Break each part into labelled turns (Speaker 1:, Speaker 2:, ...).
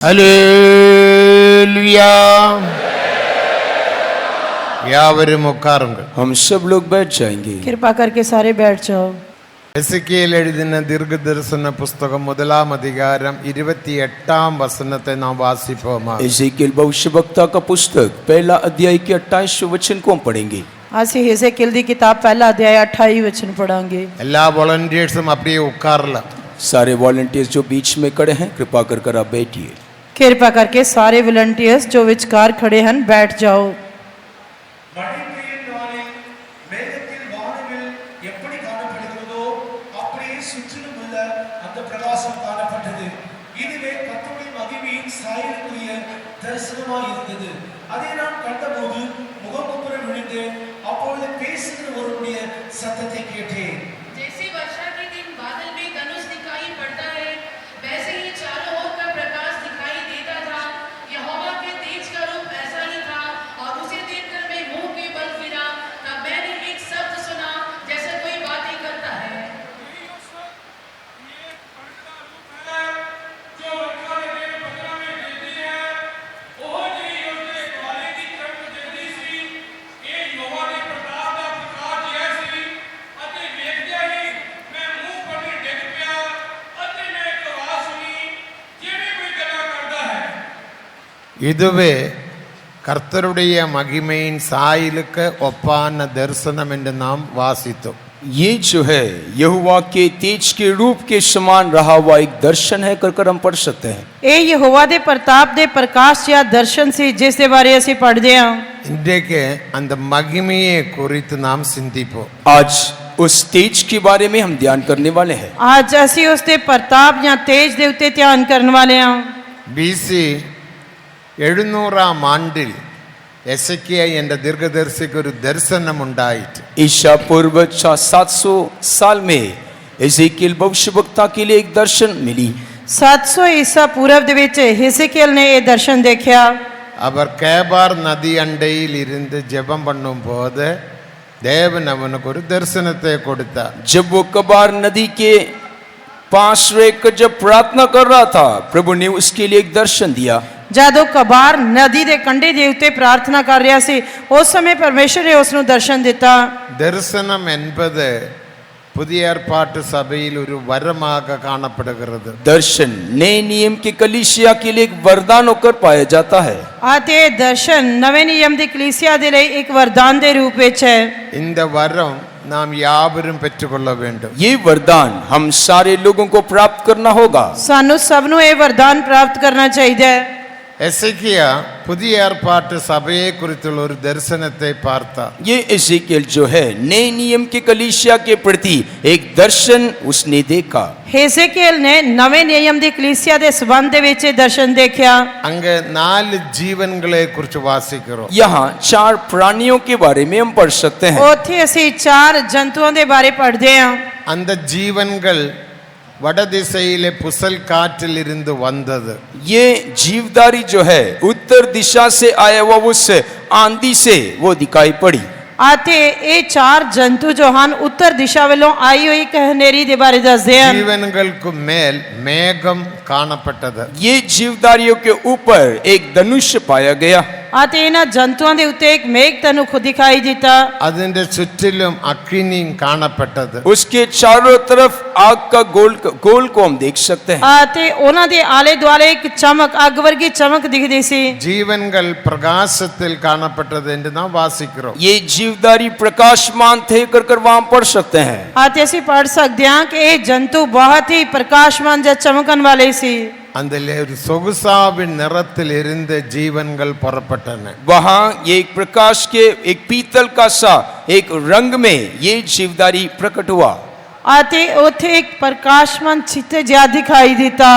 Speaker 1: Hallelujah. यावരും ഉட்കാരുங்கள்.
Speaker 2: हम सब लोग बैठ जाएंगे।
Speaker 3: कृपा करके सारे बैठ जाओ।
Speaker 1: എസെക്കിയേൽ എഴുതിന ദീർഘദർശന പുസ്തകം 1-ാം അധികാരം 28-ാം വചനത്തെ നാം വാസിപ്പോമാ.
Speaker 2: एजेकियल भविष्यवक्ता का पुस्तक पहला अध्याय के 28वें वचन को हम पढ़ेंगे।
Speaker 3: आज से हेजेकियल दी किताब पहला अध्याय 28 वचन पढ़ेंगे।
Speaker 1: എല്ലാ വോളണ്ടിയേഴ്സും அப்படியே ഉட்காரலாம்.
Speaker 2: सारे वॉलंटियर्स जो बीच में खड़े हैं कृपा कर आप बैठिए।
Speaker 3: कृपा करके सारे वॉलंटियर्स जो विचकार खड़े हैं बैठ जाओ।
Speaker 4: जैसे वर्षा के दिन बादल में धनुष दिखाई पड़ता है, वैसे ही चारों ओर का प्रकाश दिखाई देता था। यहोवा के तेज का रूप ऐसा ही था, और उसे देखकर मैं मुंह के बल गिरा। तब मैंने एक शब्द सुना, जैसे कोई बातें करता है।
Speaker 1: இதுவே கர்த்தருடைய மகிமையின் சாயலுக்கு ஒப்பான தரிசனம் என்று நாம் வாசித்தோம்.
Speaker 2: ये जो है यहोवा के तेज के रूप के समान रहा हुआ एक दर्शन है कर हम पढ़ सकते हैं।
Speaker 3: ए यहोवा दे प्रताप दे प्रकाश या दर्शन से जिस दे बारे ਅਸੀਂ पढ़ते हैं।
Speaker 1: இன்றைக்கு அந்த மகிமையை குறித்து நாம் சிந்திப்போம்.
Speaker 2: आज उस तेज के बारे में हम ध्यान करने वाले हैं।
Speaker 3: आज ਅਸੀਂ ਉਸ ਦੇ प्रताप या तेज ਦੇ ਉੱਤੇ ਧਿਆਨ ਕਰਨ ਵਾਲੇ ਹਾਂ।
Speaker 1: BC 700-ാം ആണ്ടിൽ എസെക്കിയ എன்ற ദീർഘദർശിക്ക് ഒരു ദർശനം ഉണ്ടായിട്ട്.
Speaker 2: ईसा पूर्व 700 साल में एजेकियल भविष्यवक्ता के लिए एक दर्शन मिली।
Speaker 3: 700 ईसा पूर्व ਦੇ ਵਿੱਚ हेजेकियल ने ਇਹ दर्शन देखा।
Speaker 1: அவர் கேபார் நதி அண்டையில் இருந்து ஜெபம் பண்ணும்போது தேவன் அவனுக்கு ஒரு தரிசனத்தை கொடுத்தார்.
Speaker 2: जब वो कबार नदी के पास रहकर जब प्रार्थना कर रहा था प्रभु ने उसके लिए एक दर्शन दिया।
Speaker 3: ਜਦੋਂ ਕਬਾਰ ਨਦੀ ਦੇ ਕੰਢੇ ਦੇ ਉੱਤੇ ਪ੍ਰਾਰਥਨਾ ਕਰ ਰਿਹਾ ਸੀ ਉਸ ਸਮੇਂ ਪਰਮੇਸ਼ਰ ਨੇ ਉਸ ਨੂੰ ਦਰਸ਼ਨ ਦਿੱਤਾ।
Speaker 1: ദർശനം என்பது புதிய ஏற்பாட்டு சபையில் ஒரு வரமாக காணப்படுகிறது.
Speaker 2: दर्शन नए नियम के कलीसिया के लिए एक वरदान होकर पाया जाता है।
Speaker 3: ਅਤੇ ਦਰਸ਼ਨ ਨਵੇਂ ਨਿਯਮ ਦੀ ਕਲੀਸਿया ਦੇ ਲਈ ਇੱਕ ਵਰਦਾਨ ਦੇ ਰੂਪ ਵਿੱਚ ਹੈ।
Speaker 1: இந்த வரம் நாம் யாவரும் பெற்றுக்கொள்ள வேண்டும்.
Speaker 2: ये वरदान हम सारे लोगों को प्राप्त करना होगा।
Speaker 3: ਸਾਨੂੰ ਸਭ ਨੂੰ ਇਹ ਵਰਦਾਨ ਪ੍ਰਾਪਤ ਕਰਨਾ ਚਾਹੀਦਾ ਹੈ।
Speaker 1: எசேக்கிய புதிய ஏற்பாட்டு சபையை குறித்துள்ள ஒரு தரிசனத்தை பார்த்தார்.
Speaker 2: ये एजेकियल जो है नए नियम के कलीसिया के प्रति एक दर्शन उसने देखा।
Speaker 3: हेजेकियल ने नवे नियम दी कलीसिया दे संबंध दे विच दर्शन देखा।
Speaker 1: அங்கே 4 ஜீவன்களை குறித்து வாசிக்கிறோம்.
Speaker 2: यहाँ 4 प्राणियों के बारे में हम पढ़ सकते हैं।
Speaker 3: ਉੱਥੇ ਅਸੀਂ 4 ਜੰਤੂਆਂ ਦੇ ਬਾਰੇ पढ़ते हैं।
Speaker 1: அந்த ஜீவன்கள் வடதிசையிலே புசல் காற்றில் இருந்து வந்தது.
Speaker 2: ये जीवदारी जो है उत्तर दिशा से आया हुआ उस आंधी से वो दिखाई पड़ी।
Speaker 3: आते ये 4 जंतु जो ਹਨ उत्तर दिशा ਵੱਲੋਂ आई हुई ਇੱਕ ਹਨੇਰੀ ਦੇ ਬਾਰੇ ਦੱਸਦੇ ਹਨ।
Speaker 1: ஜீவன்களுக்கு மேல் மேகம் காணப்பட்டது.
Speaker 2: ये जीवदारियों के ऊपर एक धनुष पाया गया।
Speaker 3: आते ਇਹਨਾਂ ਜੰਤੂਆਂ ਦੇ ਉੱਤੇ ਇੱਕ ਮੇਘ ਤਨੁਖ ਦਿਖਾਈ ਦਿੱਤਾ।
Speaker 1: അതിന്റെ ചുറ്റിലും അഗ്നിയും കാണപ്പെട്ടത്.
Speaker 2: उसके चारों तरफ आग का गोल को हम देख सकते हैं।
Speaker 3: आते ਉਹਨਾਂ ਦੇ ਆਲੇ ਦੁਆਲੇ ਇੱਕ ਚਮਕ ਅੱਗ ਵਰਗੀ ਚਮਕ ਦਿਖਦੀ ਸੀ।
Speaker 1: ജീവൻകൾ പ്രകാശത്തിൽ കാണപ്പെട്ടത് എന്ന് നാം വാസിக்கிறோம்.
Speaker 2: ये जीवदारी प्रकाशमान थे कर वहां पढ़ सकते हैं।
Speaker 3: आते ਅਸੀਂ पढ़ सकते हैं कि ਇਹ ਜੰਤੂ बहुत ही प्रकाशमान ਜਾਂ ਚਮਕਣ ਵਾਲੇ ਸੀ।
Speaker 1: അതിലെ ഒരു സൊഗസാവിൻ നിറത്തിൽ ഇരുന്ന് ജീവൻകൾ പുറപ്പെട്ടன.
Speaker 2: वहां ये एक प्रकाश के एक पीतल का सा एक रंग में ये जीवदारी प्रकट हुआ।
Speaker 3: आते ਉੱਥੇ ਇੱਕ प्रकाशमान चित्त ਜਿਹਾ दिखाई देता।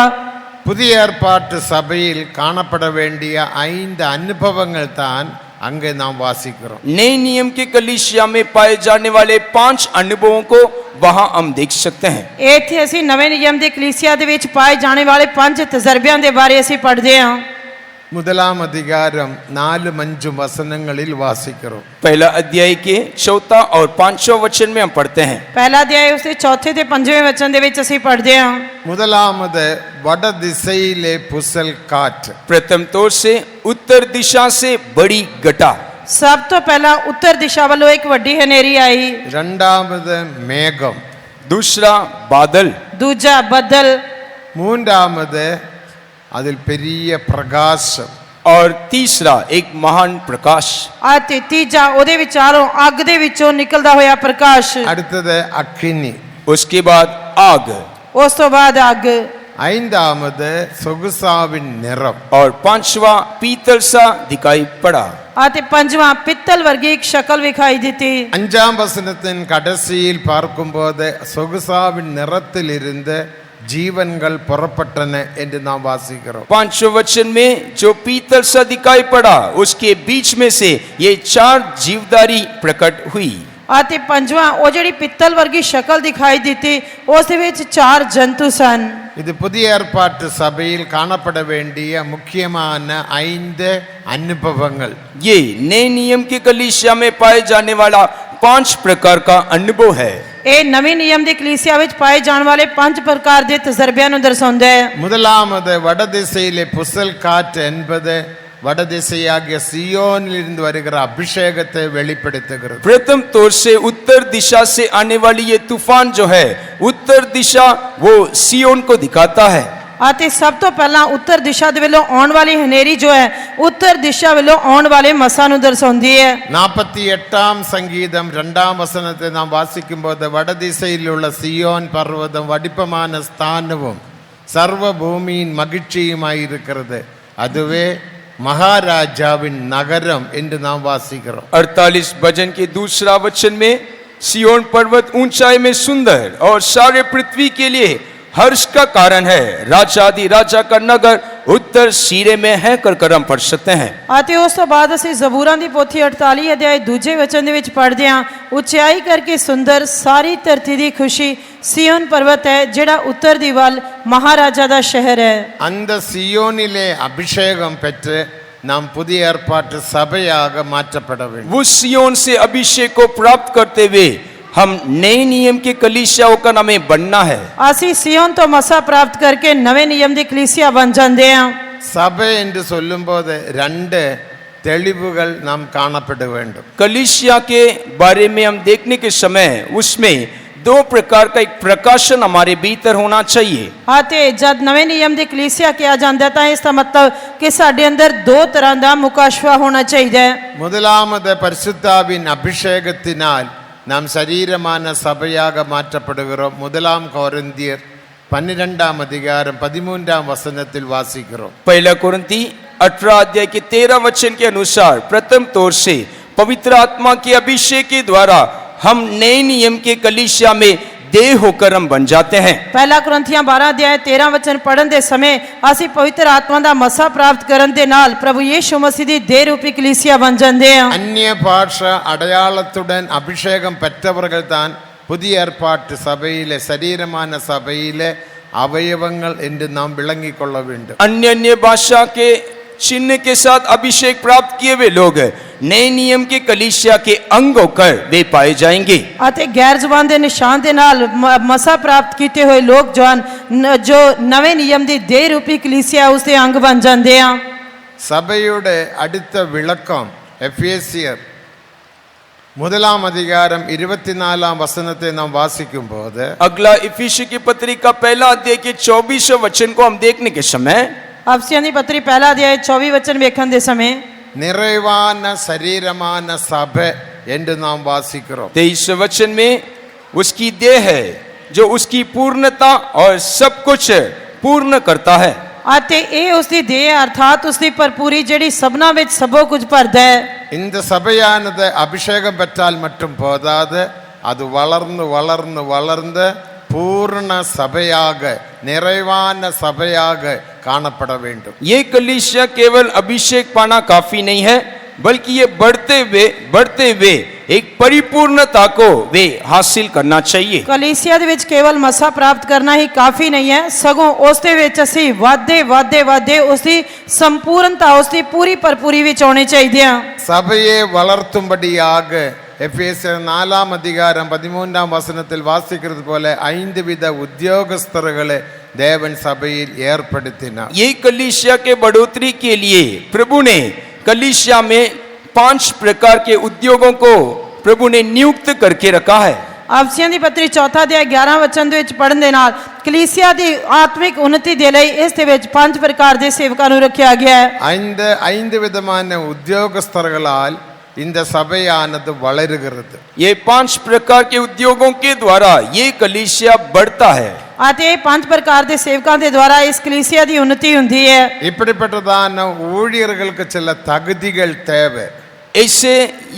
Speaker 1: പുതിയ ഏർപ്പാട്ട് സഭയിൽ കാണപ്പെட വേണ്ടിയ 5 അനുഭവങ്ങൾ താൻ അங்கே നാം വാസിக்கிறோം.
Speaker 2: नए नियम के कलीसिया में पाए जाने वाले 5 अनुभवों को वहां हम देख सकते हैं।
Speaker 3: ਇੱਥੇ ਅਸੀਂ ਨਵੇਂ ਨਿਯਮ ਦੇ ਕਲੀਸਿਆ ਦੇ ਵਿੱਚ ਪਾਏ ਜਾਣੇ ਵਾਲੇ 5 ਤਜਰਬਿਆਂ ਦੇ ਬਾਰੇ ਅਸੀਂ ਪੜ੍ਹਦੇ ਹਾਂ।
Speaker 1: முதலாம் அதிகாரம் 4-5 வசனங்களில் வாசிக்கிறோம்.
Speaker 2: पहला अध्याय के 4 और 5 वचन में हम पढ़ते हैं।
Speaker 3: ਪਹਿਲਾ ਅਧਿਆਇ ਉਸਦੇ 4 ਤੇ 5ਵੇਂ ਵਚਨ ਦੇ ਵਿੱਚ ਅਸੀਂ ਪੜ੍ਹਦੇ ਹਾਂ।
Speaker 1: முதலாவது வட திசையிலே புசல் காற்று.
Speaker 2: प्रथम तौर से उत्तर दिशा से बड़ी घटा,
Speaker 3: ਸਭ ਤੋਂ ਪਹਿਲਾਂ ਉੱਤਰ ਦਿਸ਼ਾ ਵੱਲੋਂ ਇੱਕ ਵੱਡੀ ਹਨੇਰੀ ਆਈ।
Speaker 1: இரண்டாவது மேகம்.
Speaker 2: दूसरा बादल,
Speaker 3: ਦੂਜਾ ਬੱਦਲ,
Speaker 1: மூன்றாவது அதில் பெரிய பிரகாசம்.
Speaker 2: और तीसरा एक महान प्रकाश,
Speaker 3: ਅਤੇ ਤੀਜਾ ਉਹਦੇ ਵਿਚਾਰੋਂ ਅੱਗ ਦੇ ਵਿੱਚੋਂ ਨਿਕਲਦਾ ਹੋਇਆ ਪ੍ਰਕਾਸ਼।
Speaker 1: அடுத்தது அக்கினி.
Speaker 2: उसके बाद आग,
Speaker 3: ਉਸ ਤੋਂ ਬਾਅਦ ਅੱਗ।
Speaker 1: ஐந்தாவது சொகுசாவின் நிறம்.
Speaker 2: और 5वां पीतल सा दिखाई पड़ा।
Speaker 3: ਅਤੇ ਪੰਜਵਾਂ ਪਿੱਤਲ ਵਰਗੀ ਇੱਕ ਸ਼ਕਲ ਵਿਖਾਈ ਦਿੱਤੀ।
Speaker 1: 5ஆம் வசனத்தின் கடைசியில் பார்க்கும்போது சொகுசாவின் நிறத்தில் இருந்து ஜீவன்கள் புறப்பட்டன என்று நாம் வாசிக்கிறோம்.
Speaker 2: 5 वचन में जो पीतल सा दिखाई पड़ा, उसके बीच में से ये 4 जीवधारी प्रकट हुई।
Speaker 3: ਅਤੇ ਪੰਜਵਾਂ ਉਹ ਜਿਹੜੀ ਪਿੱਤਲ ਵਰਗੀ ਸ਼ਕਲ ਦਿਖਾਈ ਦਿੱਤੀ, ਉਸ ਦੇ ਵਿੱਚ 4 ਜੰਤੂ ਸਨ।
Speaker 1: இது புதிய ஏற்பாட்டு சபையில் காணப்பட வேண்டிய முக்கியமான 5 அனுபவங்கள்.
Speaker 2: ये नए नियम के कलीसिया में पाए जाने वाला 5 प्रकार का अनुभव है।
Speaker 3: ਇਹ ਨਵੇਂ ਨਿਯਮ ਦੀ ਕਲੀਸਿਆ ਵਿੱਚ ਪਾਏ ਜਾਣ ਵਾਲੇ 5 ਪ੍ਰਕਾਰ ਦੇ ਤਜਰਬਿਆਂ ਨੂੰ ਦਰਸਾਉਂਦਾ ਹੈ।
Speaker 1: முதலாவது வடதிசையிலே புசல் காற்று என்பது வடதிசையாகிய சியோனில் இருந்து வருகிற அபிஷேகத்தை வெளிப்படுத்துகிறது.
Speaker 2: प्रथम तौर से उत्तर दिशा से आने वाली ये तूफान जो है, उत्तर दिशा वो सियोन को दिखाता है।
Speaker 3: ਅਤੇ ਸਭ ਤੋਂ ਪਹਿਲਾਂ ਉੱਤਰ ਦਿਸ਼ਾ ਦੇ ਵੱਲੋਂ ਆਉਣ ਵਾਲੀ ਹਨੇਰੀ ਜੋ ਹੈ, ਉੱਤਰ ਦਿਸ਼ਾ ਵੱਲੋਂ ਆਉਣ ਵਾਲੇ ਮਸਾਂ ਨੂੰ ਦਰਸਾਉਂਦੀ ਹੈ।
Speaker 1: 48ஆம் சங்கீதம் 2ஆம் வசனத்தை நாம் வாசிக்கும்போது வடதிசையில் உள்ள சியோன் பர்வதம் வடிப்பமான ஸ்தானமும் சர்வ பூமியின் மகிழ்ச்சியுமாயிருக்கிறது, அதுவே மகாராஜாவின் நகரம் என்று நாம் வாசிக்கிறோம்.
Speaker 2: 48 भजन के दूसरा वचन में सियोन पर्वत ऊंचाई में सुंदर और सारे पृथ्वी के लिए हर्ष का कारण है, राजादि राजा का नगर उत्तर सिरे में है कर हम पढ़ सकते हैं।
Speaker 3: ਅਤੇ ਉਸ ਤੋਂ ਬਾਅਦ ਅਸੀਂ ਜ਼ਬੂਰਾਂ ਦੀ ਪੋਥੀ 48 ਅਧਿਆਇ ਦੂਜੇ ਵਚਨ ਦੇ ਵਿੱਚ ਪੜ੍ਹਦੇ ਹਾਂ, ਉਚਾਈ ਕਰਕੇ ਸੁੰਦਰ ਸਾਰੀ ਧਰਤੀ ਦੀ ਖੁਸ਼ੀ ਸਿਯੋਨ ਪਰਬਤ ਹੈ, ਜਿਹੜਾ ਉੱਤਰ ਦੀ ਵੱਲ ਮਹਾਰਾਜਾ ਦਾ ਸ਼ਹਿਰ ਹੈ।
Speaker 1: அந்த சியோனிலே அபிஷேகம் பெற்று நாம் புதிய ஏற்பாட்டு சபையாக மாற்றப்பட வேண்டும்.
Speaker 2: वो सियोन से अभिषेक को प्राप्त करते हुए हम नए नियम के कलीसिया होकर हमें बनना है।
Speaker 3: ਅਸੀਂ ਸਿਯੋਨ ਤੋਂ ਮਸਾ ਪ੍ਰਾਪਤ ਕਰਕੇ ਨਵੇਂ ਨਿਯਮ ਦੀ ਕਲੀਸਿਆ ਬਣ ਜਾਂਦੇ ਹਾਂ।
Speaker 1: சபை என்று சொல்லும்போது 2 தெளிவுகள் நாம் காணப்பட வேண்டும்.
Speaker 2: कलीसिया के बारे में हम देखने के समय उसमें 2 प्रकार का एक प्रकाशन हमारे भीतर होना चाहिए।
Speaker 3: ਅਤੇ ਜਦ ਨਵੇਂ ਨਿਯਮ ਦੀ ਕਲੀਸਿਆ ਕਿਹਾ ਜਾਂਦਾ ਤਾਂ ਇਸ ਦਾ ਮਤਲਬ ਕਿ ਸਾਡੇ ਅੰਦਰ 2 ਤਰ੍ਹਾਂ ਦਾ ਮੁਕਾਸ਼ਵਾ ਹੋਣਾ ਚਾਹੀਦਾ ਹੈ।
Speaker 1: முதலாவது பரிசுத்தாவின் அபிஷேகத்தினால் நாம் சரீரமான சபையாக மாற்றப்படுகிறோம். 1 கொரிந்தியர் 12ஆம் அதிகாரம் 13ஆம் வசனத்தில் வாசிக்கிறோம்.
Speaker 2: पहला कुरिन्थी 18 अध्याय के 13 वचन के अनुसार प्रथम तौर से पवित्र आत्मा के अभिषेक के द्वारा हम नए नियम के कलीसिया में देह होकर हम बन जाते हैं।
Speaker 3: ਪਹਿਲਾ ਕੁਰਿੰਥੀਆਂ 12 ਅਧਿਆਇ 13 ਵਚਨ ਪੜਨ ਦੇ ਸਮੇਂ ਅਸੀਂ ਪਵਿੱਤਰ ਆਤਮਾ ਦਾ ਮਸਾ ਪ੍ਰਾਪਤ ਕਰਨ ਦੇ ਨਾਲ ਪ੍ਰਭੂ ਯੀਸ਼ੂ ਮਸੀਹ ਦੀ ਦੇਹ ਰੂਪੀ ਕਲੀਸਿਆ ਬਣ ਜਾਂਦੇ ਹਾਂ।
Speaker 1: அந்நிய பாஷை அடையாளத்துடன் அபிஷேகம் பெற்றவர்கள் தான் புதிய ஏற்பாட்டு சபையிலே சரீரமான சபையிலே அவயவங்கள் என்று நாம் விளங்கிக் கொள்ள வேண்டும்.
Speaker 2: अन्य अन्य भाषा के चिन्ह के साथ अभिषेक प्राप्त किए हुए लोग नए नियम के कलीसिया के अंग होकर वे पाए जाएंगे।
Speaker 3: ਅਤੇ ਗੈਰ ਜ਼ੁਬਾਨ ਦੇ ਨਿਸ਼ਾਨ ਦੇ ਨਾਲ ਮਸਾ ਪ੍ਰਾਪਤ ਕੀਤੇ ਹੋਏ ਲੋਕ ਜੋ ਨਵੇਂ ਨਿਯਮ ਦੀ ਦੇਹ ਰੂਪੀ ਕਲੀਸਿਆ ਉਸ ਦੇ ਅੰਗ ਬਣ ਜਾਂਦੇ ਆ।
Speaker 1: சபையுடைய அடுத்த விளக்கம் எபேசியர் 1ஆம் அதிகாரம் 24ஆம் வசனத்தை நாம் வாசிக்கும் போது
Speaker 2: अगला इफिसी की पत्री का पहला अध्याय के 24वें वचन को हम देखने के समय
Speaker 3: ਅਫਸੀਆਂ ਦੀ ਪੱਤਰੀ ਪਹਿਲਾ ਅਧਿਆਇ 24 ਵਚਨ ਵੇਖਣ ਦੇ ਸਮੇਂ
Speaker 1: நிறைவான சரீரமான சபை என்று நாம் வாசிக்கிறோம்.
Speaker 2: 23 वचन में उसकी देह है जो उसकी पूर्णता और सब कुछ पूर्ण करता है।
Speaker 3: ਅਤੇ ਇਹ ਉਸ ਦੀ ਦੇਹ ਅਰਥਾਤ ਉਸ ਦੀ ਭਰਪੂਰੀ ਜਿਹੜੀ ਸਭਨਾ ਵਿੱਚ ਸਭੋ ਕੁਝ ਭਰਦਾ ਹੈ।
Speaker 1: இந்த சபையானது அபிஷேகம் பெற்றால் மட்டும் போதாது, அது வளர்ந்து வளர்ந்து வளர்ந்து பூர்ண சபையாக நிறைவான சபையாக காணப்பட வேண்டும்.
Speaker 2: ये कलीसिया केवल अभिषेक पाना काफी नहीं है, बल्कि ये बढ़ते हुए एक परिपूर्णता को वे हासिल करना चाहिए।
Speaker 3: ਕਲੀਸਿਆ ਦੇ ਵਿੱਚ ਕੇਵਲ ਮਸਾ ਪ੍ਰਾਪਤ ਕਰਨਾ ਹੀ ਕਾਫੀ ਨਹੀਂ ਹੈ, ਸਗੋਂ ਉਸ ਦੇ ਵਿੱਚ ਅਸੀਂ ਵਾਧੇ ਉਸ ਦੀ ਸੰਪੂਰਨਤਾ, ਉਸ ਦੀ ਪੂਰੀ ਭਰਪੂਰੀ ਵਿੱਚ ਆਉਣੇ ਚਾਹੀਦੇ ਹਾਂ।
Speaker 1: സഭയെ വളർത്തുമ്പടിയാക എഫേസ്യർ 4-ാം അധികാരം 13-ാം വസനത്തിൽ വാസിക്കുന്നത് പോലെ 5 വിധ ഉദ്യോഗസ്ഥരുകളെ ദേവൻ സഭയിൽ ഏർപ്പെടുത്തിനാർ.
Speaker 2: ये कलीसिया के बढ़ोतरी के लिए प्रभु ने कलीसिया में 5 प्रकार के उद्योगों को प्रभु ने नियुक्त करके रखा है।
Speaker 3: ਅਫਸੀਆਂ ਦੀ ਪੱਤਰੀ 4 ਅਧਿਆਇ 11 ਵਚਨ ਦੇ ਵਿੱਚ ਪੜ੍ਹਨ ਦੇ ਨਾਲ ਕਲੀਸਿਆ ਦੀ ਆਤਮਿਕ ਉન્નਤੀ ਦੇ ਲਈ ਇਸ ਦੇ ਵਿੱਚ 5 ਪ੍ਰਕਾਰ ਦੇ ਸੇਵਕਾਂ ਨੂੰ ਰੱਖਿਆ ਗਿਆ ਹੈ।
Speaker 1: 5 വിധமான ഉദ്യോഗസ്ഥர்களால் இந்த சபையானது வளருகிறது.
Speaker 2: ये 5 प्रकार के उद्योगों के द्वारा ये कलीसिया बढ़ता है।
Speaker 3: ਅਤੇ ਇਹ 5 ਪ੍ਰਕਾਰ ਦੇ ਸੇਵਕਾਂ ਦੇ ਦੁਆਰਾ ਇਸ ਕਲੀਸਿਆ ਦੀ ਉન્નਤੀ ਹੁੰਦੀ ਹੈ।
Speaker 1: இப்படிப்பட்டதான ஊழியர்களுக்கு சில தகுதிகள் தேவை.
Speaker 2: ऐसे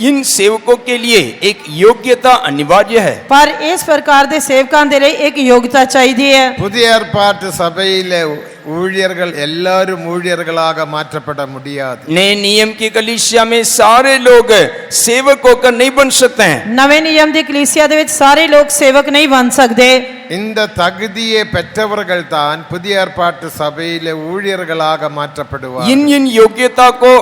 Speaker 2: इन सेवकों के लिए एक योग्यता अनिवार्य है।
Speaker 3: ਪਰ ਇਸ ਪ੍ਰਕਾਰ ਦੇ ਸੇਵਕਾਂ ਦੇ ਲਈ ਇੱਕ ਯੋਗਤਾ ਚਾਹੀਦੀ ਹੈ।
Speaker 1: புதிய ஏற்பாட்டு சபையிலே ஊழியர்கள் எல்லாரும் ஊழியர்களாக மாற்றப்பட முடியாது.
Speaker 2: नए नियम की कलीसिया में सारे लोग सेवक होकर नहीं बन सकते हैं।
Speaker 3: ਨਵੇਂ ਨਿਯਮ ਦੀ ਕਲੀਸਿਆ ਦੇ ਵਿੱਚ ਸਾਰੇ ਲੋਕ ਸੇਵਕ ਨਹੀਂ ਬਣ ਸਕਦੇ।
Speaker 1: இந்த தகுதியை பெற்றவர்கள் தான் புதிய ஏற்பாட்டு சபையிலே ஊழியர்களாக மாற்றப்படுவார்.
Speaker 2: इन योग्यता को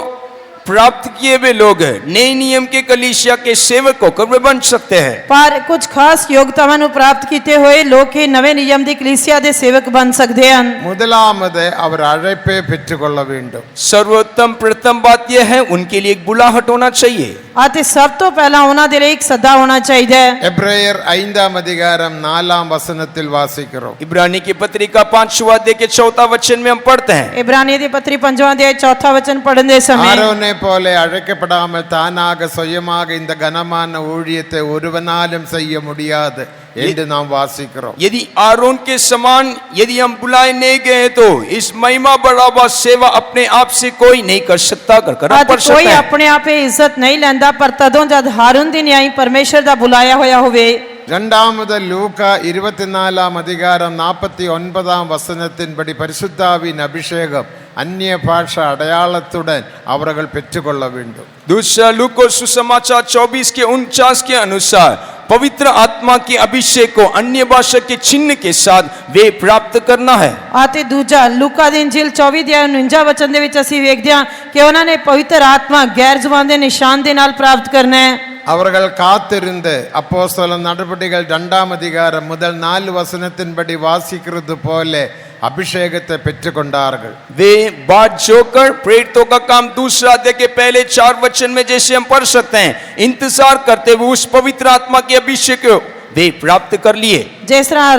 Speaker 2: प्राप्त किए हुए लोग नए नियम के कलीसिया के सेवक होकर वे बन सकते हैं।
Speaker 3: ਪਰ ਕੁਝ ਖਾਸ ਯੋਗਤਾਵਾਂ ਨੂੰ ਪ੍ਰਾਪਤ ਕੀਤੇ ਹੋਏ ਲੋਕ ਹੀ ਨਵੇਂ ਨਿਯਮ ਦੀ ਕਲੀਸਿਆ ਦੇ ਸੇਵਕ ਬਣ ਸਕਦੇ ਹਨ।
Speaker 1: முதலாவது அவர் அழைப்பை பெற்றுக்கொள்ள வேண்டும்.
Speaker 2: सर्वोत्तम प्रथम बात यह है उनके लिए एक बुलाहट होना चाहिए।
Speaker 3: ਅਤੇ ਸਭ ਤੋਂ ਪਹਿਲਾਂ ਉਹਨਾਂ ਦੇ ਲਈ ਇੱਕ ਸੱਦਾ ਹੋਣਾ ਚਾਹੀਦਾ ਹੈ।
Speaker 1: எபிரேயர் 5-ாம் அதிகாரம் 4-ாம் வசனத்தில் வாசிக்கிறோம்.
Speaker 2: इब्रानी की पत्रिका 5वां अध्याय के 4 वचन में हम पढ़ते हैं।
Speaker 3: ਇਬਰਾਨੀ ਦੀ ਪੱਤਰੀ 5ਵਾਂ ਅਧਿਆਇ 4 ਵਚਨ ਪੜ੍ਹਨ ਦੇ ਸਮੇਂ
Speaker 1: ஆரோனை போல அழைக்கப்படாமல் தானாக சுயமாக இந்த கனமான ஊழியத்தை ஒருவனாலும் செய்ய முடியாது என்று நாம் வாசிக்கிறோம்.
Speaker 2: यदि आरोन के समान यदि हम बुलाए नहीं गए तो इस महिमा बढ़ावा सेवा अपने आप से कोई नहीं कर सकता, कर
Speaker 3: ਅਤੇ
Speaker 2: पड़ सकता
Speaker 3: ਕੋਈ
Speaker 2: है।
Speaker 3: ਆਪਣੇ ਆਪ ਇਹ ਇੱਜ਼ਤ ਨਹੀਂ ਲੈਂਦਾ, ਪਰ ਤਦੋਂ ਜਦ ਹਾरून ਦੀ ਨਿਆਈ ਪਰਮੇਸ਼ਰ ਦਾ ਬੁਲਾਇਆ ਹੋਇਆ ਹੋਵੇ।
Speaker 1: இரண்டாவது லூக்கா 24-ாம் அதிகாரம் 49-ாம் வசனத்தின்படி பரிசுத்தாவின் அபிஷேகம் அந்நிய பாஷா அடையாளத்துடன் அவர்கள் பெற்றுக்கொள்ள வேண்டும்.
Speaker 2: दूसरा लूका सुसमाचार 24 के 49 के अनुसार पवित्र आत्मा के अभिषेक को अन्य भाषा के चिन्ह के साथ वे प्राप्त करना है।
Speaker 3: ਅਤੇ ਦੂਜਾ ਲੂਕਾ ਦੀ ਇੰਜੀਲ 24 ਅਧਿਆਇ 49 ਵਚਨ ਦੇ ਵਿੱਚ ਅਸੀਂ ਵੇਖਦੇ ਹਾਂ ਕਿ ਉਹਨਾਂ ਨੇ ਪਵਿੱਤਰ ਆਤਮਾ ਗੈਰ ਜ਼ੁਬਾਨ ਦੇ ਨਿਸ਼ਾਨ ਦੇ ਨਾਲ ਪ੍ਰਾਪਤ ਕਰਨਾ ਹੈ।
Speaker 1: அவர்கள் காத்திருந்து அப்போஸ்தல நடபடிகள் 2-ாம் அதிகாரம் முதல் 4 வசனத்தின்படி வாசிக்கிறது போல अभिषेकத்தை பெற்றுக்கொண்டார்கள்.
Speaker 2: वे बाट जोकर प्रेरितों का काम दूसरा अध्याय के पहले 4 वचन में जैसे हम पढ़ सकते हैं, इंतजार करते हुए उस पवित्र आत्मा के अभिषेक को वे प्राप्त कर लिए।
Speaker 3: ਜਿਸ ਤਰ੍ਹਾਂ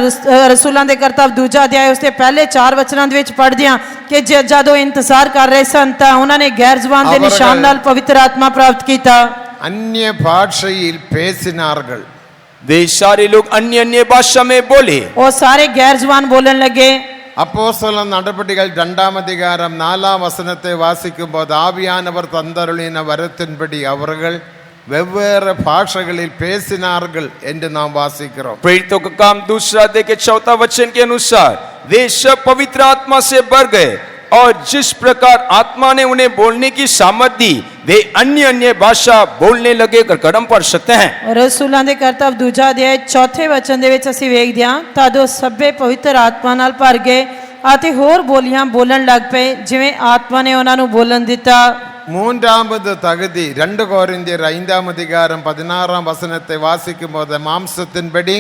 Speaker 3: ਰਸੂਲਾਂ ਦੇ ਕਰਤੱਵ ਦੂਜਾ ਅਧਿਆਇ ਉਸ ਦੇ ਪਹਿਲੇ 4 ਵਚਨਾਂ ਦੇ ਵਿੱਚ ਪੜ੍ਹਦੇ ਹਾਂ ਕਿ ਜਦੋਂ ਇੰਤਜ਼ਾਰ ਕਰ ਰਹੇ ਸਨ ਤਾਂ ਉਹਨਾਂ ਨੇ ਗੈਰ ਜ਼ੁਬਾਨ ਦੇ ਨਿਸ਼ਾਨ ਨਾਲ ਪਵਿੱਤਰ ਆਤਮਾ ਪ੍ਰਾਪਤ ਕੀਤਾ।
Speaker 1: अन्य भाषையில் பேசினார்கள்.
Speaker 2: वे सारे लोग अन्य अन्य भाषा में बोले।
Speaker 3: ਉਹ ਸਾਰੇ ਗੈਰ ਜ਼ੁਬਾਨ ਬੋਲਣ ਲੱਗੇ।
Speaker 1: அப்போஸ்தல நடபடிகள் 2-ாம் அதிகாரம் 4-ாம் வசனத்தை வாசிக்கும் போது ஆவியானவர் தந்தருளின வரத்தின்படி அவர்கள் வெவ்வேறு பாஷைகளில் பேசினார்கள் என்று நாம் வாசிக்கிறோம்.
Speaker 2: प्रेरितों का काम दूसरा अध्याय के 4 वचन के अनुसार वे सब पवित्र आत्मा से भर गए और जिस प्रकार आत्मा ने उन्हें बोलने की सामर्थ दी वे अन्य अन्य भाषा बोलने लगे कर कदम पढ़ सकते हैं।
Speaker 3: ਰਸੂਲਾਂ ਦੇ ਕਰਤੱਵ ਦੂਜਾ ਅਧਿਆਇ 4ਥੇ ਵਚਨ ਦੇ ਵਿੱਚ ਅਸੀਂ ਵੇਖਦੇ ਹਾਂ ਤਦ ਉਹ ਸਭੇ ਪਵਿੱਤਰ ਆਤਮਾ ਨਾਲ ਭਰ ਗਏ ਅਤੇ ਹੋਰ ਬੋਲੀਆਂ ਬੋਲਣ ਲੱਗ ਪਏ ਜਿਵੇਂ ਆਤਮਾ ਨੇ ਉਹਨਾਂ ਨੂੰ ਬੋਲਣ ਦਿੱਤਾ।
Speaker 1: மூன்றாவது தகுதி 2 கொரிந்தியர் 5-ாம் அதிகாரம் 16-ாம் வசனத்தை வாசிக்கும் போது மாம்சத்தின்படி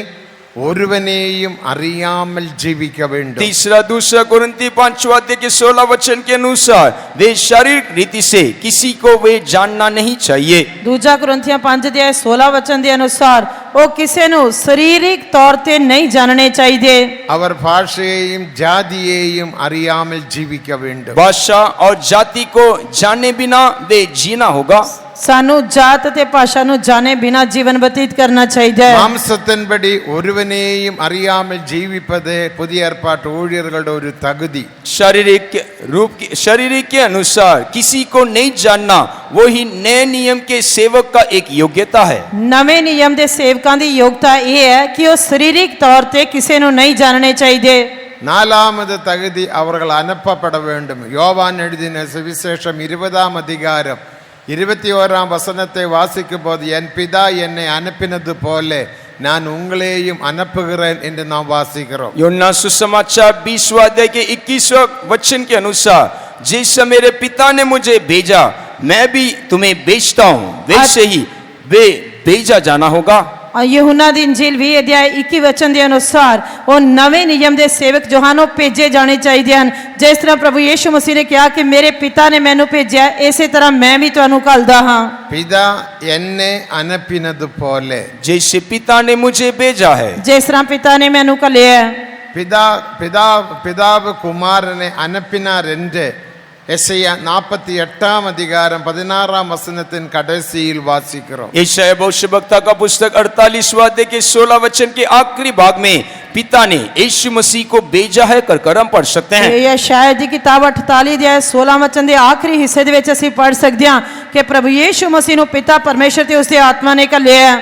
Speaker 1: ஒருவனையும் அறியாமல் ஜீவிக்க வேண்டும்.
Speaker 2: तीसरा दूसरा कुरिन्ती 5वां अध्याय के 16 वचन के अनुसार वे शारीरिक रीति से किसी को वे जानना नहीं चाहिए।
Speaker 3: ਦੂਜਾ ਕੁਰਿੰਥੀਆਂ 5 ਅਧਿਆਇ 16 ਵਚਨ ਦੇ ਅਨੁਸਾਰ ਉਹ ਕਿਸੇ ਨੂੰ ਸਰੀਰਿਕ ਤੌਰ ਤੇ ਨਹੀਂ ਜਾਣਨੇ ਚਾਹੀਦੇ।
Speaker 1: அவர் பாஷையையும் ஜாதியையும் அறியாமல் ஜீவிக்க வேண்டும்.
Speaker 2: भाषा और जाति को जाने बिना वे जीना होगा।
Speaker 3: ਸਾਨੂੰ ਜਾਤ ਤੇ ਭਾਸ਼ਾ ਨੂੰ ਜਾਣੇ ਬਿਨਾ ਜੀਵਨ ਬਤੀਤ ਕਰਨਾ ਚਾਹੀਦਾ ਹੈ।
Speaker 1: மாம்சத்தின்படி ஒருவனையும் அறியாமல் ஜீவிப்பதே புதிய ஏற்பாட்டு ஊழியர்களுடைய ஒரு தகுதி.
Speaker 2: शरीरिक के अनुसार किसी को नहीं जानना वही नए नियम के सेवक का एक योग्यता है।
Speaker 3: ਨਵੇਂ ਨਿਯਮ ਦੇ ਸੇਵਕਾਂ ਦੀ ਯੋਗਤਾ ਇਹ ਹੈ ਕਿ ਉਹ ਸਰੀਰਿਕ ਤੌਰ ਤੇ ਕਿਸੇ ਨੂੰ ਨਹੀਂ ਜਾਣਨੇ ਚਾਹੀਦੇ।
Speaker 1: 4வது தகுதி அவர்கள் அனுப்பப்பட வேண்டும். யோவான் எழுதின சுவிசேஷம் 20-ாம் அதிகாரம் 21ஆம் வசனத்தை வாசிக்கும் போது என் பிதா என்னை அனுப்பினது போல நான் உங்களையும் அனுப்புகிறேன் என்று நாம் வாசிக்கிறோம்.
Speaker 2: यूहन्ना सुसमाचार 20वां अध्याय के 21वां वचन के अनुसार जैसा मेरे पिता ने मुझे भेजा मैं भी तुम्हें भेजता हूँ वैसे ही वे भेजा जाना होगा।
Speaker 3: यूहन्ना दी इंजील 20 अध्याय 21 वचन के अनुसार वो नवे नियम के सेवक जोहानो भेजे जाने चाहिए हैं। जिस तरह प्रभु यीशु मसीह ने कहा कि मेरे पिता ने मैनू भेजा इसी तरह मैं भी तुहानू घल्दा हाँ।
Speaker 1: பிதா என்னை அனுப்பினது போல
Speaker 2: जैसे पिता ने मुझे भेजा है
Speaker 3: जिस तरह पिता ने मैनू घल्लिया है।
Speaker 1: பிதாவு குமாரனை அனுப்பினார் என்று எசையா 48ஆம் அதிகாரம் 16ஆம் வசனத்தின் கடைசியில் வாசிக்கிறோம்.
Speaker 2: यशायाह भविष्यवक्ता का पुस्तक 48वां अध्याय के 16 वचन के आखिरी भाग में पिता ने यीशु मसीह को भेजा है कर हम पढ़ सकते हैं।
Speaker 3: यह शायद की किताब 48 अध्याय 16 वचन के आखिरी हिस्से दे विच असीं पढ़ सकते हैं कि प्रभु यीशु मसीह नू पिता परमेश्वर ते उसदी आत्मा ने घल्लिया है।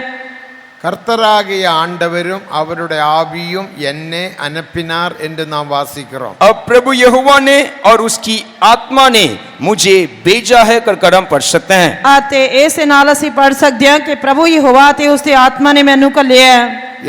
Speaker 1: கர்த்தராகிய ஆண்டவரும் அவருடைய ஆவியும் என்னை அனுப்பினார் என்று நாம் வாசிக்கிறோம்.
Speaker 2: अब प्रभु यहोवा ने और उसकी आत्मा ने मुझे भेजा है कर हम पढ़ सकते हैं।
Speaker 3: आते इस नाल असीं पढ़ सकते हैं कि प्रभु यहोवा ते उसदी आत्मा ने मैनू घल्लिया है।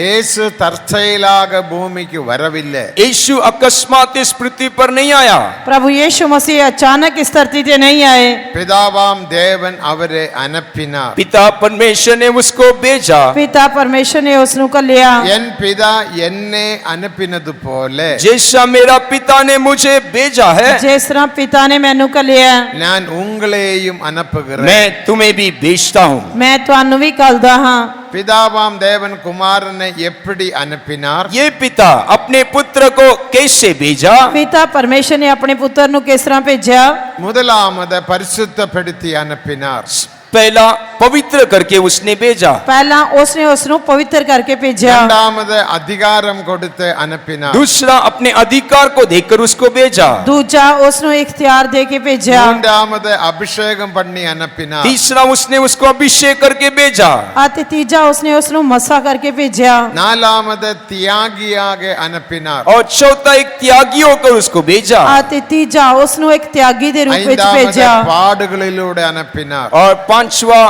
Speaker 1: இயேசு தற்செயலாக பூமிக்கு வரவில்லை.
Speaker 2: यीशु अकस्मात इस पृथ्वी पर नहीं आया।
Speaker 3: प्रभु यीशु मसीह अचानक इस धरती पे नहीं आए।
Speaker 1: பிதாவாம் தேவன் அவரை அனுப்பினார்.
Speaker 2: पिता परमेश्वर ने उसको भेजा।
Speaker 3: पिता परमेश्वर ने उसनू घल्लिया।
Speaker 1: என் பிதா என்னை அனுப்பினது போல
Speaker 2: जैसा मेरा पिता ने मुझे भेजा है
Speaker 3: जिस तरह पिता ने मैनू घल्लिया
Speaker 1: நான் உங்களையும் அனுப்புகிறேன்.
Speaker 2: मैं तुम्हें भी भेजता हूँ।
Speaker 3: मैं तुहानू भी घल्दा हाँ।
Speaker 1: பிதாவாம் தேவன் குமாரனை எப்படி அனுப்பினார்?
Speaker 2: ये पिता अपने पुत्र को कैसे भेजा?
Speaker 3: पिता परमेश्वर ने अपने पुत्र नू किस तरह भेजा?
Speaker 1: முதலாமத பரிசுத்தப்படுத்தி அனுப்பினார்.
Speaker 2: पहला पवित्र करके उसने भेजा।
Speaker 3: पहला उसने उसनू पवित्र करके भेजा।
Speaker 1: இரண்டாமது அதிகாரம் கொடுத்து அனுப்பினார்.
Speaker 2: दूसरा अपने अधिकार को देकर उसको भेजा।
Speaker 3: दूजा उसनू इख्तियार दे के भेजा।
Speaker 1: மூன்றாமது அபிஷேகம் பண்ணி அனுப்பினார்.
Speaker 2: तीसरा उसने उसको अभिषेक करके भेजा।
Speaker 3: आते तीजा उसने उसनू मसा करके भेजा।
Speaker 1: நாலாமது தியாகியாக अனுப்பினார்.
Speaker 2: और चौथा एक त्यागी होकर उसको भेजा।
Speaker 3: आते तीजा उसनू एक त्यागी दे रूप विच
Speaker 1: ஐந்தாமது
Speaker 3: भेजा।
Speaker 1: பாடுகளிலூടെ அனுப்பினார்.
Speaker 2: और
Speaker 1: பாடு
Speaker 2: पांचवा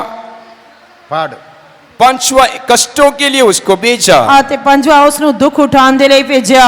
Speaker 2: कष्टों के लिए उसको भेजा।
Speaker 3: आते पंजवा उसनू दुख उठाने दे लई भेजा।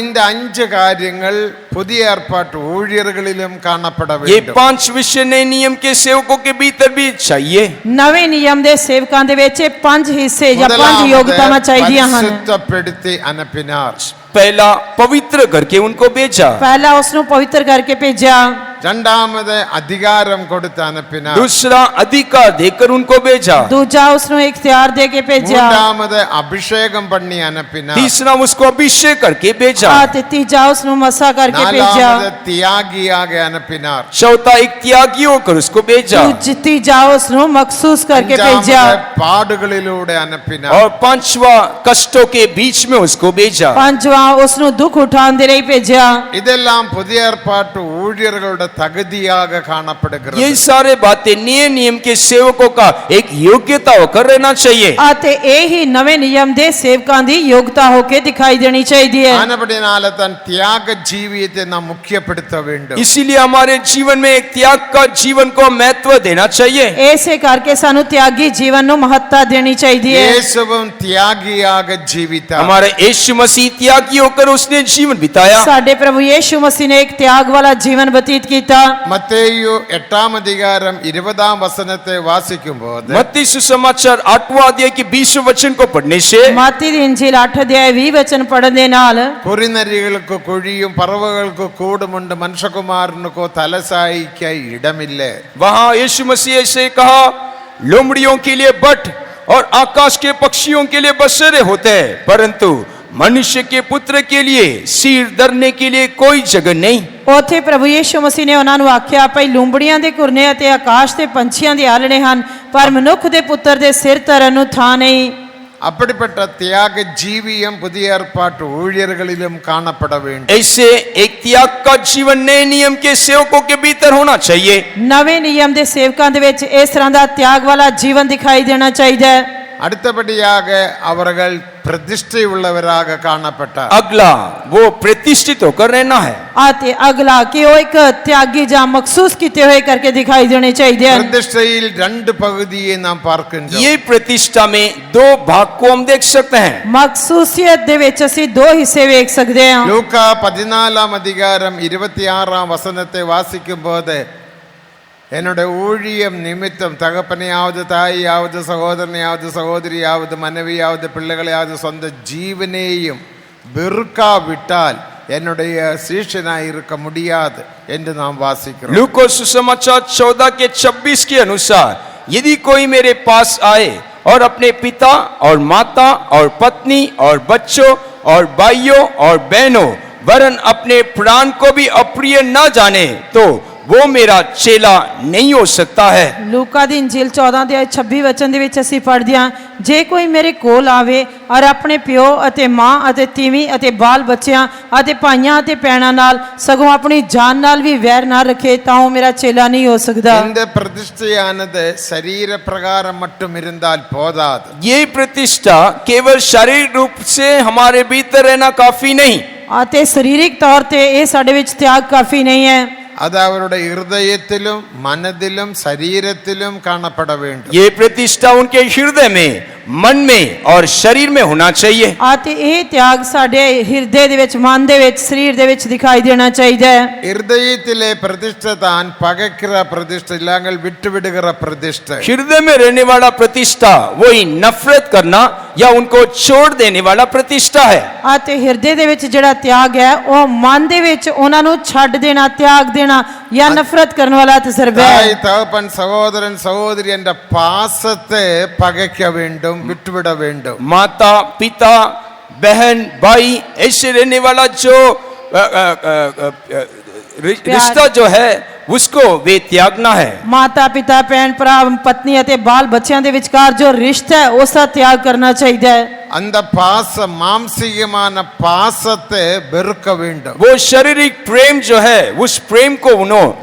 Speaker 1: இந்த அஞ்சு காரியங்கள் புதிய ஏற்பாட்டு ஊழியர்களிலும் காணப்பட
Speaker 2: ये
Speaker 1: வேண்டும்.
Speaker 2: 5 विषय नए नियम के सेवकों के भीतर भी चाहिए।
Speaker 3: नवे नियम दे सेवकां दे विच 5 हिस्से या 5 योग्यतावां चाहिदियां हन।
Speaker 1: பரிசுத்தப்படுத்தி அனுப்பினார்.
Speaker 2: पहला पवित्र करके उनको भेजा।
Speaker 3: पहला उसनू पवित्र करके भेजा।
Speaker 1: இரண்டாமது அதிகாரம் கொடுத்து அனுப்பினார்.
Speaker 2: दूसरा अधिकार देकर उनको भेजा।
Speaker 3: दूजा उसनू इख्तियार दे के भेजा।
Speaker 1: மூன்றாமது அபிஷேகம் பண்ணி அனுப்பினார்.
Speaker 2: तीसरा उसको अभिषेक करके भेजा।
Speaker 3: आते तीजा उसनू मसा करके भेजा।
Speaker 1: நாலாமது தியாகியாக அனுப்பினார்.
Speaker 2: चौथा एक त्यागी होकर उसको भेजा।
Speaker 3: तीजा उसनू मखसूस करके भेजा।
Speaker 1: அஞ்சாமது பாடுகளிலூടെ அனுப்பினார்.
Speaker 2: और पांचवा कष्टों के बीच में उसको भेजा।
Speaker 3: पांचवा उसनू दुख उठाने दे लई भेजा।
Speaker 1: இதெல்லாம் புதிய ஏற்பாட்டு ஊழியர்களுடைய தகுதியாக காணப்படுகிறது.
Speaker 2: ये सारे बातें नए नियम के सेवकों का एक योग्यता होकर रहना चाहिए।
Speaker 3: आते ए ही नवे नियम दे सेवकां दी योग्यता होके दिखाई देनी चाहिए।
Speaker 1: ஆனபடினால தன் தியாக ஜீவியத்தை நாம் முக்கியப்படுத்த வேண்டும்.
Speaker 2: इसीलिए हमारे जीवन में एक त्याग का जीवन को महत्व देना चाहिए।
Speaker 3: ऐसे करके सानू त्यागी जीवन नु महत्ता देनी चाहिए।
Speaker 1: இயேசுவும் தியாகியாக ஜீவித்தார்.
Speaker 2: हमारे यीशु मसीह त्यागी होकर उसने जीवन बिताया।
Speaker 3: साडे प्रभु यीशु मसीह ने एक त्याग वाला जीवन व्यतीत किया।
Speaker 1: மத்தேயு 8ஆம் அதிகாரம் 20ஆம் வசனத்தை வாசிக்கும்போது
Speaker 2: मत्ती सुसमाचार 8वां अध्याय के 20वें वचन को पढ़ने से
Speaker 3: मत्ती दी इंजील 8 अध्याय 20 वचन पढ़ने दे नाल
Speaker 1: குறிநரிகளுக்கு குழியும் பறவைகளுக்கு கூடும் உண்டு மனுஷகுமாரனுக்கோ தலசாய்க்க இடமில்லை.
Speaker 2: वहां यीशु मसीह ऐसे कहा लोमड़ियों के लिए बट और आकाश के पक्षियों के लिए बसेरे होते हैं परंतु मनुष्य के पुत्र के लिए सिर धरने के लिए कोई जगह नहीं।
Speaker 3: ਉੱਥੇ ਪ੍ਰਭੂ ਯੀਸ਼ੂ ਮਸੀਹ ਨੇ ਉਹਨਾਂ ਨੂੰ ਆਖਿਆ ਭਈ ਲੂੰਬੜੀਆਂ ਦੇ ਘੁਰਨੇ ਅਤੇ ਆਕਾਸ਼ ਦੇ ਪੰਛੀਆਂ ਦੇ ਆਲਣੇ ਹਨ ਪਰ ਮਨੁੱਖ ਦੇ ਪੁੱਤਰ ਦੇ ਸਿਰ ਧਰਨ ਨੂੰ ਥਾਂ ਨਹੀਂ।
Speaker 1: அப்படிப்பட்ட தியாக ஜீவியம் புதிய ஏற்பாட்டு ஊழியர்களிலும் காணப்பட வேண்டும்.
Speaker 2: ऐसे एक त्याग का जीवन नए नियम के सेवकों के भीतर होना चाहिए।
Speaker 3: ਨਵੇਂ ਨਿਯਮ ਦੇ ਸੇਵਕਾਂ ਦੇ ਵਿੱਚ ਇਸ ਤਰ੍ਹਾਂ ਦਾ ਤਿਆਗ ਵਾਲਾ ਜੀਵਨ ਦਿਖਾਈ ਦੇਣਾ ਚਾਹੀਦਾ ਹੈ।
Speaker 1: அடுத்தபடியாக அவர்கள் பிரதிஷ்டையுள்ளவராக காணப்பட்டார்.
Speaker 2: अगला वो प्रतिष्ठित होकर रहना है.
Speaker 3: आते अगला कि वो एक त्यागी जा मखसूस किते हुए करके दिखाई देने चाहिए ਹਨ।
Speaker 1: பிரதிஷ்டையில் ரெண்டு பகுதியை நாம் பார்க்கின்றோம்.
Speaker 2: ये प्रतिष्ठा में दो भाग को हम देख सकते हैं.
Speaker 3: ਮਖਸੂਸੀਅਤ ਦੇ ਵਿੱਚ ਅਸੀਂ ਦੋ ਹਿੱਸੇ ਵੇਖ ਸਕਦੇ ਹਾਂ।
Speaker 1: லூக்கா 14 அதிகாரம் 26 வசனத்தை வாசிக்கும் போது, என்னுடைய ஊழியம் நிமித்தம் தகப்பனையாவது தாயாவது சகோதரனையாவது சகோதரியாவது மனைவியாவது பிள்ளைகளையாவது சொந்த ஜீவனையும் வெறுக்காவிட்டால் என்னுடைய சீஷனாய் இருக்க முடியாது என்று நாம் வாசிக்கிறோம்.
Speaker 2: लूका सुसमाचार 14 के 26 के अनुसार, यदि कोई मेरे पास आए और अपने पिता और माता और पत्नी और बच्चों और भाइयों और बहनों वरन अपने प्राण को भी अप्रिय न जाने तो वो मेरा चेला नहीं हो सकता है.
Speaker 3: ਲੂਕਾ ਦੀ ਇੰਜੀਲ 14 ਦੇ 26 ਵਚਨ ਦੇ ਵਿੱਚ ਅਸੀਂ ਪੜ੍ਹਦੇ ਹਾਂ, ਜੇ ਕੋਈ ਮੇਰੇ ਕੋਲ ਆਵੇ ਔਰ ਆਪਣੇ ਪਿਓ ਅਤੇ ਮਾਂ ਅਤੇ ਤੀਵੀਂ ਅਤੇ ਬਾਲ ਬੱਚਿਆਂ ਅਤੇ ਭਾਈਆਂ ਅਤੇ ਭੈਣਾਂ ਨਾਲ ਸਗੋਂ ਆਪਣੀ ਜਾਨ ਨਾਲ ਵੀ ਵੈਰ ਨਾ ਰੱਖੇ ਤਾਂ ਉਹ ਮੇਰਾ ਚੇਲਾ ਨਹੀਂ ਹੋ ਸਕਦਾ.
Speaker 1: இந்த பிரதிஷ்டையானது சரீர பிரகாரம் மட்டும் இருந்தால் போதாது.
Speaker 2: ये प्रतिष्ठा केवल शारीरिक रूप से हमारे भीतर रहना काफी नहीं.
Speaker 3: ਅਤੇ ਸਰੀਰਿਕ ਤੌਰ ਤੇ ਇਹ ਸਾਡੇ ਵਿੱਚ ਤਿਆਗ ਕਾਫੀ ਨਹੀਂ ਹੈ.
Speaker 1: அது அவருடைய இருதயத்திலும் மனதிலும் சரீரத்திலும் காணப்பட வேண்டும்.
Speaker 2: ये प्रतिष्ठा उनके हृदय में, मन में और शरीर में होना चाहिए.
Speaker 3: ਅਤੇ ਇਹ ਤਿਆਗ ਸਾਡੇ ਹਿਰਦੇ ਦੇ ਵਿੱਚ, ਮਨ ਦੇ ਵਿੱਚ, ਸਰੀਰ ਦੇ ਵਿੱਚ ਦਿਖਾਈ ਦੇਣਾ ਚਾਹੀਦਾ ਹੈ.
Speaker 1: இருதயத்திலே பிரதிஷ்டை தான் பகைக்கிற பிரதிஷ்டை இல்லாமல் விட்டு விடுகிற பிரதிஷ்டை.
Speaker 2: हृदय में रहने वाला प्रतिष्ठा वही नफरत करना या उनको छोड़ देने वाला प्रतिष्ठा है.
Speaker 3: ਅਤੇ ਹਿਰਦੇ ਦੇ ਵਿੱਚ ਜਿਹੜਾ ਤਿਆਗ ਹੈ ਉਹ ਮਨ ਦੇ ਵਿੱਚ ਉਹਨਾਂ ਨੂੰ ਛੱਡ ਦੇਣਾ, ਤਿਆਗ ਦੇਣਾ ਜਾਂ ਨਫ਼ਰਤ ਕਰਨ ਵਾਲਾ ਤਜਰਬਾ
Speaker 1: தாய்
Speaker 3: ਹੈ.
Speaker 1: தகப்பன் சகோதரன் சகோதரி என்ற பாசத்தை பகைக்க வேண்டும், விட்டுவிட வேண்டும்.
Speaker 2: माता पिता बहन भाई ऐसे रहने वाला जो रिश्ता जो है उसको वे त्यागना है.
Speaker 3: ਮਾਤਾ ਪਿਤਾ ਭੈਣ ਭਰਾ ਪਤਨੀ ਅਤੇ ਬਾਲ ਬੱਚਿਆਂ ਦੇ ਵਿਚਕਾਰ ਜੋ ਰਿਸ਼ਤਾ ਹੈ ਉਸ ਦਾ ਤਿਆਗ ਕਰਨਾ ਚਾਹੀਦਾ ਹੈ.
Speaker 1: அந்த பாசம், மாம்சீகமான பாசத்தை வெறுக்க வேண்டும்.
Speaker 2: वो शारीरिक प्रेम जो है उस प्रेम को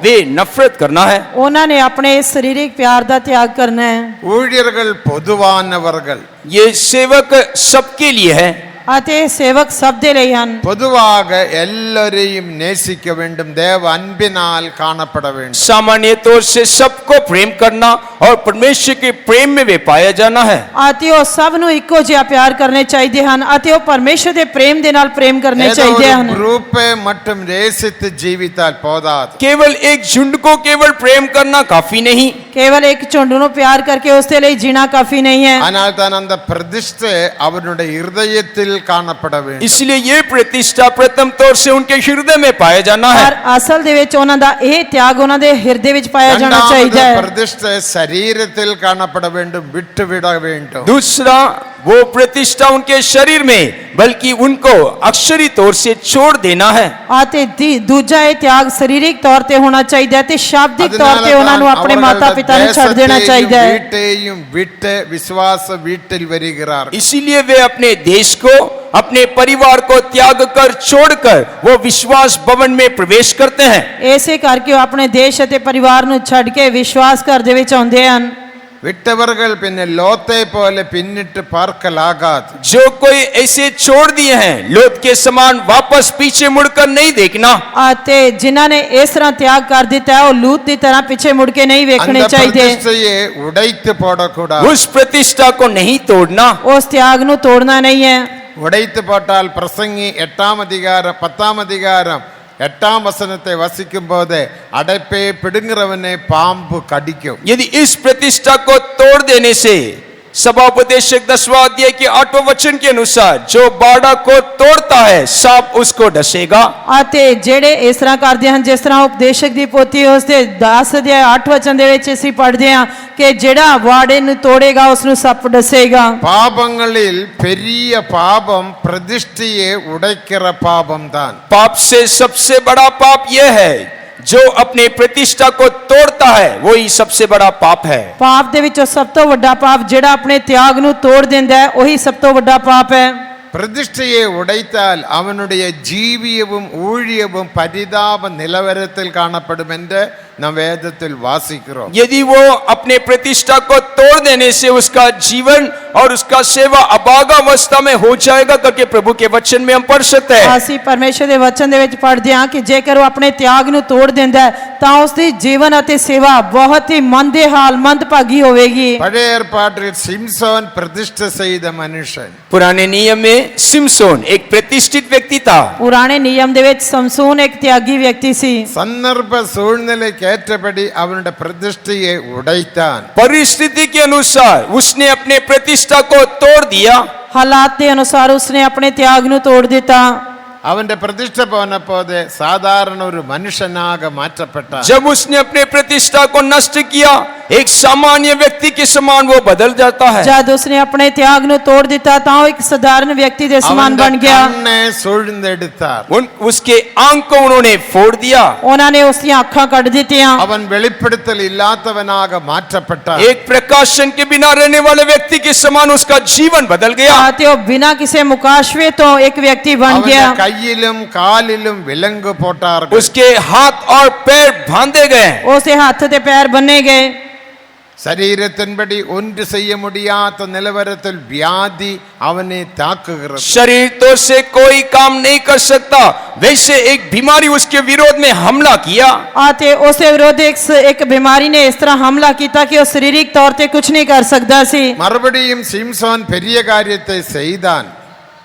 Speaker 2: वे नफरत करना है.
Speaker 3: ਉਹਨਾਂ ਨੇ ਆਪਣੇ ਸਰੀਰਿਕ ਪਿਆਰ ਦਾ ਤਿਆਗ ਕਰਨਾ ਹੈ.
Speaker 1: ஊழியர்கள் பொதுவானவர்கள்.
Speaker 2: ये सेवक सबके लिए है.
Speaker 3: ਅਤੇ ਸੇਵਕ ਸਭ ਦੇ ਲਈ ਹਨ.
Speaker 1: பொதுவாக எல்லாரையும் நேசிக்க வேண்டும், தேவ அன்பினால் காணப்பட வேண்டும்.
Speaker 2: सामान्य तौर से सबको प्रेम करना और परमेश्वर के प्रेम में वे पाया जाना है.
Speaker 3: ਅਤੇ ਉਹ ਸਭ ਨੂੰ ਇੱਕੋ ਜਿਹਾ ਪਿਆਰ ਕਰਨੇ ਚਾਹੀਦੇ ਹਨ ਅਤੇ ਉਹ ਪਰਮੇਸ਼ਰ ਦੇ ਪ੍ਰੇਮ ਦੇ ਨਾਲ ਪ੍ਰੇਮ ਕਰਨੇ
Speaker 1: ஏதோ
Speaker 3: ਚਾਹੀਦੇ
Speaker 1: ஒரு
Speaker 3: ਹਨ.
Speaker 1: குரூப்பை மட்டும் நேசித்து ஜீவித்தால் போதாது.
Speaker 2: केवल एक झुंड को केवल प्रेम करना काफी नहीं.
Speaker 3: ਕੇਵਲ ਇੱਕ ਝੁੰਡ ਨੂੰ ਪਿਆਰ ਕਰਕੇ ਉਸ ਦੇ ਲਈ ਜੀਣਾ ਕਾਫੀ ਨਹੀਂ ਹੈ.
Speaker 1: ஆனால் தான் அந்த பிரதிஷ்டை அவனுடைய இருதயத்தில் காணப்பட வேண்டும்.
Speaker 2: इसलिए ये प्रतिष्ठा प्रथम तौर से उनके हृदय में पाया जाना है.
Speaker 3: ਪਰ ਅਸਲ ਦੇ ਵਿੱਚ ਉਹਨਾਂ ਦਾ ਇਹ ਤਿਆਗ ਉਹਨਾਂ ਦੇ ਹਿਰਦੇ ਵਿੱਚ ਪਾਇਆ ਜਾਣਾ ਚਾਹੀਦਾ
Speaker 1: இரண்டாவது
Speaker 3: ਹੈ.
Speaker 1: பிரதிஷ்டை சரீரத்தில் காணப்பட வேண்டும், விட்டு விட வேண்டும்.
Speaker 2: दूसरा वो प्रतिष्ठा उनके शरीर में बल्कि उनको अक्षरी तौर से छोड़ देना है.
Speaker 3: ਅਤੇ ਦੂਜਾ ਇਹ ਤਿਆਗ ਸਰੀਰਿਕ ਤੌਰ ਤੇ ਹੋਣਾ ਚਾਹੀਦਾ ਹੈ ਤੇ ਸ਼ਾਬਦਿਕ ਤੌਰ ਤੇ ਉਹਨਾਂ ਨੂੰ ਆਪਣੇ ਮਾਤਾ ਪਿਤਾ ਨੂੰ ਛੱਡ ਦੇਣਾ ਚਾਹੀਦਾ ਹੈ.
Speaker 1: வீட்டையும் விட்டு விசுவாச வீட்டில் வருகிறார்.
Speaker 2: इसीलिए वे अपने देश को, अपने परिवार को त्याग कर छोड़कर वो विश्वास भवन में प्रवेश करते हैं.
Speaker 3: ਇਸੇ ਕਰਕੇ ਉਹ ਆਪਣੇ ਦੇਸ਼ ਅਤੇ ਪਰਿਵਾਰ ਨੂੰ ਛੱਡ ਕੇ ਵਿਸ਼ਵਾਸ ਘਰ ਦੇ ਵਿੱਚ ਆਉਂਦੇ ਹਨ.
Speaker 1: விட்டவர்கள் பின்ன லோத்தை போல பின்னிட்டு பார்க்கலாகாது.
Speaker 2: जो कोई ऐसे छोड़ दिए हैं लोथ के समान वापस पीछे मुड़कर नहीं देखना.
Speaker 3: ਅਤੇ ਜਿਨ੍ਹਾਂ ਨੇ ਇਸ ਤਰ੍ਹਾਂ ਤਿਆਗ ਕਰ ਦਿੱਤਾ ਹੈ ਉਹ ਲੂਤ ਦੀ ਤਰ੍ਹਾਂ ਪਿੱਛੇ ਮੁੜ ਕੇ ਨਹੀਂ ਵੇਖਣੇ
Speaker 1: அந்த
Speaker 3: ਚਾਹੀਦੇ.
Speaker 1: பிரதிஷ்டையை உடைத்து போடக்கூடாது.
Speaker 2: उस प्रतिष्ठा को नहीं तोड़ना.
Speaker 3: ਉਸ ਤਿਆਗ ਨੂੰ ਤੋੜਨਾ ਨਹੀਂ ਹੈ.
Speaker 1: உடைத்து போட்டால் பிரசங்கி 8 அதிகாரம் 10 அதிகாரம் 8 வசனத்தை வசிக்கும் போது அடைப்பே பிடுங்கிறவனை பாம்பு கடிக்கும்.
Speaker 2: यदि इस प्रतिष्ठा को तोड़ देने से, सभापदेशक 10वां अध्याय के 8वें वचन के अनुसार, जो बाड़ा को तोड़ता है सांप उसको डसेगा.
Speaker 3: ਅਤੇ ਜਿਹੜੇ ਇਸ ਤਰ੍ਹਾਂ ਕਰਦੇ ਹਨ ਜਿਸ ਤਰ੍ਹਾਂ ਉਪਦੇਸ਼ਕ ਦੀ ਪੋਥੀ ਉਸ ਦੇ 10 ਅਧਿਆਇ 8 ਵਚਨ ਦੇ ਵਿੱਚ ਅਸੀਂ ਪੜ੍ਹਦੇ ਹਾਂ ਕਿ ਜਿਹੜਾ ਵਾੜੇ ਨੂੰ ਤੋੜੇਗਾ ਉਸ ਨੂੰ ਸੱਪ ਡਸੇਗਾ.
Speaker 1: பாபங்களில் பெரிய பாபம் பிரதிஷ்டையை உடைக்கிற பாபம் தான்.
Speaker 2: पाप से सबसे बड़ा पाप यह है जो अपने प्रतिष्ठा को तोड़ता है, वही सबसे बड़ा पाप है.
Speaker 3: ਪਾਪ ਦੇ ਵਿੱਚੋਂ ਸਭ ਤੋਂ ਵੱਡਾ ਪਾਪ ਜਿਹੜਾ ਆਪਣੇ ਤਿਆਗ ਨੂੰ ਤੋੜ ਦਿੰਦਾ ਹੈ ਉਹੀ ਸਭ ਤੋਂ ਵੱਡਾ ਪਾਪ ਹੈ.
Speaker 1: பிரதிஷ்டையை உடைத்தால் அவனுடைய ஜீவியமும் ஊழியமும் பரிதாப நிலவரத்தில் காணப்படும் என்று நாம் வேதத்தில் வாசிக்கிறோம்.
Speaker 2: यदि वो अपने प्रतिष्ठा को तोड़ देने से उसका जीवन और उसका सेवा अभागावस्था में हो जाएगा करके प्रभु के वचन में हम पढ़ सकते हैं।
Speaker 3: ਅਸੀਂ ਪਰਮੇਸ਼ਰ ਦੇ ਵਚਨ ਦੇ ਵਿੱਚ ਪੜ੍ਹਦੇ ਹਾਂ ਕਿ ਜੇਕਰ ਉਹ ਆਪਣੇ ਤਿਆਗ ਨੂੰ ਤੋੜ ਦਿੰਦਾ ਹੈ ਤਾਂ ਉਸ ਦੀ ਜੀਵਨ ਅਤੇ ਸੇਵਾ ਬਹੁਤ ਹੀ ਮੰਦੇ ਹਾਲ ਮੰਦਭਾਗੀ ਹੋਵੇਗੀ।
Speaker 1: பழைய ஏற்பாட்டில் சிம்சோன் பிரதிஷ்டை செய்த மனுஷன்.
Speaker 2: पुराने नियम में सिमसोन एक प्रतिष्ठित व्यक्ति था।
Speaker 3: ਪੁਰਾਣੇ ਨਿਯਮ ਦੇ ਵਿੱਚ ਸਮਸੂਨ ਇੱਕ ਤਿਆਗੀ ਵਿਅਕਤੀ ਸੀ।
Speaker 1: சந்தர்ப்ப சூழ்நிலைக்கு ஏற்றபடி அவனுடைய பிரதிஷ்டையை உடைத்தான்.
Speaker 2: परिस्थिति के अनुसार उसने अपने प्रतिष्ठा को तोड़ दिया।
Speaker 3: ਹਾਲਾਤ ਦੇ ਅਨੁਸਾਰ ਉਸਨੇ ਆਪਣੇ ਤਿਆਗ ਨੂੰ ਤੋੜ ਦਿੱਤਾ।
Speaker 1: அவனுடைய பிரதிஷ்டை போன போது சாதாரண ஒரு மனுஷனாக மாற்றப்பட்டான்.
Speaker 2: जब उसने अपने प्रतिष्ठा को नष्ट किया एक सामान्य व्यक्ति के समान वो बदल जाता है।
Speaker 3: ਜਦ ਉਸਨੇ ਆਪਣੇ ਤਿਆਗ ਨੂੰ ਤੋੜ ਦਿੱਤਾ ਤਾਂ ਉਹ ਇੱਕ ਸਧਾਰਨ ਵਿਅਕਤੀ ਦੇ ਸਮਾਨ ਬਣ ਗਿਆ।
Speaker 1: கண்ணை சூழ்ந்தெடுத்தார்.
Speaker 2: उसके आंख को उन्होंने फोड़ दिया।
Speaker 3: ਉਹਨਾਂ ਨੇ ਉਸ ਦੀਆਂ ਅੱਖਾਂ ਕੱਢ ਦਿੱਤੀਆਂ।
Speaker 1: அவன் வெளிப்படுத்தல் இல்லாதவனாக மாற்றப்பட்டான்.
Speaker 2: एक प्रकाशन के बिना रहने वाले व्यक्ति के समान उसका जीवन बदल गया।
Speaker 3: ਤੇ ਉਹ ਬਿਨਾਂ ਕਿਸੇ ਮੁਕਾਸ਼ਵੇ ਤੋਂ ਇੱਕ ਵਿਅਕਤੀ ਬਣ
Speaker 1: அவனுடைய
Speaker 3: ਗਿਆ।
Speaker 1: கையிலும் காலிலும் விலங்கு போட்டார்கள்.
Speaker 2: उसके हाथ और पैर बांधे गए।
Speaker 3: ਉਸਦੇ ਹੱਥ ਤੇ ਪੈਰ ਬੰਨੇ ਗਏ।
Speaker 1: சரீரத்தின்படி ஒன்று செய்ய முடியாத நிலவரத்தில் வியாதி அவனை தாக்குகிறது.
Speaker 2: शरीर तो से कोई काम नहीं कर सकता वैसे एक बीमारी उसके विरोध में हमला किया।
Speaker 3: ਤੇ ਉਸੇ ਵਿਰੋਧ ਇੱਕ ਬਿਮਾਰੀ ਨੇ ਇਸ ਤਰ੍ਹਾਂ ਹਮਲਾ ਕੀਤਾ ਕਿ ਉਹ ਸਰੀਰਕ ਤੌਰ ਤੇ ਕੁਝ ਨਹੀਂ ਕਰ ਸਕਦਾ ਸੀ।
Speaker 1: மறுபடியும் சிம்சோன் பெரிய காரியத்தை செய்தான்.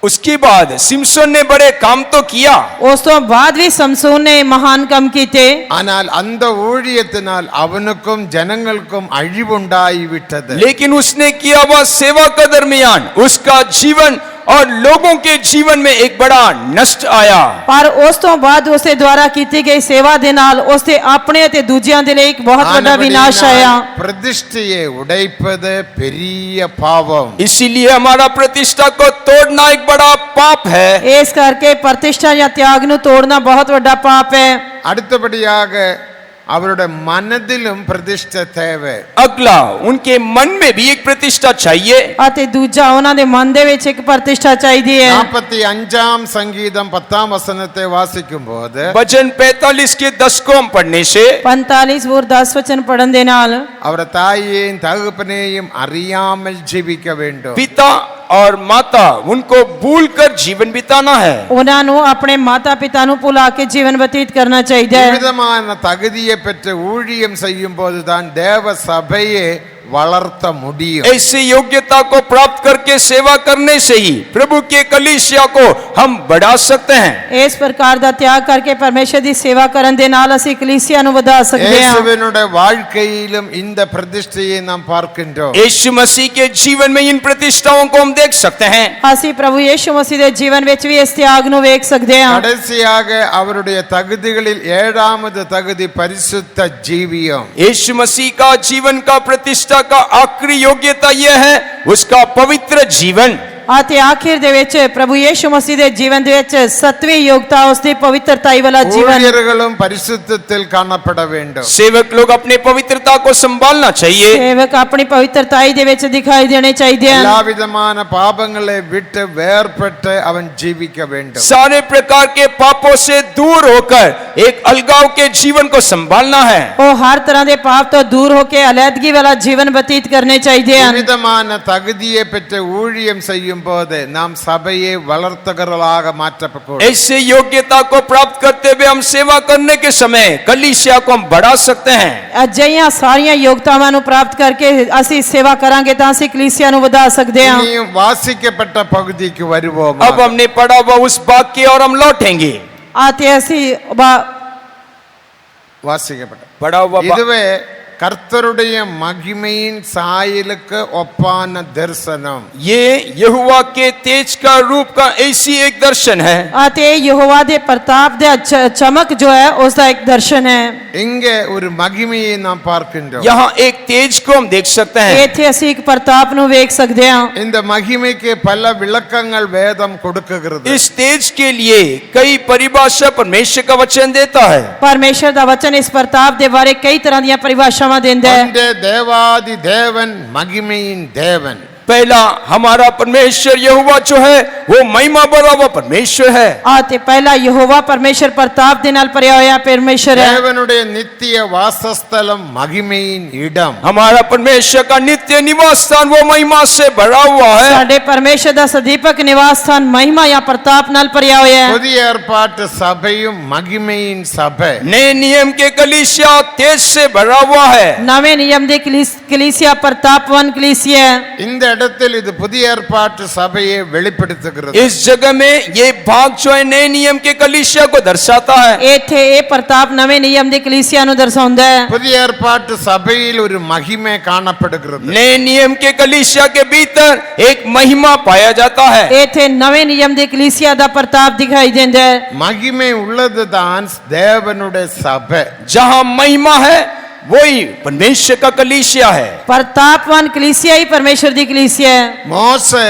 Speaker 2: उसके बाद सिमसोन ने बड़े काम तो किया।
Speaker 3: ਉਸ ਤੋਂ ਬਾਅਦ ਵੀ ਸਮਸੂਨ ਨੇ ਮਹਾਨ ਕੰਮ ਕੀਤੇ।
Speaker 1: ஆனால் அந்த ஊழியத்தினால் அவனுக்கும் ஜனங்களுக்கும் அழிவுண்டாகிவிட்டது.
Speaker 2: लेकिन उसने किया वह सेवा के दरमियान उसका जीवन और लोगों के जीवन में एक बड़ा नष्ट आया।
Speaker 3: ਪਰ ਉਸ ਤੋਂ ਬਾਅਦ ਉਸਦੇ ਦੁਆਰਾ ਕੀਤੀ ਗਈ ਸੇਵਾ ਦੇ ਨਾਲ ਉਸਦੇ ਆਪਣੇ ਅਤੇ ਦੂਜਿਆਂ ਦੇ ਲਈ ਇੱਕ ਬਹੁਤ ਵੱਡਾ ਵਿਨਾਸ਼ ਆਇਆ।
Speaker 1: பிரதிஷ்டையை உடைப்பது பெரிய பாவம்.
Speaker 2: इसीलिए हमारा प्रतिष्ठा को तोड़ना एक बड़ा पाप है।
Speaker 3: ਇਸ ਕਰਕੇ ਪ੍ਰਤਿਸ਼ਠਾ ਜਾਂ ਤਿਆਗ ਨੂੰ ਤੋੜਨਾ ਬਹੁਤ ਵੱਡਾ ਪਾਪ ਹੈ।
Speaker 1: அடுத்தபடியாக அவருடைய மனதிலும் பிரதிஷ்டை தேவை.
Speaker 2: अगला उनके मन में भी एक प्रतिष्ठा चाहिए।
Speaker 3: ਅਤੇ ਦੂਜਾ ਉਹਨਾਂ ਦੇ ਮਨ ਦੇ ਵਿੱਚ ਇੱਕ ਪ੍ਰਤਿਸ਼ਠਾ ਚਾਹੀਦੀ ਹੈ।
Speaker 1: 45 சங்கீதம் 10 வசனத்தை வாசிக்கும் போது
Speaker 2: भजन 45 के 10 को हम पढ़ने से
Speaker 3: 45 और 10 वचन पढ़न दे नाल
Speaker 1: அவருடைய தாயையும் தகப்பனையும் அறியாமல் ஜீவிக்க வேண்டும்.
Speaker 2: पिता और माता उनको भूलकर जीवन बिताना है।
Speaker 3: ਉਹਨਾਂ ਨੂੰ ਆਪਣੇ ਮਾਤਾ ਪਿਤਾ ਨੂੰ ਭੁਲਾ ਕੇ ਜੀਵਨ ਬਤੀਤ ਕਰਨਾ ਚਾਹੀਦਾ ਹੈ।
Speaker 1: விதமான தகுதியை பெற்று ஊழியம் செய்யும் போதுதான் தேவ சபையை வளர்த்த முடியும்.
Speaker 2: ऐसी योग्यता को प्राप्त करके सेवा करने से ही प्रभु के कलीसिया को हम बढ़ा सकते हैं।
Speaker 3: ਇਸ ਪ੍ਰਕਾਰ ਦਾ ਤਿਆਗ ਕਰਕੇ ਪਰਮੇਸ਼ਰ ਦੀ ਸੇਵਾ ਕਰਨ ਦੇ ਨਾਲ ਅਸੀਂ ਕਲੀਸਿਆ ਨੂੰ ਵਧਾ ਸਕਦੇ ਹਾਂ।
Speaker 1: இயேசுவினுடைய வாழ்க்கையிலும் இந்த பிரதிஷ்டையை நாம் பார்க்கின்றோம்.
Speaker 2: यीशु मसीह के जीवन में इन प्रतिष्ठाओं को हम देख सकते हैं।
Speaker 3: ਅਸੀਂ ਪ੍ਰਭੂ ਯੀਸ਼ੂ ਮਸੀਹ ਦੇ ਜੀਵਨ ਵਿੱਚ ਵੀ ਇਸ ਤਿਆਗ ਨੂੰ ਵੇਖ ਸਕਦੇ ਹਾਂ।
Speaker 1: கடைசியாக அவருடைய தகுதிகளில் 7வது தகுதி பரிசுத்த ஜீவியம்.
Speaker 2: यीशु मसीह का जीवन का प्रतिष्ठा का आखिरी योग्यता यह है उसका पवित्र जीवन।
Speaker 3: ਅਤੇ ਆਖਿਰ ਦੇ ਵਿੱਚ ਪ੍ਰਭੂ ਯੀਸ਼ੂ ਮਸੀਹ ਦੇ ਜੀਵਨ ਦੇ ਵਿੱਚ 7ਵੀਂ ਯੋਗਤਾ ਉਸ ਦੀ ਪਵਿੱਤਰਤਾਈ ਵਾਲਾ ਜੀਵਨ।
Speaker 1: ஊழியர்களும் பரிசுத்தத்தில் காணப்பட வேண்டும்.
Speaker 2: सेवक लोग अपने पवित्रता को संभालना चाहिए।
Speaker 3: ਸੇਵਕ ਆਪਣੀ ਪਵਿੱਤਰਤਾਈ ਦੇ ਵਿੱਚ ਦਿਖਾਈ ਦੇਣੇ ਚਾਹੀਦੇ ਹਨ।
Speaker 1: எல்லா விதமான பாவங்களை விட்டு வேறுபட்டு அவன் ஜீவிக்க வேண்டும்.
Speaker 2: सारे प्रकार के पापों से दूर होकर एक अलगाव के जीवन को संभालना है।
Speaker 3: ਉਹ ਹਰ ਤਰ੍ਹਾਂ ਦੇ ਪਾਪ ਤੋਂ ਦੂਰ ਹੋ ਕੇ ਅਲੈਦਗੀ ਵਾਲਾ ਜੀਵਨ ਬਤੀਤ ਕਰਨੇ ਚਾਹੀਦੇ ਹਨ।
Speaker 1: விதமான தகுதியை பெற்று ஊழியம் செய்யும் போது நாம் சபையை வளர்த்தவர்களாக மாற்றப்படும்.
Speaker 2: ऐसे योग्यता को प्राप्त करते हुए हम सेवा करने के समय कलीसिया को हम बढ़ा सकते हैं।
Speaker 3: ਅਜਿਹੀਆਂ ਸਾਰੀਆਂ ਯੋਗਤਾਵਾਂ ਨੂੰ ਪ੍ਰਾਪਤ ਕਰਕੇ ਅਸੀਂ ਸੇਵਾ ਕਰਾਂਗੇ ਤਾਂ ਅਸੀਂ ਕਲੀਸਿਆ ਨੂੰ ਵਧਾ ਸਕਦੇ ਹਾਂ।
Speaker 1: இனியும் வாசிக்கப்பட்ட பகுதிக்கு வருவோம்.
Speaker 2: अब हमने पढ़ा हुआ उस भाग की और हम लौटेंगे।
Speaker 3: ਅਤੇ ਅਸੀਂ
Speaker 1: வாசிக்கப்பட்ட
Speaker 2: पढ़ा हुआ
Speaker 1: இதுவே கர்த்தருடைய மகிமையின் சாயலுக்கு ஒப்பான தரிசனம்.
Speaker 2: ये यहोवा के तेज का रूप का ऐसी एक दर्शन है।
Speaker 3: ਅਤੇ ਯਹੋਵਾ ਦੇ ਪ੍ਰਤਾਪ ਦਾ ਚਮਕ ਜੋ ਹੈ ਉਸ ਦਾ ਇੱਕ ਦਰਸ਼ਨ ਹੈ।
Speaker 1: இங்கே ஒரு மகிமையை நாம் பார்க்கின்றோம்.
Speaker 2: यहाँ एक तेज को हम देख सकते हैं।
Speaker 3: ਇੱਥੇ ਅਸੀਂ ਇੱਕ ਪ੍ਰਤਾਪ ਨੂੰ ਵੇਖ ਸਕਦੇ ਹਾਂ।
Speaker 1: இந்த மகிமைக்கு பல விளக்கங்கள் வேதம் கொடுக்குகிறது.
Speaker 2: इस तेज के लिए कई परिभाषा परमेश्वर का वचन देता है।
Speaker 3: ਪਰਮੇਸ਼ਰ ਦਾ ਵਚਨ ਇਸ ਪ੍ਰਤਾਪ ਦੇ ਬਾਰੇ ਕਈ ਤਰ੍ਹਾਂ ਦੀਆਂ ਪਰਿਭਾਸ਼ਾਵਾਂ ਦਿੰਦਾ ਹੈ।
Speaker 1: ஒன்றே தேவாதி தேவன் மகிமையின் தேவன்.
Speaker 2: पहला हमारा परमेश्वर यहोवा जो है वो महिमा भरा हुआ परमेश्वर है।
Speaker 3: ਆ ਤੇ ਪਹਿਲਾ ਯਹੋਵਾ ਪਰਮੇਸ਼ਰ ਪ੍ਰਤਾਪ ਦੇ ਨਾਲ ਭਰਿਆ ਹੋਇਆ ਪਰਮੇਸ਼ਰ ਹੈ।
Speaker 1: தேவனுடைய நித்திய வாசஸ்தலம் மகிமையின் இடம்।
Speaker 2: हमारा परमेश्वर का नित्य निवास स्थान वो महिमा से भरा हुआ है।
Speaker 3: ਸਾਡੇ ਪਰਮੇਸ਼ਰ ਦਾ ਸਦੀਪਕ ਨਿਵਾਸ ਸਥਾਨ ਮਹਿਮਾ ਜਾਂ ਪ੍ਰਤਾਪ ਨਾਲ ਭਰਿਆ ਹੋਇਆ ਹੈ।
Speaker 1: புதிய ஏற்பாட்டு சபையும் மகிமையின் சபை।
Speaker 2: नए नियम के कलीसिया तेज से भरा हुआ है।
Speaker 3: ਨਵੇਂ ਨਿਯਮ ਦੇ ਕਲੀਸਿया ਪ੍ਰਤਾਪਵਾਨ ਕਲੀਸਿया ਹੈ।
Speaker 1: இந்த இடத்தில் இது புதிய ஏற்பாட்டு சபையை வெளிப்படுத்துகிறது।
Speaker 2: इस जगह में ये भाग जो है नए नियम के कलीसिया को दर्शाता है।
Speaker 3: ਇੱਥੇ ਇਹ ਪ੍ਰਤਾਪ ਨਵੇਂ ਨਿਯਮ ਦੇ ਕਲੀਸਿया ਨੂੰ ਦਰਸਾਉਂਦਾ ਹੈ।
Speaker 1: புதிய ஏற்பாட்டு சபையில் ஒரு மகிமை காணப்படுகிறது।
Speaker 2: नए नियम के कलीसिया के भीतर एक महिमा पाया जाता है।
Speaker 3: ਇੱਥੇ ਨਵੇਂ ਨਿਯਮ ਦੇ ਕਲੀਸਿया ਦਾ ਪ੍ਰਤਾਪ ਦਿਖਾਈ ਦਿੰਦਾ ਹੈ।
Speaker 1: மகிமை உள்ளதுதான் தேவனுடைய சபை।
Speaker 2: जहां महिमा है वही परमेश्वर का कलीसिया है।
Speaker 3: ਪ੍ਰਤਾਪਵਾਨ ਕਲੀਸਿया ਹੀ ਪਰਮੇਸ਼ਰ ਦੀ ਕਲੀਸਿया ਹੈ।
Speaker 1: மோசே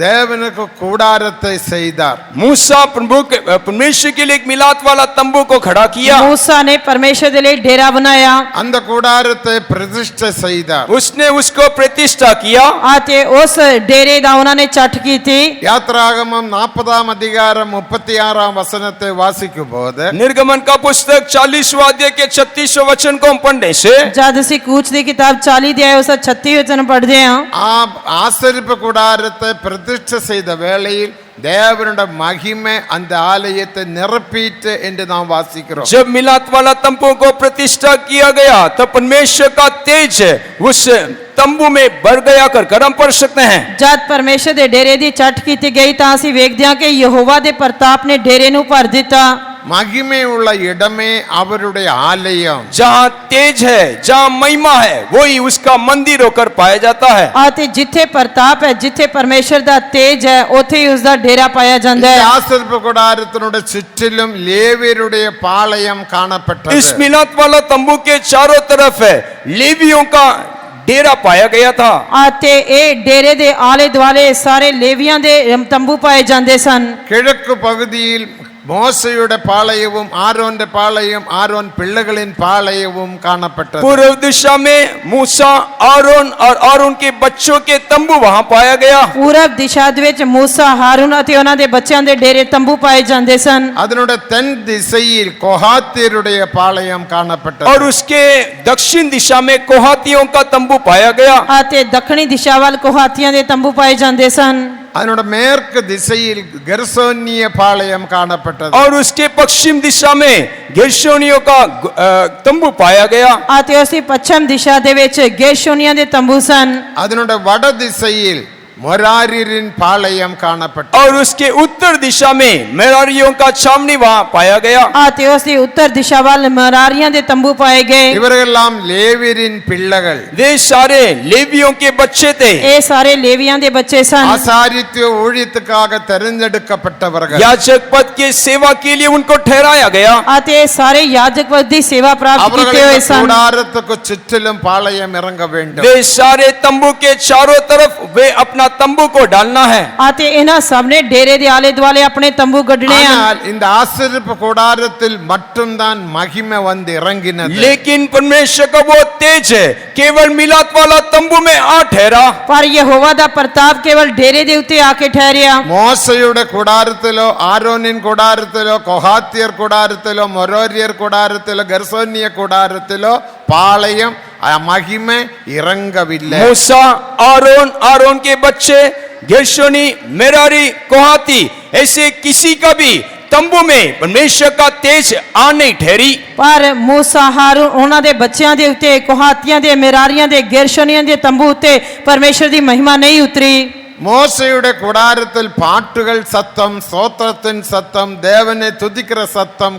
Speaker 1: தேவனுக்கு கூடாரத்தை செய்தார்।
Speaker 2: मूसा परमेश्वर के लिए एक मिलात वाला तंबू को खड़ा किया।
Speaker 3: मूसा ने परमेश्वर के लिए डेरा बनाया।
Speaker 1: அந்த கூடாரத்தை பிரதிஷ்டை செய்தார்।
Speaker 2: उसने उसको प्रतिष्ठा किया।
Speaker 3: आते उस डेरे दा उन्होंने चट की थी।
Speaker 1: யாத்ராகமம் 40ஆம் அதிகாரம் 36ஆம் வசனத்தை வாசிக்கும் போது
Speaker 2: निर्गमन का पुस्तक 40वां अध्याय के 36वें वचन को हम पढ़ने से
Speaker 3: जद ਅਸੀਂ कूच दी किताब 40 अध्याय उस 36 वचन पढ़ते हैं।
Speaker 1: ஆசரிப்பு கூடாரத்தை பிரதிஷ்டை செய்த வேளையில் தேவனுடைய மகிமை அந்த ஆலயத்தை நிரப்பிட்டு என்று நாம் வாசிக்கிறோம்।
Speaker 2: जब मिलात वाला तंबू को प्रतिष्ठा किया गया तब परमेश्वर का तेज उस तंबू में भर गया कर हम पढ़ सकते हैं।
Speaker 3: जद परमेश्वर दे डेरे दी चट कीती गई तां ਅਸੀਂ ਵੇਖਦੇ ਹਾਂ ਕਿ ਯਹੋਵਾ ਦੇ ਪ੍ਰਤਾਪ ਨੇ ਡੇਰੇ ਨੂੰ ਭਰ ਦਿੱਤਾ।
Speaker 1: மகிமை உள்ள இடமே அவருடைய ஆலயம்।
Speaker 2: जहाँ तेज है जहाँ महिमा है वही उसका मंदिर होकर पाया जाता है।
Speaker 3: आते जिथे प्रताप है जिथे परमेश्वर दा तेज है उथे ही उसका डेरा पाया जाता है।
Speaker 1: ஆசரிப்பு கூடாரத்தினுடைய சுற்றிலும் லேவியருடைய பாளையம் காணப்பட்டது।
Speaker 2: इस मिलात वाला तंबू के चारों तरफ है लेवियों का डेरा पाया गया था।
Speaker 3: आते ए डेरे दे आले दुआले सारे लेवियां दे तंबू पाए जाते सन।
Speaker 1: கிழக்கு பகுதியில் மோசையுடைய பாளையமும் ஆரோனுடைய பாளையம் ஆரோன் பிள்ளைகளின் பாளையமும் காணப்பட்டது।
Speaker 2: पूर्व दिशा में मूसा आरोन और आरोन के बच्चों के तंबू वहां पाया गया।
Speaker 3: पूरब दिशा दे विच मूसा हारून अते उन्हां दे बच्चों दे डेरे तंबू पाए जाते सन।
Speaker 1: அதனுடைய தென் திசையில் கோகாத்தியருடைய பாளையம் காணப்பட்டது।
Speaker 2: और उसके दक्षिण दिशा में कोहातियों का तंबू पाया गया।
Speaker 3: आते दक्षिणी दिशा वाल कोहातियां दे तंबू पाए जाते सन।
Speaker 1: அதனுடைய மேற்கு திசையில் கெர்சோனிய பாளையம் காணப்பட்டது।
Speaker 2: और उसके पश्चिम दिशा में गेर्शोनियों का तंबू पाया गया।
Speaker 3: आते उसी पश्चिम दिशा दे विच गेर्शोनियां दे तंबू सन।
Speaker 1: அதனுடைய வட திசையில் मोरारियरिन पाளையம் காணப்பட்டது।
Speaker 2: और उसके उत्तर दिशा में मेरारियों का छावनी वहां पाया गया।
Speaker 3: आते उसी उत्तर दिशा वाल मरारियां दे तंबू पाए गए।
Speaker 1: இவர்களெல்லாம் லேவியரின் பிள்ளைகள்।
Speaker 2: वे सारे लेवियों के बच्चे थे।
Speaker 3: ए सारे लेवियां दे बच्चे सन।
Speaker 1: ஆசாரித்துவ ஊழியத்துக்காக தெரிந்தெடுக்கப்பட்டவர்கள்।
Speaker 2: याजक पद के सेवा के लिए उनको ठहराया गया।
Speaker 3: आते सारे याजक पद दी सेवा प्राप्त कीते हुए सन।
Speaker 1: கூடாரத்துக்கு சுற்றிலும் பாளையம் இறங்க வேண்டும்।
Speaker 2: वे सारे तंबू के चारों तरफ वे अपना तंबू को डालना है।
Speaker 3: आते इन्हां सबने डेरे दे आले दुआले अपने तंबू गढ़ने हैं।
Speaker 1: ஆனால் இந்த ஆசரிப்பு கூடாரத்தில் மட்டும்தான் மகிமை வந்து இறங்கினது।
Speaker 2: लेकिन परमेश्वर का वो तेज है केवल मिलात वाला तंबू में आ ठहरा।
Speaker 3: पर यहोवा दा प्रताप केवल डेरे दे उत्ते आके ठहरिया।
Speaker 1: மோசேயுடைய கூடாரத்திலோ ஆரோனின் கூடாரத்திலோ கோகாத்தியர் கூடாரத்திலோ மொரோரியர் கூடாரத்திலோ கெர்சோனிய கூடாரத்திலோ பாளையம் மகிமை இறங்கவில்லை।
Speaker 2: मूसा आरोन आरोन के बच्चे गेर्शोनी मेरारी कोहाती ऐसे किसी का भी तंबू में परमेश्वर का तेज आ नहीं ठहरी।
Speaker 3: पर मूसा हारून उन्हां दे बच्चियां दे उत्ते कोहातियां दे मेरारियां दे गेर्शोनियां दे तंबू उत्ते परमेश्वर दी महिमा नहीं उतरी।
Speaker 1: மோசேயுடைய கூடாரத்தில் பாட்டுகள் சத்தம் ஸ்தோத்திரத்தின் சத்தம் தேவனை துதிக்கிற சத்தம்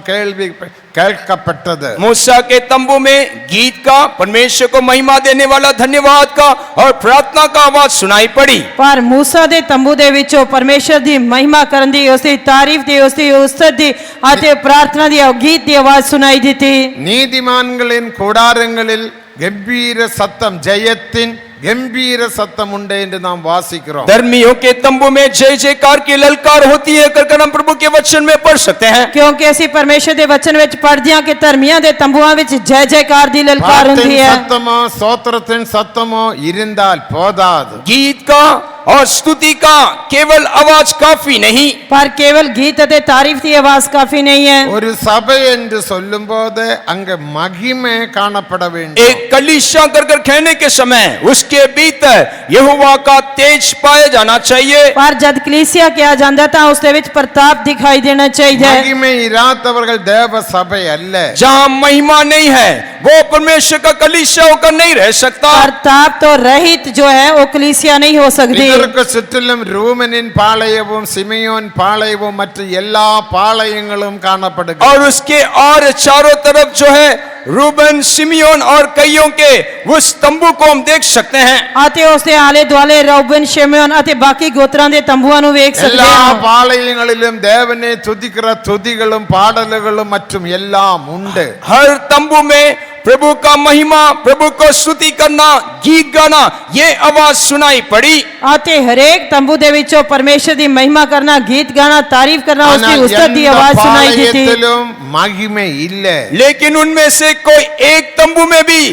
Speaker 1: கேட்கப்பட்டது।
Speaker 2: मूसा के तंबू में गीत का परमेश्वर को महिमा देने वाला धन्यवाद का और प्रार्थना का आवाज सुनाई पड़ी।
Speaker 3: पर मूसा दे तंबू दे विचों परमेश्वर दी महिमा करन दी उसदी तारीफ दी उसदी उस्तर दी आते प्रार्थना दी गीत दी आवाज सुनाई दी थी।
Speaker 1: நீதிமான்களின் கூடாரங்களில் கம்பீர சத்தம் ஜெயத்தின் கம்பீர சத்தம் உண்டு என்று நாம் வாசிக்கிறோம்.
Speaker 2: धर्मियों के तंबू में जय जयकार की ललकार होती है कर हम प्रभु के वचन में पढ़ सकते हैं।
Speaker 3: ਕਿਉਂਕਿ ਅਸੀਂ ਪਰਮੇਸ਼ਰ ਦੇ ਵਚਨ ਵਿੱਚ ਪੜ੍ਹਦੇ ਹਾਂ ਕਿ ਧਰਮੀਆਂ ਦੇ ਤੰਬੂਆਂ ਵਿੱਚ ਜੈ ਜੈਕਾਰ ਦੀ ਲਲਕਾਰ ਹੁੰਦੀ
Speaker 1: பாட்டின்
Speaker 3: ਹੈ।
Speaker 1: சத்தமோ ஸ்தோத்திரத்தின் சத்தமோ இருந்தால் போதாது.
Speaker 2: गीत का और स्तुति का केवल आवाज काफी नहीं,
Speaker 3: पर केवल गीत ਅਤੇ ਤਾਰੀਫ ਦੀ ਆਵਾਜ਼ ਕਾਫੀ नहीं है।
Speaker 1: ஒரு சபை என்று சொல்லும்போது அங்க மகிமை காணப்பட வேண்டும்.
Speaker 2: एक कलीसिया कर कहने के समय उसके भीतर यहोवा का तेज पाया जाना चाहिए।
Speaker 3: पर जब कलीसिया किया ਜਾਂਦਾ ਤਾਂ ਉਸ ਦੇ ਵਿੱਚ ਪ੍ਰਤਾਪ ਦਿਖਾਈ ਦੇਣਾ ਚਾਹੀਦਾ है।
Speaker 1: மகிமை இராதவர்கள் தேவ சபை அல்ல.
Speaker 2: जहाँ महिमा नहीं है वो परमेश्वर का कलीसिया होकर नहीं रह सकता।
Speaker 3: प्रताप तो रहित जो है वो कलीसिया नहीं हो सकती।
Speaker 1: இதற்கு சுற்றிலும் ரூமனின் பாளையமும் சிமியோன் பாளையமும் மற்ற எல்லா பாளையங்களும் காணப்படுகிறது.
Speaker 2: और उसके और चारों तरफ जो है रूबन सिमियोन और कईयों के उस तंबू को हम देख सकते हैं।
Speaker 3: ਅਤੇ ਉਸ ਦੇ ਆਲੇ ਦੁਆਲੇ ਰੌਬਨ ਸ਼ਿਮਯੋਨ ਅਤੇ ਬਾਕੀ ਗੋਤਰਾਂ ਦੇ ਤੰਬੂਆਂ ਨੂੰ ਵੇਖ ਸਕਦੇ
Speaker 1: எல்லா
Speaker 3: ਹਾਂ।
Speaker 1: பாளையங்களிலும் தேவனை துதிக்கிற துதிகளும் பாடல்களும் மற்றும் எல்லாம் உண்டு.
Speaker 2: हर तंबू में प्रभु का महिमा, प्रभु को स्तुति करना, गीत गाना, ये आवाज सुनाई पड़ी।
Speaker 3: ਅਤੇ ਹਰੇਕ ਤੰਬੂ ਦੇ ਵਿੱਚੋਂ ਪਰਮੇਸ਼ਰ ਦੀ ਮਹਿਮਾ ਕਰਨਾ, ਗੀਤ ਗਾਣਾ, ਤਾਰੀਫ ਕਰਨਾ, ਉਸ ਦੀ
Speaker 1: ஆனால்
Speaker 3: ਉਸਤਤ ਦੀ
Speaker 1: எந்த
Speaker 3: ਆਵਾਜ਼ ਸੁਣਾਈ ਦਿੱਤੀ।
Speaker 1: பாளையத்திலும் மகிமை இல்லை.
Speaker 2: लेकिन उनमें से कोई एक तंबू में भी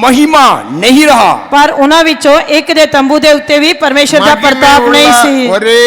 Speaker 2: महिमा नहीं रहा।
Speaker 3: ਪਰ ਉਹਨਾਂ ਵਿੱਚੋਂ ਇੱਕ ਦੇ ਤੰਬੂ ਦੇ ਉੱਤੇ ਵੀ ਪਰਮੇਸ਼ਰ ਦਾ
Speaker 1: மகிமை
Speaker 3: ਪ੍ਰਤਾਪ
Speaker 1: உள்ள
Speaker 3: ਨਹੀਂ ਸੀ।
Speaker 1: ஒரே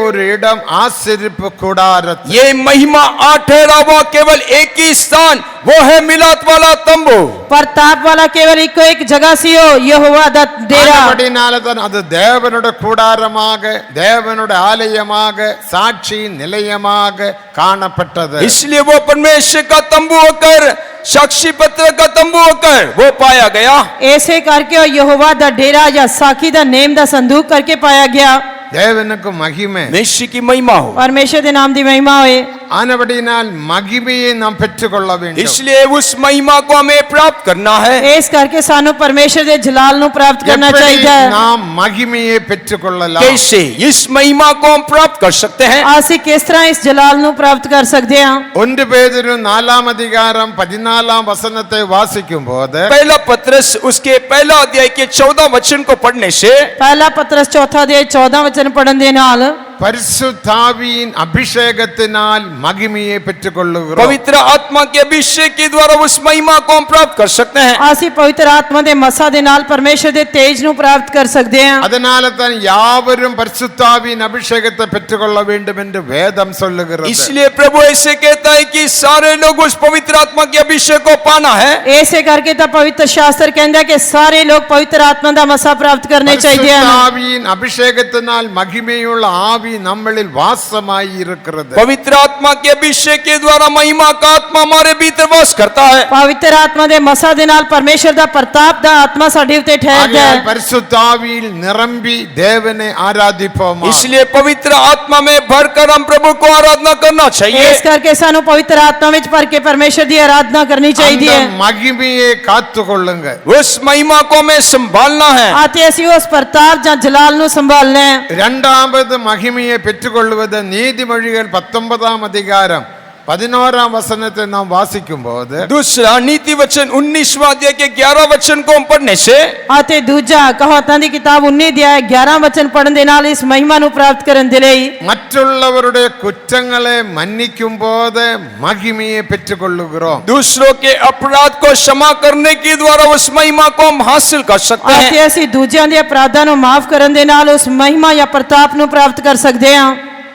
Speaker 1: ஒரு இடம் ஆசரிப்பு கூடாரத்தில்.
Speaker 2: ये महिमा आ ठहरा हुआ केवल एक ही स्थान, वो है मिलात वाला तंबू।
Speaker 3: ਪ੍ਰਤਾਪ ਵਾਲਾ ਕੇਵਲ ਇੱਕੋ ਇੱਕ ਜਗ੍ਹਾ ਸੀ, ਉਹ ਯਹੋਵਾ ਦਾ ਡੇਰਾ।
Speaker 1: ஆனபடினால்தான் அது தேவனுடைய கூடாரமாக, தேவனுடைய ஆலயமாக, சாட்சி நிலையமாக காணப்பட்டது.
Speaker 2: इसलिए वो परमेश्वर का तंबू होकर, साक्षी पत्र का तंबू होकर वो पाया गया।
Speaker 3: ऐसे करके और यहोवा दा डेरा या साखी दा नेम दा संदूक करके पाया गया।
Speaker 1: தேவனுக்கு மகிமை.
Speaker 2: निश्चय की महिमा हो,
Speaker 3: परमेश्वर के नाम दी महिमा होए।
Speaker 1: ஆனபடினால் மகிமையை நாம் பெற்றுக்கொள்ள வேண்டும்.
Speaker 2: इसलिए उस महिमा को हमें प्राप्त करना है।
Speaker 3: इस करके सानू परमेश्वर दे जलाल नु प्राप्त करना
Speaker 1: எப்படி
Speaker 3: चाहिए।
Speaker 1: நாம் மகிமையை பெற்றுக்கொள்ளலாம்?
Speaker 2: कैसे इस महिमा को हम प्राप्त कर सकते हैं?
Speaker 3: आसी किस तरह इस जलाल नु प्राप्त कर सकते हैं?
Speaker 1: 1 பேதுரு 4 அதிகாரம் 14 வசனத்தை வாசிக்கும் போது
Speaker 2: पहला पत्रस उसके पहला अध्याय के 14 वचन को पढ़ने से
Speaker 3: पहला पत्रस चौथा अध्याय 14 वचन पढ़न दे नाल
Speaker 1: பரிசுத்தாவியின் அபிஷேகத்தினால் மகிமையை பெற்றுக்கொள்ளுகிறோம்.
Speaker 2: पवित्र आत्मा के अभिषेक के द्वारा उस महिमा को हम प्राप्त कर सकते हैं।
Speaker 3: आसी पवित्र आत्मा दे मसा दे नाल परमेश्वर दे तेज नु प्राप्त कर सकते हैं।
Speaker 1: அதனால தான் யாவரும் பரிசுத்தாவியின் அபிஷேகத்தை பெற்றுக்கொள்ள வேண்டும் என்று வேதம் சொல்லுகிறது.
Speaker 2: इसलिए प्रभु ऐसे कहता है कि सारे लोग उस पवित्र आत्मा के अभिषेक को पाना है।
Speaker 3: ऐसे करके तो पवित्र शास्त्र कहता है कि सारे लोग पवित्र आत्मा दा मसा प्राप्त करने चाहिए।
Speaker 1: பரிசுத்தாவியின் அபிஷேகத்தினால் மகிமையுள்ள ஆவி நம்மளில் வாசமாய் இருக்கிறது.
Speaker 2: पवित्र आत्मा के अभिषेक के द्वारा महिमा का आत्मा हमारे भीतर वास करता है।
Speaker 3: पवित्र आत्मा दे मसा दे नाल परमेश्वर दा प्रताप दा आत्मा साडे उते ठहरदा
Speaker 1: ஆகையால்
Speaker 3: है।
Speaker 1: பரிசுத்தாவியில் நிரம்பி தேவனை ஆராதிப்போம்.
Speaker 2: इसलिए पवित्र आत्मा में भरकर हम प्रभु को आराधना करना चाहिए।
Speaker 3: इस करके सानू पवित्र आत्मा विच भर के परमेश्वर दी आराधना करनी चाहिए।
Speaker 1: அந்த மகிமையை காத்துக்கொள்ளுங்க.
Speaker 2: उस महिमा को हमें संभालना है।
Speaker 3: आते असी उस प्रताप जा जलाल नु संभालना है।
Speaker 1: இரண்டாவது மகிமையை பெற்றுக்கொள்வது நீதிமொழிகள் 19 அதிகாரம் 11 வசனத்தை நாம் வாசிக்கும் போது
Speaker 2: दूसरा नीति वचन 19वां अध्याय के 11 वचन को हम पढ़ने से
Speaker 3: आते दूजा कहावतां दी किताब 19 अध्याय 11 वचन पढ़न दे नाल इस महिमा नु प्राप्त करन दे लई
Speaker 1: மற்றவர்களுடைய குற்றங்களை மன்னிக்கும் போது மகிமையை பெற்றுக்கொள்ளுகிறோம்.
Speaker 2: दूसरों के अपराध को क्षमा करने के द्वारा उस महिमा को हम हासिल कर सकते
Speaker 3: आते
Speaker 2: हैं।
Speaker 3: असी दूजियां दे अपराधां नु माफ करन दे नाल उस महिमा या प्रताप नु प्राप्त कर सकते हैं।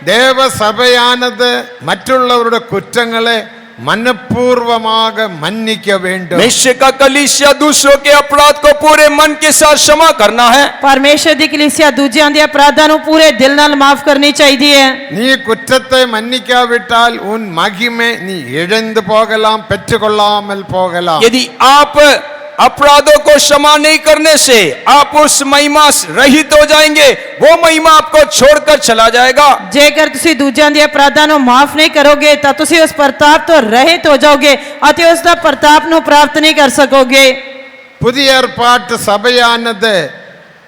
Speaker 1: தேவ சபையானது மற்றவர்களுடைய குற்றங்களை मनपूर्वமாக मन्निக்க வேண்டும்.
Speaker 2: निश्चय का कलीसिया दूसरों के अपराध को पूरे मन के साथ क्षमा करना है।
Speaker 3: परमेश्वर दी कलीसिया दूजियां दे अपराधां नु पूरे दिल नाल माफ करनी चाहिए।
Speaker 1: நீ குற்றத்தை மன்னிக்காவிட்டால் உன் மகிமை நீ இழந்து போகலாம், பெற்றுக்கொள்ளாமல் போகலாம்.
Speaker 2: यदि आप अपराधों को क्षमा नहीं करने से आप उस महिमा रहित हो जाएंगे, वो महिमा आपको छोड़कर चला जाएगा।
Speaker 3: जेकर तुसी दूजियां दे अपराधां नु माफ नहीं करोगे तां तुसी उस प्रताप तो रहित हो जाओगे अते उस दा प्रताप नु प्राप्त नहीं कर सकोगे।
Speaker 1: புதிய ஏற்பாட்டு சபையானது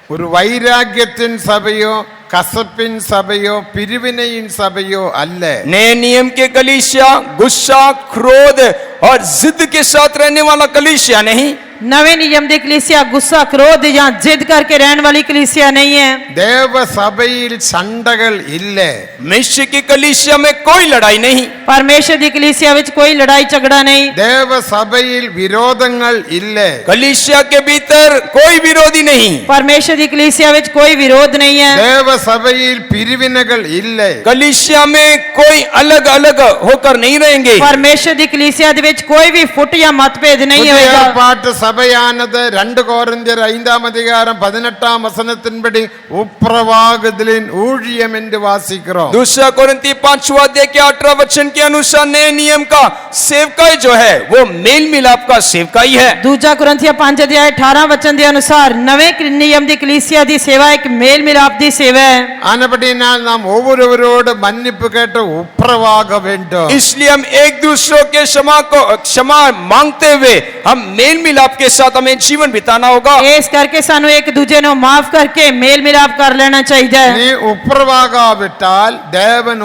Speaker 1: ஒரு வைராக்கியத்தின் சபையோ கசப்பின் சபையோ பிரிவினையின் சபையோ அல்ல.
Speaker 2: नए नियम के कलीसिया गुस्सा, क्रोध और जिद के साथ रहने वाला कलीसिया नहीं।
Speaker 3: नवे नियम दी कलीसिया गुस्सा क्रोध या जिद करके रहने वाली कलीसिया नहीं है।
Speaker 1: தேவ சபையில் சண்டைகள் இல்லை.
Speaker 2: मिस्र की कलीसिया में कोई लड़ाई नहीं।
Speaker 3: परमेश्वर दी कलीसिया विच कोई लड़ाई झगड़ा नहीं।
Speaker 1: தேவ சபையில் விரோதங்கள் இல்லை.
Speaker 2: कलीसिया के भीतर कोई विरोधी नहीं।
Speaker 3: परमेश्वर दी कलीसिया विच कोई विरोध नहीं है।
Speaker 1: தேவ சபையில் பிரிவினைகள் இல்லை.
Speaker 2: कलीसिया में कोई अलग अलग होकर नहीं रहेंगे।
Speaker 3: परमेश्वर दी कलीसिया दे विच कोई भी फुट या मतभेद नहीं
Speaker 1: புதிய
Speaker 3: होएगा।
Speaker 1: ஏற்பாட்டு சபையானது 2 கொரிந்தியர் 5ஆம் அதிகாரம் 18ஆம் வசனத்தின்படி உப்புரவாகுதலின் ஊழியம் என்று வாசிக்கிறோம்.
Speaker 2: दूसरा कोरिन्थी 5वां अध्याय के 18 वचन के अनुसार नए नियम का सेवकाई जो है वो मेल मिलाप का सेवकाई है।
Speaker 3: दूजा कुरिन्थिया 5 अध्याय 18 वचन के अनुसार नवे नियम दी कलीसिया दी सेवा एक मेल मिलाप दी सेवा है।
Speaker 1: ஆனபடினால் நாம் ஒவ்வொருவரோடு மன்னிப்பு கேட்டு உப்புரவாக வேண்டும்.
Speaker 2: इसलिए हम एक दूसरों के क्षमा मांगते हुए हम मेल मिलाप के साथ हमें जीवन बिताना होगा।
Speaker 3: इस करके सानू एक दूजे नो माफ करके मेल मिलाप कर लेना चाहिए।
Speaker 1: நீ உப்புரவாகாவிட்டால் தேவன்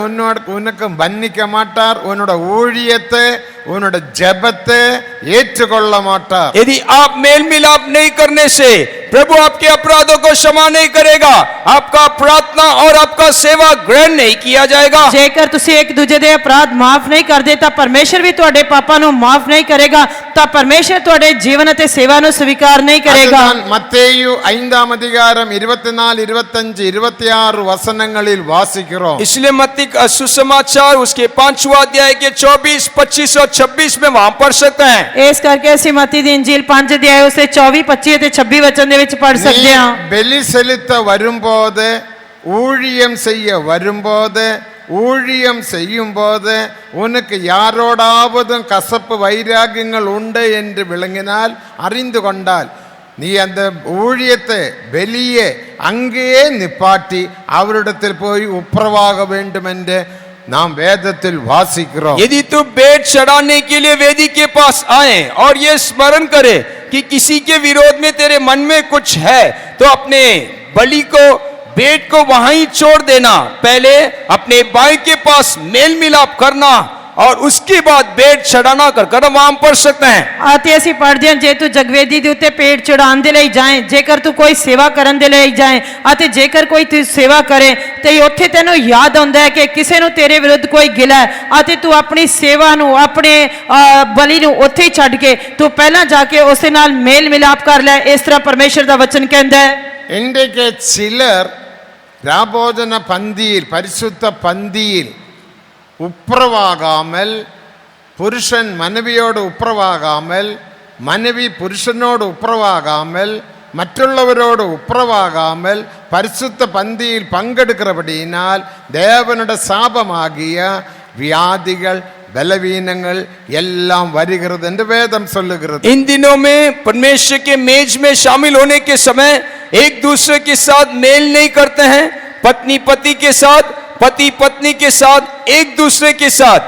Speaker 1: உனக்கு மன்னிக்க மாட்டார். உன்னோட ஊழியத்தை உன்னோட ஜெபத்தை ஏற்றுக்கொள்ள மாட்டார்.
Speaker 2: यदि आप मेल मिलाप नहीं करने से प्रभु आपके अपराधों को क्षमा नहीं करेगा, आपका प्रार्थना और आपका सेवा ग्रहण नहीं किया जाएगा।
Speaker 3: जेकर तुसी एक दूजे दे अपराध माफ नहीं कर देता परमेश्वर भी तुहाडे पापा नु माफ नहीं करेगा, ता परमेश्वर तुहाडे जीवन ते सेवा नु स्वीकार नहीं करेगा।
Speaker 1: மத்தேயு 5ஆம் அதிகாரம் 24, 25, 26 வசனங்களில் வாசிக்கிறோம்.
Speaker 2: इसलिए मत्ती का सुसमाचार उसके 5वां अध्याय के 24, 25 और 26 में वहां पढ़ सकते हैं।
Speaker 3: इस करके ਅਸੀਂ मत्ती दी इंजील 5 अध्याय उसे 24, 25 ਤੇ 26 वचन ਦੇ ਵਿੱਚ पढ़ सकते हैं।
Speaker 1: பலி செலுத்த வரும்போது, ஊழியம் செய்ய வரும்போது, ஊழியம் செய்யும் போது உனக்கு யாரோடாவதும் கசப்பு வைராகியங்கள் உண்டு என்று விளங்கினால், அறிந்து கொண்டால், நீ அந்த ஊழியத்தை வெளியே அங்கேயே நிப்பாட்டி அவரிடத்தில் போய் உப்புரவாக வேண்டும் என்று நாம் வேதத்தில் வாசிக்கிறோம்.
Speaker 2: यदि तू भेंट चढ़ाने के लिए वेदी के पास आए और ये स्मरण करे कि किसी के विरोध में तेरे मन में कुछ है, तो अपने बलि को भेंट को वहां ही छोड़ देना। पहले अपने भाई के पास मेल मिलाप करना और उसके बाद भेंट चढ़ाना कर वहां पढ़ सकते हैं।
Speaker 3: आते ਅਸੀਂ ਪੜ੍ਹਦੇ ਹਾਂ ਜੇ ਤੂੰ ਜਗਵੇਦੀ ਦੇ ਉੱਤੇ ਪੇਟ ਚੜਾਉਣ ਦੇ ਲਈ ਜਾਏ, ਜੇਕਰ ਤੂੰ ਕੋਈ ਸੇਵਾ ਕਰਨ ਦੇ ਲਈ ਜਾਏ ਅਤੇ ਜੇਕਰ ਕੋਈ ਤੂੰ ਸੇਵਾ ਕਰੇ ਤੇ ਉੱਥੇ ਤੈਨੂੰ ਯਾਦ ਆਉਂਦਾ ਹੈ ਕਿ ਕਿਸੇ ਨੂੰ ਤੇਰੇ ਵਿਰੁੱਧ ਕੋਈ ਗਿਲਾ ਹੈ ਅਤੇ ਤੂੰ ਆਪਣੀ ਸੇਵਾ ਨੂੰ ਆਪਣੇ ਬਲੀ ਨੂੰ ਉੱਥੇ ਹੀ ਛੱਡ ਕੇ ਤੂੰ ਪਹਿਲਾਂ ਜਾ ਕੇ ਉਸ ਦੇ ਨਾਲ ਮੇਲ ਮਿਲਾਪ ਕਰ ਲੈ। ਇਸ ਤਰ੍ਹਾਂ ਪਰਮੇਸ਼ਰ ਦਾ ਵਚਨ ਕਹਿੰਦਾ ਹੈ।
Speaker 1: இன்றைக்கு சிலர் ராபோஜன பந்தியில், பரிசுத்த பந்தியில் உப்புரவாகாமல், புருஷன் மனைவியோடு உப்புரவாகாமல், மனைவி புருஷனோடு உப்புரவாகாமல், மற்றவரோடு உப்புரவாகாமல் பரிசுத்த பந்தியில் பங்கெடுக்கிறபடியினால் தேவனுடைய சாபமாகிய வியாதிகள், பலவீனங்கள் எல்லாம் வருகிறது என்று வேதம் சொல்லுகிறது.
Speaker 2: इन दिनों में परमेश्वर के मेज में शामिल होने के समय एक दूसरे के साथ मेल नहीं करते हैं। पत्नी पति के साथ, पति पत्नी के साथ, एक दूसरे के साथ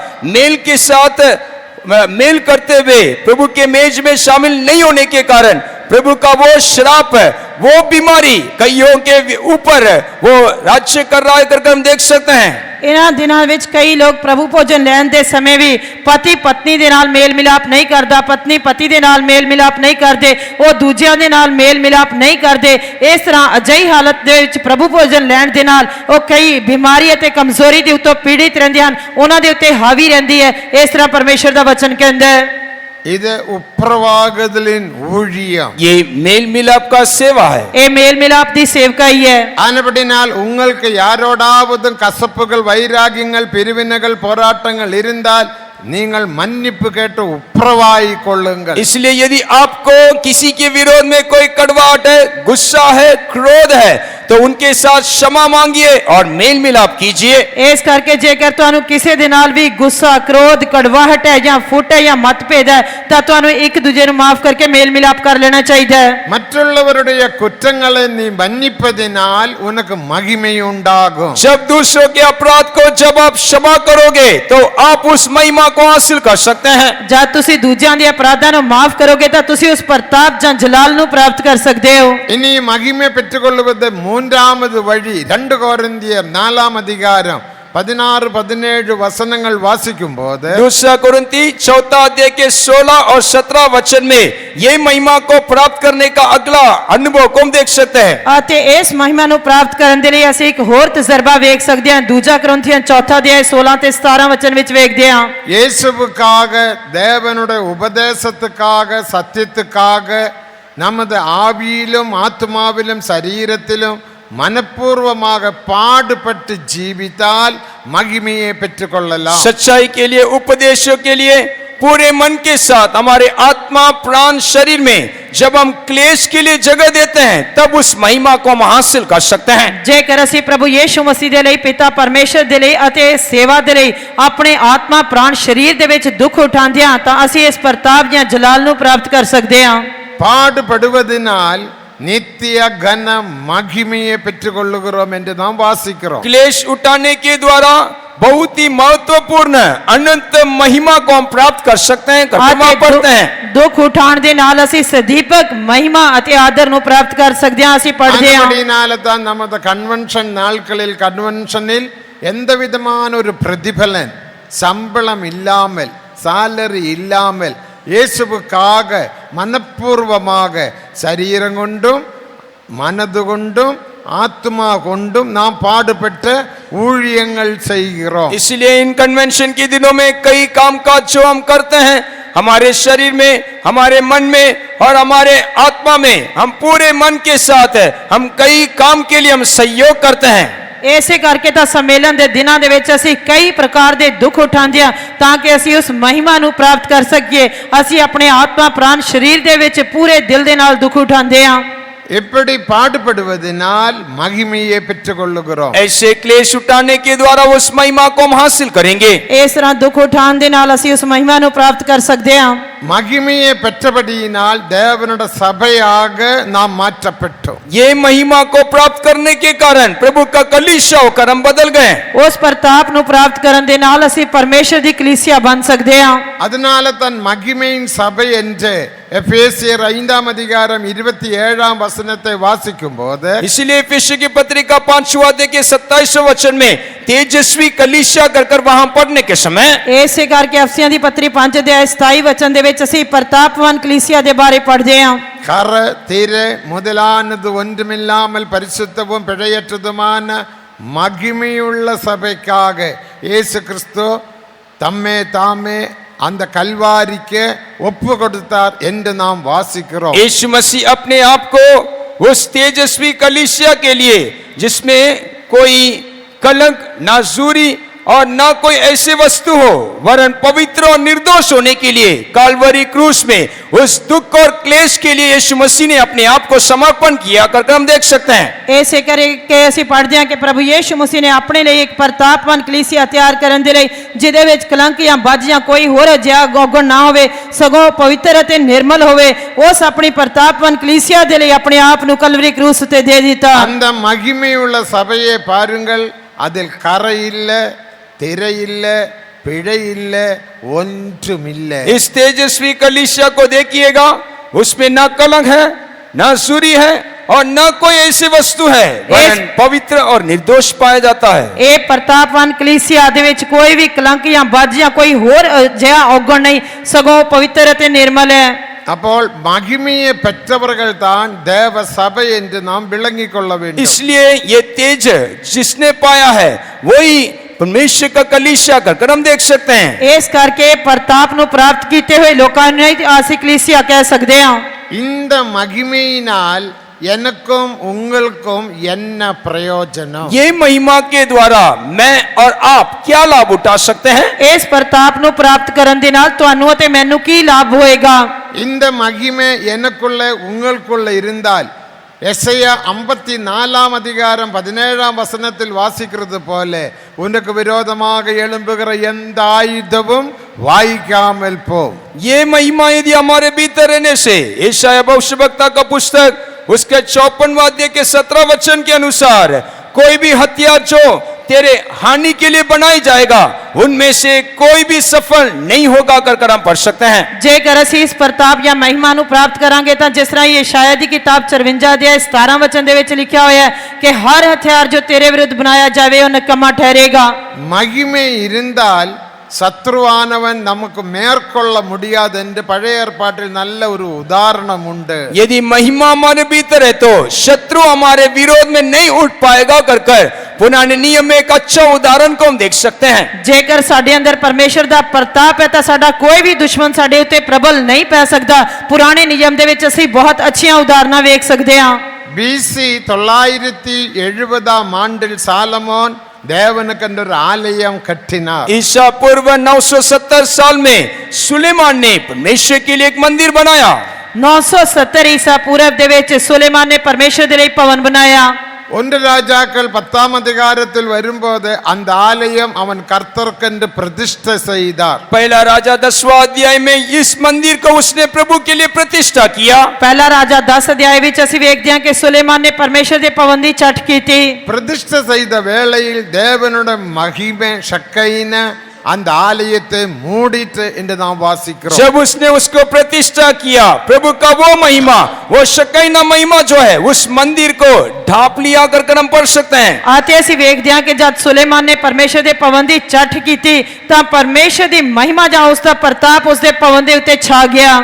Speaker 2: मेल करते हुए प्रभु के मेज में शामिल नहीं होने के कारण प्रभु का वो श्राप है, वो बीमारी कईयों के ऊपर वो राज्य कर रहा है करके हम देख सकते हैं।
Speaker 3: ਇਹਨਾਂ ਦਿਨਾਂ ਵਿੱਚ ਕਈ ਲੋਕ ਪ੍ਰਭੂ ਭੋਜਨ ਲੈਣ ਦੇ ਸਮੇਂ ਵੀ ਪਤੀ ਪਤਨੀ ਦੇ ਨਾਲ ਮੇਲ ਮਿਲਾਪ ਨਹੀਂ ਕਰਦਾ, ਪਤਨੀ ਪਤੀ ਦੇ ਨਾਲ ਮੇਲ ਮਿਲਾਪ ਨਹੀਂ ਕਰਦੇ, ਉਹ ਦੂਜਿਆਂ ਦੇ ਨਾਲ ਮੇਲ ਮਿਲਾਪ ਨਹੀਂ ਕਰਦੇ। ਇਸ ਤਰ੍ਹਾਂ ਅਜਿਹੀ ਹਾਲਤ ਦੇ ਵਿੱਚ ਪ੍ਰਭੂ ਭੋਜਨ ਲੈਣ ਦੇ ਨਾਲ ਉਹ ਕਈ ਬਿਮਾਰੀ ਅਤੇ ਕਮਜ਼ੋਰੀ ਦੇ ਉੱਤੇ ਪੀੜਿਤ ਰਹਿੰਦੇ ਹਨ, ਉਹਨਾਂ ਦੇ ਉੱਤੇ ਹਾਵੀ ਰਹਿੰਦੀ ਹੈ। ਇਸ ਤਰ੍ਹਾਂ ਪਰਮੇਸ਼ਰ ਦਾ ਵਚਨ ਕਹਿੰਦਾ ਹੈ।
Speaker 1: இது உப்புரவாகுதலின் ஊழியம்.
Speaker 2: ये मेल मिलाप का सेवा है।
Speaker 3: ਇਹ ਮੇਲ ਮਿਲਾਪ ਦੀ ਸੇਵਕਾਈ ਹੈ।
Speaker 1: ஆனபடினால் உங்களுக்கு யாரோடாவதும் கசப்புகள், வைராகியங்கள், பிரிவினைகள், போராட்டங்கள் இருந்தால் நீங்கள் மன்னிப்பு கேட்டு உப்புரவாகிக் கொள்ளுங்கள்.
Speaker 2: इसलिए यदि आपको किसी के विरोध में कोई कड़वाहट है, गुस्सा है, क्रोध है, तो उनके साथ क्षमा मांगिए और मेल मिलाप कीजिए।
Speaker 3: ਇਸ ਕਰਕੇ ਜੇਕਰ ਤੁਹਾਨੂੰ ਕਿਸੇ ਦੇ ਨਾਲ ਵੀ ਗੁੱਸਾ, ਕ੍ਰੋਧ, ਕੜਵਾਹਟ ਹੈ ਜਾਂ ਫੁੱਟ ਹੈ ਜਾਂ ਮਤਭੇਦ ਹੈ ਤਾਂ ਤੁਹਾਨੂੰ ਇੱਕ ਦੂਜੇ ਨੂੰ ਮਾਫ ਕਰਕੇ ਮੇਲ ਮਿਲਾਪ ਕਰ ਲੈਣਾ ਚਾਹੀਦਾ ਹੈ।
Speaker 1: மற்றவருடைய குற்றங்களை நீ மன்னிப்பதினால் உனக்கு மகிமை உண்டாகும்.
Speaker 2: जब दूसरों के अपराध को जब आप क्षमा करोगे तो आप उस महिमा को हासिल कर सकते हैं।
Speaker 3: ਜਦ ਤੁਸੀਂ ਦੂਜਿਆਂ ਦੇ ਅਪਰਾਧਾਂ ਨੂੰ ਮਾਫ ਕਰੋਗੇ ਤਾਂ ਤੁਸੀਂ ਉਸ ਪ੍ਰਤਾਪ ਜਾਂ ਜਲਾਲ ਨੂੰ ਪ੍ਰਾਪਤ ਕਰ ਸਕਦੇ ਹੋ।
Speaker 1: இனி மகிமை பெற்றுக்கொள்வது மூன்றாவது வழி 2 கொரிந்தியர் 4ஆம் அதிகாரம் 16-17 വസനങ്ങൾ വാസിക്കുമ്പോൾ
Speaker 2: दूसरा कुरिन्ती 4 अध्याय के 16 और 17 वचन में ये महिमा को प्राप्त करने का अगला अनुभव को हम देख सकते हैं।
Speaker 3: ਅਤੇ ਇਸ ਮਹਿਮਾ ਨੂੰ ਪ੍ਰਾਪਤ ਕਰਨ ਦੇ ਲਈ ਅਸੀਂ ਇੱਕ ਹੋਰ ਤਜਰਬਾ ਵੇਖ ਸਕਦੇ ਹਾਂ। ਦੂਜਾ ਕੁਰਿੰਥੀਆਂ 4 ਅਧਿਆਇ 16 ਤੇ 17 ਵਚਨ ਵਿੱਚ ਵੇਖਦੇ ਹਾਂ।
Speaker 1: இயேசுவுக்காக தேவனுடைய உபதேசத்துக்காக சத்தியத்துக்காக நமது ஆவியிலும் ஆத்மாவிலும் சரீரத்திலும் मनपूर्वமாக பாடுபட்டு जीविताल महिமையை பெற்றுக்கொள்ளலாம்।
Speaker 2: सच्चाई के लिए, उपदेशों के लिए पूरे मन के साथ हमारे आत्मा प्राण शरीर में जब हम क्लेश के लिए जगह देते हैं तब उस महिमा को हम हासिल कर सकते हैं।
Speaker 3: ਜੇਕਰ ਅਸੀਂ ਪ੍ਰਭੂ ਯੀਸ਼ੂ ਮਸੀਹ ਦੇ ਲਈ, ਪਿਤਾ ਪਰਮੇਸ਼ਰ ਦੇ ਲਈ ਅਤੇ ਸੇਵਾ ਦੇ ਲਈ ਆਪਣੇ ਆਤਮਾ ਪ੍ਰਾਣ ਸਰੀਰ ਦੇ ਵਿੱਚ ਦੁੱਖ ਉਠਾਉਂਦੇ ਹਾਂ ਤਾਂ ਅਸੀਂ ਇਸ ਪ੍ਰਤਾਪ ਜਾਂ ਜਲਾਲ ਨੂੰ ਪ੍ਰਾप्त ਕਰ ਸਕਦੇ ਹਾਂ।
Speaker 1: பாடுபடுவதனால் நித்திய கன மகிமையை பெற்றுக்கொள்ளுகிறோம் என்று நாம் வாசிக்கிறோம்।
Speaker 2: क्लेश उठाने के द्वारा बहुत ही महत्वपूर्ण अनंत महिमा को हम प्राप्त कर सकते हैं, पढ़ते हैं।
Speaker 3: ਦੁੱਖ ਉਠਾਉਣ ਦੇ ਨਾਲ ਅਸੀਂ ਸਦੀਪਕ ਮਹਿਮਾ ਅਤੇ ਆਦਰ ਨੂੰ ਪ੍ਰਾਪਤ ਕਰ ਸਕਦੇ ਹਾਂ। ਅਸੀਂ ਪੜ੍ਹਦੇ ਹਾਂ।
Speaker 1: அதனால தான் நமது கன்வென்ஷன் நாட்களில் கன்வென்ஷனில் எந்த விதமான ஒரு பிரதிபலன் சம்பளம் இல்லாமல் சாலரி இல்லாமல் இயேசுவுக்காக மனப்பூர்வமாக சரீரம் கொண்டும் மனது கொண்டும் ஆத்மா கொண்டும் நாம் பாடுபட்ட ஊழியங்கள் செய்கிறோம்।
Speaker 2: इसलिए इन कन्वेंशन के दिनों में कई कामकाज जो हम करते हैं हमारे शरीर में, हमारे मन में और हमारे आत्मा में, हम पूरे मन के साथ हम कई काम के लिए हम सहयोग करते हैं।
Speaker 3: ਇਸੇ ਕਰਕੇ ਤਾਂ ਸੰਮੇਲਨ ਦੇ ਦਿਨਾਂ ਦੇ ਵਿੱਚ ਅਸੀਂ ਕਈ ਪ੍ਰਕਾਰ ਦੇ ਦੁੱਖ ਉਠਾਉਂਦੇ ਹਾਂ ਤਾਂ ਕਿ ਅਸੀਂ ਉਸ ਮਹਿਮਾ ਨੂੰ ਪ੍ਰਾਪਤ ਕਰ ਸਕੀਏ। ਅਸੀਂ ਆਪਣੇ ਆਤਮਾ ਪ੍ਰਾਣ ਸਰੀਰ ਦੇ ਵਿੱਚ ਪੂਰੇ ਦਿਲ ਦੇ ਨਾਲ ਦੁੱਖ ਉਠਾਉਂਦੇ ਹਾਂ।
Speaker 1: இப்படி பாடுபடுவதனால் மகிமையை பெற்றுக்கொள்ளுகிறோம்।
Speaker 2: ऐसे क्लेश उठाने के द्वारा उस महिमा को हम हासिल करेंगे।
Speaker 3: ਇਸ ਤਰ੍ਹਾਂ ਦੁੱਖ ਉਠਾਉਣ ਦੇ ਨਾਲ ਅਸੀਂ ਉਸ ਮਹਿਮਾ ਨੂੰ ਪ੍ਰਾप्त ਕਰ ਸਕਦੇ ਹਾਂ।
Speaker 1: மகிமையை பெற்றபடியினால் தேவனுடைய சபையாக நாம் மாற்றப்பட்டோம்।
Speaker 2: ये महिमा को प्राप्त करने के कारण प्रभु का कलीसिया होकर हम बदल गए।
Speaker 3: ਉਸ ਪ੍ਰਤਾਪ ਨੂੰ ਪ੍ਰਾਪਤ ਕਰਨ ਦੇ ਨਾਲ ਅਸੀਂ ਪਰਮੇਸ਼ਰ ਦੀ ਕਲੀਸਿया ਬਣ ਸਕਦੇ ਹਾਂ।
Speaker 1: அதனால தான் மகிமையின் சபை என்று எபேசியர் 5 அதிகாரம் 27 வசனத்தை வாசிக்கும் போது
Speaker 2: इसलिए इफिसियों की पत्रिका 5 अध्याय के 27 वचन में तेजस्वी कलीसिया कर वहां पढ़ने के समय
Speaker 3: ਇਸੇ ਕਰਕੇ ਅਫਸੀਆਂ ਦੀ ਪੱਤਰੀ 5 ਅਧਿਆਇ 27 ਵਚਨ ਦੇ ਵਿੱਚ ਅਸੀਂ ਪ੍ਰਤਾਪਵਾਨ ਕਲੀਸਿया ਦੇ ਬਾਰੇ ਪੜ੍ਹਦੇ ਹਾਂ।
Speaker 1: கர தீர முதலானது ஒன்றுமில்லாமல் பரிசுத்தமும் பிழையற்றதுமான மகிமையுள்ள சபைக்காக இயேசு கிறிஸ்து தம்மே தாமே அந்த கல்வாரிக்கு ஒப்பு கொடுத்தார் என்று நாம் வாசிக்கிறோம்।
Speaker 2: यीशु मसीह अपने आप को उस तेजस्वी कलीसिया के लिए जिसमें कोई कलंक, नाजूरी और ना कोई ऐसी वस्तु हो वरन पवित्र और निर्दोष होने के लिए काल्वरी क्रूस में उस दुख और क्लेश के लिए यीशु मसीह ने अपने आप को समर्पण किया कर हम देख सकते हैं।
Speaker 3: ਇਸੇ ਕਰਕੇ ਅਸੀਂ ਪੜ੍ਹਦੇ ਹਾਂ ਕਿ ਪ੍ਰਭੂ ਯੀਸ਼ੂ ਮਸੀਹ ਨੇ ਆਪਣੇ ਲਈ ਇੱਕ ਪ੍ਰਤਾਪਵਾਨ ਕਲੀਸਿया ਤਿਆਰ ਕਰਨ ਦੇ ਲਈ ਜਿਹਦੇ ਵਿੱਚ ਕਲੰਕ ਜਾਂ ਬੱਜ ਜਾਂ ਕੋਈ ਹੋਰ ਜਿਹਾ ਔਗਣ ਨਾ ਹੋਵੇ ਸਗੋਂ ਪਵਿੱਤਰ ਅਤੇ ਨਿਰਮਲ ਹੋਵੇ ਉਸ ਆਪਣੀ ਪ੍ਰਤਾਪਵਾਨ ਕਲੀਸਿया ਦੇ ਲਈ ਆਪਣੇ ਆਪ ਨੂੰ ਕਲਵਰੀ क्रूस ਉੱਤੇ ਦੇ ਦਿੱਤਾ।
Speaker 1: அந்த மகிமையுள்ள சபையை பாருங்கள், அதில் கரை இல்லை, திரை இல்லை, பிழை இல்லை, ஒன்றுமில்லை।
Speaker 2: इस तेजस्वी कलीसिया को देखिएगा, उसमें ना कलंक है, ना सूरी है और ना कोई ऐसी वस्तु है वरन पवित्र और निर्दोष पाया जाता है।
Speaker 3: ਇਹ ਪ੍ਰਤਾਪਵਾਨ ਕਲੀਸਿया ਦੇ ਵਿੱਚ ਕੋਈ ਵੀ ਕਲੰਕ ਜਾਂ ਬੱਜ ਜਾਂ ਕੋਈ ਹੋਰ ਜਿਹਾ ਔਗਣ ਨਹੀਂ ਸਗੋਂ ਪਵਿੱਤਰ ਅਤੇ ਨਿਰਮਲ ਹੈ।
Speaker 1: അപ്പോൾ மகிமையை பெற்றவர்கள் தான் தேவ சபை என்று நாம் விளங்கிக் கொள்ள வேண்டும்।
Speaker 2: इसलिए ये तेज जिसने पाया है वही परमेश्वर का कलीसिया कर हम देख सकते हैं।
Speaker 3: ਇਸ ਕਰਕੇ ਪ੍ਰਤਾਪ ਨੂੰ ਪ੍ਰਾਪਤ ਕੀਤੇ ਹੋਏ ਲੋਕਾਂ ਨੂੰ ਨਹੀਂ ਅਸੀਂ ਕਲੀਸਿया ਕਹਿ ਸਕਦੇ ਹਾਂ।
Speaker 1: இந்த மகிமையினால் எனக்கும் உங்களுக்கும் என்ன பிரயோஜனம்?
Speaker 2: ये महिमा के द्वारा मैं और आप क्या लाभ उठा सकते हैं?
Speaker 3: ਇਸ ਪ੍ਰਤਾਪ ਨੂੰ ਪ੍ਰਾਪਤ ਕਰਨ ਦੇ ਨਾਲ ਤੁਹਾਨੂੰ ਅਤੇ ਮੈਨੂੰ ਕੀ ਲਾਭ ਹੋਏਗਾ?
Speaker 1: இந்த மகிமை எனக்குள்ள உங்களுக்குள்ள இருந்தால் எஸ்ஐயா 54 அதிகாரம் 17 வசனத்தில் வாசிக்கிறது போல உனக்கு விரோதமாக எழும்புகிற எந்த ஆயுதமும் வாய்க்காமல் போம்।
Speaker 2: ये महिमा यदि हमारे भीतर रहने से यशायाह भविष्यवक्ता का पुस्तक उसके 54वां अध्याय के 17 वचन के अनुसार कोई भी हथियार जो तेरे हानि के लिए बनाई जाएगा, उनमें से कोई भी सफल नहीं होगा कर हम पढ़ सकते हैं।
Speaker 3: ਜੇਕਰ ਅਸੀਂ ਇਸ ਪ੍ਰਤਾਪ ਜਾਂ ਮਹਿਮਾ ਨੂੰ ਪ੍ਰਾਪਤ ਕਰਾਂਗੇ ਤਾਂ ਜਿਸ ਤਰ੍ਹਾਂ ਯਸ਼ਾਇਆ ਦੀ ਕਿਤਾਬ 54 ਅਧਿਆਇ 17 ਵਚਨ ਦੇ ਵਿੱਚ ਲਿਖਿਆ ਹੋਇਆ ਹੈ ਕਿ ਹਰ ਹਥਿਆਰ ਜੋ ਤੇਰੇ ਵਿਰੁੱਧ ਬਣਾਇਆ ਜਾਵੇ ਉਹ ਨਿਕੰਮਾ ਠਹਿਰੇਗਾ।
Speaker 1: மகிமை இருந்தால் சத்ருவானவன் நமக்கு மேற்கொள்ள முடியாது என்று பழைய ஏற்பாட்டில் நல்ல ஒரு உதாரணம் உண்டு.
Speaker 2: यदि महिमा हमारे भीतर है तो शत्रु हमारे विरोध में नहीं उठ पाएगा कर पुराने नियम में एक अच्छा उदाहरण को हम देख सकते हैं।
Speaker 3: ਜੇਕਰ ਸਾਡੇ ਅੰਦਰ ਪਰਮੇਸ਼ਰ ਦਾ ਪ੍ਰਤਾਪ ਹੈ ਤਾਂ ਸਾਡਾ ਕੋਈ ਵੀ ਦੁਸ਼ਮਣ ਸਾਡੇ ਉੱਤੇ ਪ੍ਰਬਲ ਨਹੀਂ ਪੈ ਸਕਦਾ। ਪੁਰਾਣੇ ਨਿਯਮ ਦੇ ਵਿੱਚ ਅਸੀਂ ਬਹੁਤ ਅੱਛੀਆਂ ਉਦਾਹਰਨਾਂ ਵੇਖ ਸਕਦੇ ਹਾਂ।
Speaker 1: BC 970 ஆண்டில் சாலமோன் தேவனுக்கென்று ஒரு ஆலயம் கட்டினார்.
Speaker 2: ईसा पूर्व 970 साल में सुलेमान ने परमेश्वर के लिए एक मंदिर बनाया।
Speaker 3: 970 ਈਸਾ ਪੂਰਵ ਦੇ ਵਿੱਚ ਸੁਲੇਮਾਨ ਨੇ ਪਰਮੇਸ਼ਰ ਦੇ ਲਈ ਭਵਨ ਬਣਾਇਆ।
Speaker 1: 1 ராஜாக்கள் 10 அதிகாரத்தில் வரும்போது அந்த ஆலயம் அவன் கர்த்தருக்கென்று பிரதிஷ்டை செய்தார்.
Speaker 2: पहला राजा 10वां अध्याय में इस मंदिर को उसने प्रभु के लिए प्रतिष्ठा किया।
Speaker 3: ਪਹਿਲਾ ਰਾਜਾ 10 ਅਧਿਆਇ ਵਿੱਚ ਅਸੀਂ ਵੇਖਦੇ ਹਾਂ ਕਿ ਸੁਲੇਮਾਨ ਨੇ ਪਰਮੇਸ਼ਰ ਦੇ ਭਵਨ ਦੀ ਛੱਟ ਕੀਤੀ।
Speaker 1: பிரதிஷ்டை செய்த வேளையில் தேவனுடைய மகிமை ஷக்கைன அந்த ஆலயத்தை மூடிட்டு என்று நாம் வாசிக்கிறோம்.
Speaker 2: जब उसने उसको प्रतिष्ठा किया, प्रभु का वो महिमा, वो शकीना महिमा जो है उस मंदिर को ढांप लिया कर हम पढ़ सकते हैं।
Speaker 3: ਅਤੇ ਅਸੀਂ ਵੇਖਦੇ ਹਾਂ ਕਿ ਜਦ ਸੁਲੇਮਾਨ ਨੇ ਪਰਮੇਸ਼ਰ ਦੇ ਭਵਨ ਦੀ ਛੱਟ ਕੀਤੀ ਤਾਂ ਪਰਮੇਸ਼ਰ ਦੀ ਮਹਿਮਾ ਜਾਂ ਉਸ ਦਾ ਪ੍ਰਤਾਪ ਉਸ ਦੇ ਭਵਨ ਦੇ ਉੱਤੇ ਛਾ ਗਿਆ।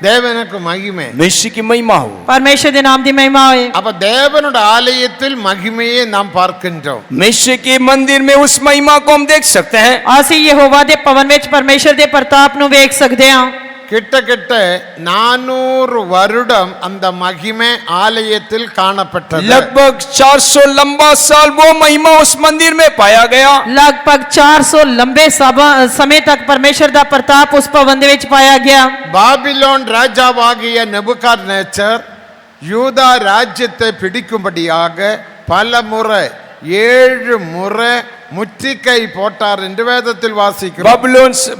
Speaker 1: தேவனுக்கு மகிமை.
Speaker 2: मसीह की महिमा हो।
Speaker 3: ਪਰਮੇਸ਼ਰ ਦੇ ਨਾਮ ਦੀ ਮਹਿਮਾ ਹੋਏ।
Speaker 1: அப்ப தேவனுடைய ஆலயத்தில் மகிமையை நாம் பார்க்கின்றோம்.
Speaker 2: मसीह के मंदिर में उस महिमा को हम देख सकते हैं।
Speaker 3: ਅਸੀਂ ਯਹੋਵਾ ਦੇ ਭਵਨ ਵਿੱਚ ਪਰਮੇਸ਼ਰ ਦੇ ਪ੍ਰਤਾਪ ਨੂੰ ਵੇਖ ਸਕਦੇ ਹਾਂ।
Speaker 1: கிட்டத்தட்ட 400 வருடம் அந்த மகிமை ஆலயத்தில் காணப்பட்டது.
Speaker 2: लगभग 400 लंबा साल वो महिमा उस मंदिर में पाया गया।
Speaker 3: ਲਗਭਗ 400 ਲੰਬੇ ਸਮੇਂ ਤੱਕ ਪਰਮੇਸ਼ਰ ਦਾ ਪ੍ਰਤਾਪ ਉਸ ਭਵਨ ਦੇ ਵਿੱਚ ਪਾਇਆ ਗਿਆ।
Speaker 1: பாபிலோன் ராஜாவாகிய நெபுகாத்நேச்சர் யூதா ராஜ்யத்தை பிடிக்கும்படியாக பல முறை 7 முறை முற்றுகை போட்டார் என்று வேதத்தில் வாசிக்கிறோம்.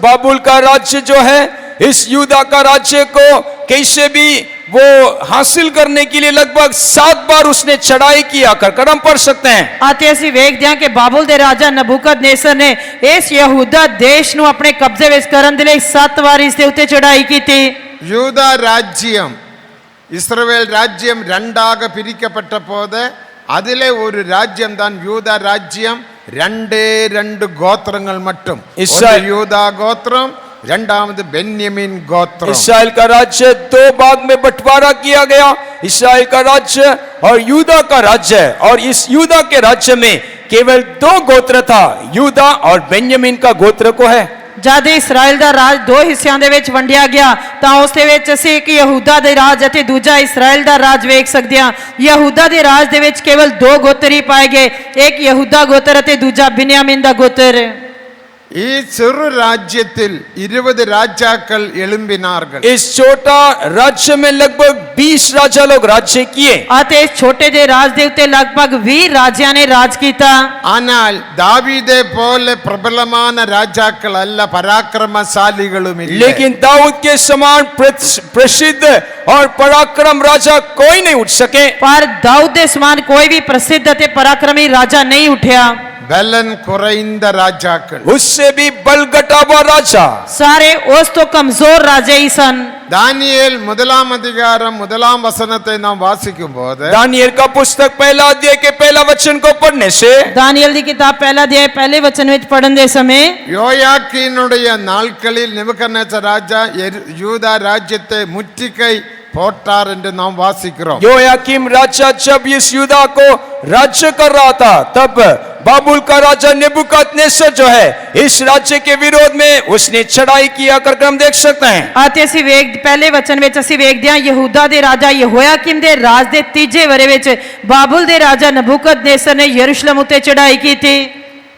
Speaker 2: बाबुल का राज्य जो है, इस यूदा का राज्य को कैसे भी वो हासिल करने के लिए लगभग 7 बार उसने चढ़ाई किया कर हम पढ़ सकते हैं।
Speaker 3: ਅਤੇ ਅਸੀਂ ਵੇਖਦੇ ਹਾਂ ਕਿ ਬਾਬੁਲ ਦੇ ਰਾਜਾ ਨਬੂਕਦਨੇਸਰ ਨੇ ਇਸ ਯਹੂਦਾ ਦੇਸ਼ ਨੂੰ ਆਪਣੇ ਕਬਜ਼ੇ ਵਿੱਚ ਕਰਨ ਦੇ ਲਈ 7 ਵਾਰ ਇਸ ਦੇ ਉੱਤੇ ਚੜਾਈ ਕੀਤੀ।
Speaker 1: யூதா ராஜ்யம் இஸ்ரவேல் ராஜ்யம் ரெண்டாக பிரிக்கப்பட்ட போது அதிலே ஒரு ராஜ்யம் தான் யூதா ராஜ்யம். 2 கோத்திரங்கள் மட்டும். ஒன்று யூதா கோத்திரம், இரண்டாவது बेन्यामीन गोत्र.
Speaker 2: इस्राएल का राज्य 2 भाग में बंटवारा किया गया, इस्राएल का राज्य और यूदा का राज्य। और इस यूदा के राज्य में केवल 2 गोत्र था, यूदा और बेन्यामीन का गोत्र को है।
Speaker 3: ਜਦ ਇਸਰਾਇਲ ਦਾ ਰਾਜ 2 ਹਿੱਸਿਆਂ ਦੇ ਵਿੱਚ ਵੰਡਿਆ ਗਿਆ ਤਾਂ ਉਸ ਦੇ ਵਿੱਚ ਅਸੀਂ ਇੱਕ ਯਹੂਦਾ ਦੇ ਰਾਜ ਅਤੇ ਦੂਜਾ ਇਸਰਾਇਲ ਦਾ ਰਾਜ ਵੇਖ ਸਕਦੇ ਹਾਂ। ਯਹੂਦਾ ਦੇ ਰਾਜ ਦੇ ਵਿੱਚ ਕੇਵਲ 2 ਗੋਤਰ ਹੀ ਪਾਏ ਗਏ, ਇੱਕ ਯਹੂਦਾ ਗੋਤਰ ਅਤੇ ਦੂਜਾ ਬਿਨਯਾਮੀਨ ਦਾ ਗੋਤਰ।
Speaker 1: ഈ ചെറു രാജ്യത്തിൽ 20 രാജാക്കൾ എഴുമ്പിനാர்கள்.
Speaker 2: इस छोटा राज्य में लगभग 20 राजा लोग राज्य किए।
Speaker 3: ਅਤੇ ਇਸ ਛੋਟੇ ਜਿਹੇ ਰਾਜ ਦੇ ਉੱਤੇ ਲਗਭਗ 20 ਰਾਜਿਆਂ ਨੇ ਰਾਜ ਕੀਤਾ।
Speaker 1: ஆனால் தாவீதை போல பிரபலமான ராஜாக்கள் அல்ல, பராக்கிரமசாலிகளும் இல்லை.
Speaker 2: लेकिन दाऊद के समान प्रसिद्ध और पराक्रम राजा कोई नहीं उठ सके।
Speaker 3: ਪਰ ਦਾਊਦ ਦੇ ਸਮਾਨ ਕੋਈ ਵੀ ਪ੍ਰਸਿੱਧ ਅਤੇ ਪਰਾਕਰਮੀ ਰਾਜਾ ਨਹੀਂ ਉੱਠਿਆ।
Speaker 1: பலன் குறைந்த ராஜாக்கள்,
Speaker 2: उससे भी बल घटा हुआ राजा,
Speaker 3: ਸਾਰੇ ਉਸ ਤੋਂ ਕਮਜ਼ੋਰ ਰਾਜੇ ਹੀ ਸਨ।
Speaker 1: தானியேல் 1 அதிகாரம் 1 வசனத்தை நாம் வாசிக்கும் போது
Speaker 2: दानियल का पुस्तक 1 अध्याय के 1 वचन को पढ़ने से,
Speaker 3: ਦਾਨੀਏਲ ਦੀ ਕਿਤਾਬ ਪਹਿਲਾ ਅਧਿਆਇ ਪਹਿਲੇ ਵਚਨ ਵਿੱਚ ਪੜਨ ਦੇ ਸਮੇਂ
Speaker 1: யோயாக்கீனுடைய நாட்களில் நெபுகத்நேச்சர் ராஜா யூதா ராஜ்யத்தை முற்றுகை போட்டார் என்று நாம் வாசிக்கிறோம்.
Speaker 2: योयाकीम राजा जब इस यूदा को राज्य कर रहा था, तब बाबुल का राजा नेबुकदनेस्सर जो है इस राज्य के विरोध में उसने चढ़ाई किया कर हम देख सकते हैं।
Speaker 3: ਅਤੇ ਅਸੀਂ ਪਹਿਲੇ ਵਚਨ ਵਿੱਚ ਅਸੀਂ ਵੇਖਦੇ ਹਾਂ ਯਹੂਦਾ ਦੇ ਰਾਜਾ ਯਹੋਇਆਕੀਮ ਦੇ ਰਾਜ ਦੇ 3ਜੇ ਵਰੇ ਵਿੱਚ ਬਾਬੁਲ ਦੇ ਰਾਜਾ ਨਬੂਕਦਨੇਸਰ ਨੇ ਯਰੂਸ਼ਲਮ ਉੱਤੇ ਚੜਾਈ ਕੀਤੀ।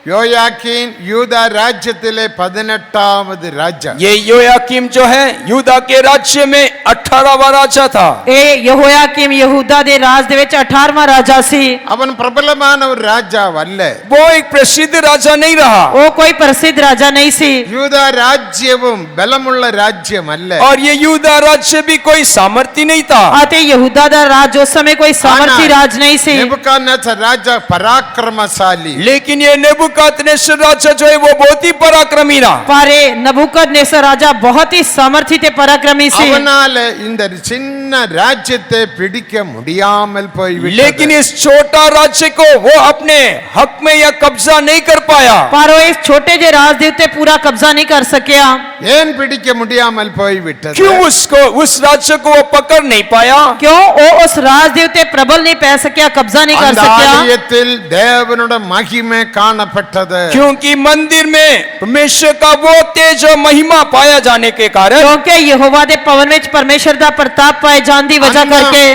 Speaker 1: யோயாக்கீன் யூதா ராஜ்யத்திலே 18வது ராஜா.
Speaker 2: ये योयाकीम जो है यूदा के राज्य में 18वां राजा था।
Speaker 3: ਇਹ ਯਹੋਯਾਕੀਮ ਯਹੂਦਾ ਦੇ ਰਾਜ ਦੇ ਵਿੱਚ 18ਵਾਂ ਰਾਜਾ ਸੀ।
Speaker 1: அவன் பிரபலமான ஒரு ராஜாவல்ல.
Speaker 2: वो एक प्रसिद्ध राजा नहीं रहा
Speaker 3: ਉਹ ਕੋਈ ਪ੍ਰਸਿੱਧ ਰਾਜਾ ਨਹੀਂ ਸੀ।
Speaker 1: யூதா ராஜ்யமும் பலமுள்ள ராஜ்யம் அல்ல.
Speaker 2: और ये यूदा राज्य भी कोई सामर्थ्य नहीं था।
Speaker 3: ਅਤੇ ਯਹੂਦਾ ਦਾ ਰਾਜ ਉਸ ਸਮੇਂ ਕੋਈ ਸਾਮਰਥੀ ਰਾਜ ਨਹੀਂ ਸੀ।
Speaker 1: नेबुकदनेस्सर राजा पराक्रमशाली.
Speaker 2: लेकिन ये नेबुकदनेस्सर राजा जो है वो बहुत ही पराक्रमी रहा।
Speaker 3: ਪਰ ਇਹ ਨਬੂਕਦਨੇਸਰ ਰਾਜਾ ਬਹੁਤ ਹੀ ਸਾਮਰਥੀ ਤੇ ਪਰਾਕਰਮੀ ਸੀ।
Speaker 1: அவனால இந்த சின்ன ராஜ்யத்தை பிடிக்க முடியாமல் போய்விட்டது.
Speaker 2: लेकिन इस छोटा राज्य को वो अपने हक में या कब्जा नहीं कर पाया।
Speaker 3: ਪਰ ਉਹ ਇਸ ਛੋਟੇ ਜਿਹੇ ਰਾਜ ਦੇ ਉੱਤੇ ਪੂਰਾ ਕਬਜ਼ਾ ਨਹੀਂ ਕਰ ਸਕਿਆ।
Speaker 1: ஏன் பிடிக்க முடியாமல் போய்விட்டது?
Speaker 2: क्यों उसको उस राज्य को वो पकड़ नहीं पाया?
Speaker 3: ਕਿਉਂ ਉਹ ਉਸ ਰਾਜ ਦੇ ਉੱਤੇ ਪ੍ਰਬਲ ਨਹੀਂ ਪੈ ਸਕਿਆ, ਕਬਜ਼ਾ ਨਹੀਂ ਕਰ
Speaker 1: அந்த
Speaker 3: ਸਕਿਆ?
Speaker 1: ஆலயத்தில் தேவனுடைய மகிமை காணப்பட்டது.
Speaker 2: क्योंकि मंदिर में परमेश्वर का वो तेज और महिमा पाया जाने के कारण
Speaker 3: ਕਿਉਂਕਿ ਯਹੋਵਾ ਦੇ ਭਵਨ ਵਿੱਚ ਪਰਮੇਸ਼ਰ ਦਾ ਪ੍ਰਤਾਪ ਪਾਏ ਜਾਣ ਦੀ ਵਜ੍ਹਾ
Speaker 1: அந்த
Speaker 3: ਕਰਕੇ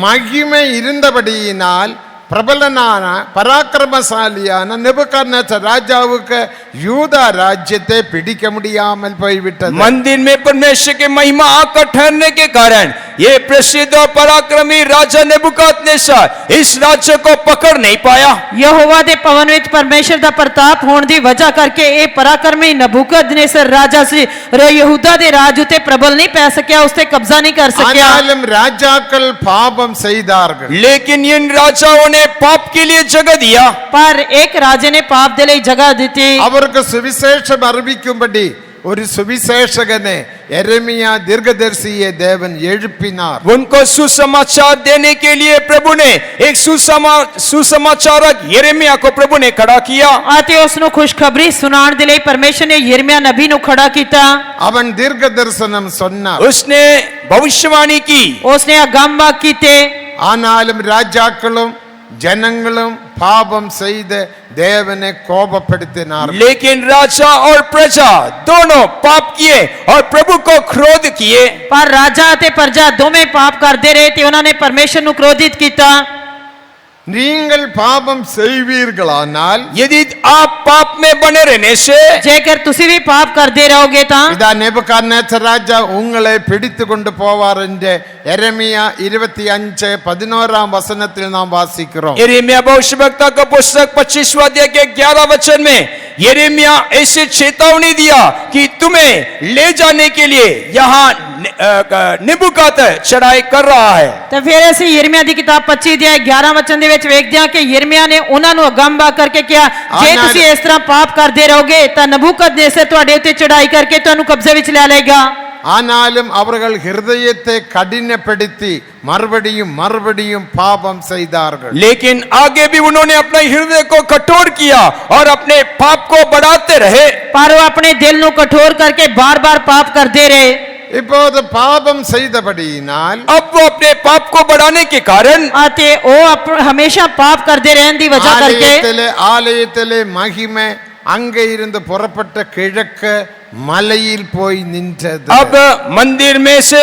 Speaker 1: மகிமை இருந்தபடியினால் பிரபலனான பராக்கிரமசாலியான नेबुकदनेस्सर ராஜாவுக்கு யூதா ராஜ்யத்தை பிடிக்க முடியாமல் போய்விட்டது.
Speaker 2: मंदिर में परमेश्वर की महिमा आकर ठहरने के कारण ये प्रसिद्ध और पराक्रमी राजा नेबुकदनेस्सर इस राज्य को पकड़ नहीं पाया।
Speaker 3: ਯਹੋਵਾ ਦੇ ਭਵਨ ਵਿੱਚ ਪਰਮੇਸ਼ਰ ਦਾ ਪ੍ਰਤਾਪ ਹੋਣ ਦੀ ਵਜ੍ਹਾ ਕਰਕੇ ਇਹ ਪਰਾਕਰਮੀ ਨਬੂਕਦਨੇਸਰ ਰਾਜਾ ਸੀ ਯਹੂਦਾ ਦੇ ਰਾਜ ਉਤੇ ਪ੍ਰਬਲ ਨਹੀਂ ਪੈ ਸਕਿਆ, ਉਸ ਤੇ ਕਬਜ਼ਾ ਨਹੀਂ ਕਰ ਸਕਿਆ।
Speaker 1: ஆனாலும் ராஜாக்கள் பாபம் செய்தார்கள்.
Speaker 2: लेकिन इन राजाओं ने पाप के लिए जगह दिया।
Speaker 3: ਪਰ ਇੱਕ ਰਾਜੇ ਨੇ ਪਾਪ ਦੇ ਲਈ ਜਗ੍ਹਾ ਦਿੱਤੀ।
Speaker 1: அவருக்கு சுவிசேஷம் அறிவிக்கும்படி ஒரு சுவிசேஷகனை எரேமியா தீர்க்கதரிசியை தேவன் எழுப்பினார்.
Speaker 2: उनको सुसमाचार देने के लिए प्रभु ने एक सुसमाचारक यिर्मयाह को प्रभु ने खड़ा किया।
Speaker 3: ਅਤੇ ਉਸ ਨੂੰ ਖੁਸ਼ਖਬਰੀ ਸੁਣਾਉਣ ਦੇ ਲਈ ਪਰਮੇਸ਼ਰ ਨੇ ਯਿਰਮੀਆ ਨਬੀ ਨੂੰ ਖੜਾ ਕੀਤਾ।
Speaker 1: அவன் தீர்க்க தரிசனம் சொன்னார்.
Speaker 2: उसने भविष्यवाणी की।
Speaker 3: ਉਸਨੇ ਅਗੰਮ ਕੀਤੇ।
Speaker 1: ஆனாலும் ராஜாக்களும் ஜனங்களும் பாபம் செய்து தேவனை கோபப்படுத்தினார்.
Speaker 2: लेकिन राजा और प्रजा दोनों पाप किए और प्रभु को क्रोध किए।
Speaker 3: ਪਰ ਰਾਜਾ ਅਤੇ ਪ੍ਰਜਾ ਦੋਵੇਂ ਪਾਪ ਕਰਦੇ ਰਹੇ ਤੇ ਉਹਨਾਂ ਨੇ ਪਰਮੇਸ਼ਰ ਨੂੰ ਕ੍ਰੋਧਿਤ ਕੀਤਾ।
Speaker 1: நீங்கள் பாபம் செய்வீர்களானால்
Speaker 2: यदि आप पाप में बने रहने से
Speaker 3: ਜੇਕਰ ਤੁਸੀਂ ਵੀ ਪਾਪ ਕਰਦੇ ਰਹੋਗੇ ਤਾਂ
Speaker 1: இதா நேபுகாத்நேச்சர் ராஜா உங்களை பிடித்து கொண்டு போவார் என்று எரேமியா 25:11 வசனத்தில் நாம் வாசிக்கிறோம்.
Speaker 2: यिर्मयाह भविष्यवक्ता का पुस्तक 25वां अध्याय के 11 वचन में यिर्मयाह ऐसे चेतावनी दिया कि तुम्हें ले जाने के लिए यहाँ नेबुकदनेस्सर चढ़ाई कर रहा है।
Speaker 3: ਤੇ ਫਿਰ ਅਸੀਂ ਯਿਰਮੀਆ ਦੀ ਕਿਤਾਬ 25 ਦੇ 11 ਵਚਨ ਦੇ ਵਿੱਚ ਵੇਖਦੇ ਹਾਂ ਕਿ ਯਿਰਮੀਆ ਨੇ ਉਹਨਾਂ ਨੂੰ ਅਗੰਮ ਕਰਕੇ ਕਿਹਾ ਜੇ ਤੁਸੀਂ ਇਸ ਤਰ੍ਹਾਂ ਪਾਪ ਕਰਦੇ ਰਹੋਗੇ ਤਾਂ ਨਬੂਕਦਨੇਸਰ ਤੁਹਾਡੇ ਉੱਤੇ ਚੜਾਈ ਕਰਕੇ ਤੁਹਾਨੂੰ ਕਬਜ਼ੇ ਵਿੱਚ ਲੈ ਲਏਗਾ।
Speaker 1: ஆனாலும் அவர்கள் ஹிருதயத்தை கடினப்படுத்தி மறுபடியும் மறுபடியும் பாபம் செய்தார்கள்.
Speaker 2: लेकिन आगे भी उन्होंने अपने हृदय को कठोर किया और अपने पाप को बढ़ाते रहे।
Speaker 3: ਪਰ ਉਹ ਆਪਣੇ ਦਿਲ ਨੂੰ ਕਠੋਰ ਕਰਕੇ ਬਾਰ-ਬਾਰ ਪਾਪ ਕਰਦੇ ਰਹੇ।
Speaker 1: இப்போது பாபம் செய்தபடியினால்
Speaker 2: अब वो अपने पाप को बढ़ाने के कारण
Speaker 3: ਅਤੇ ਉਹ ਹਮੇਸ਼ਾ ਪਾਪ ਕਰਦੇ ਰਹਿਣ ਦੀ ਵਜ੍ਹਾ ਕਰਕੇ
Speaker 1: ஆலயத்திலே மகிமை அங்கே இருந்து புறப்பட்ட கிழக்கு மலையில் போய் நின்றது.
Speaker 2: अब मंदिर में से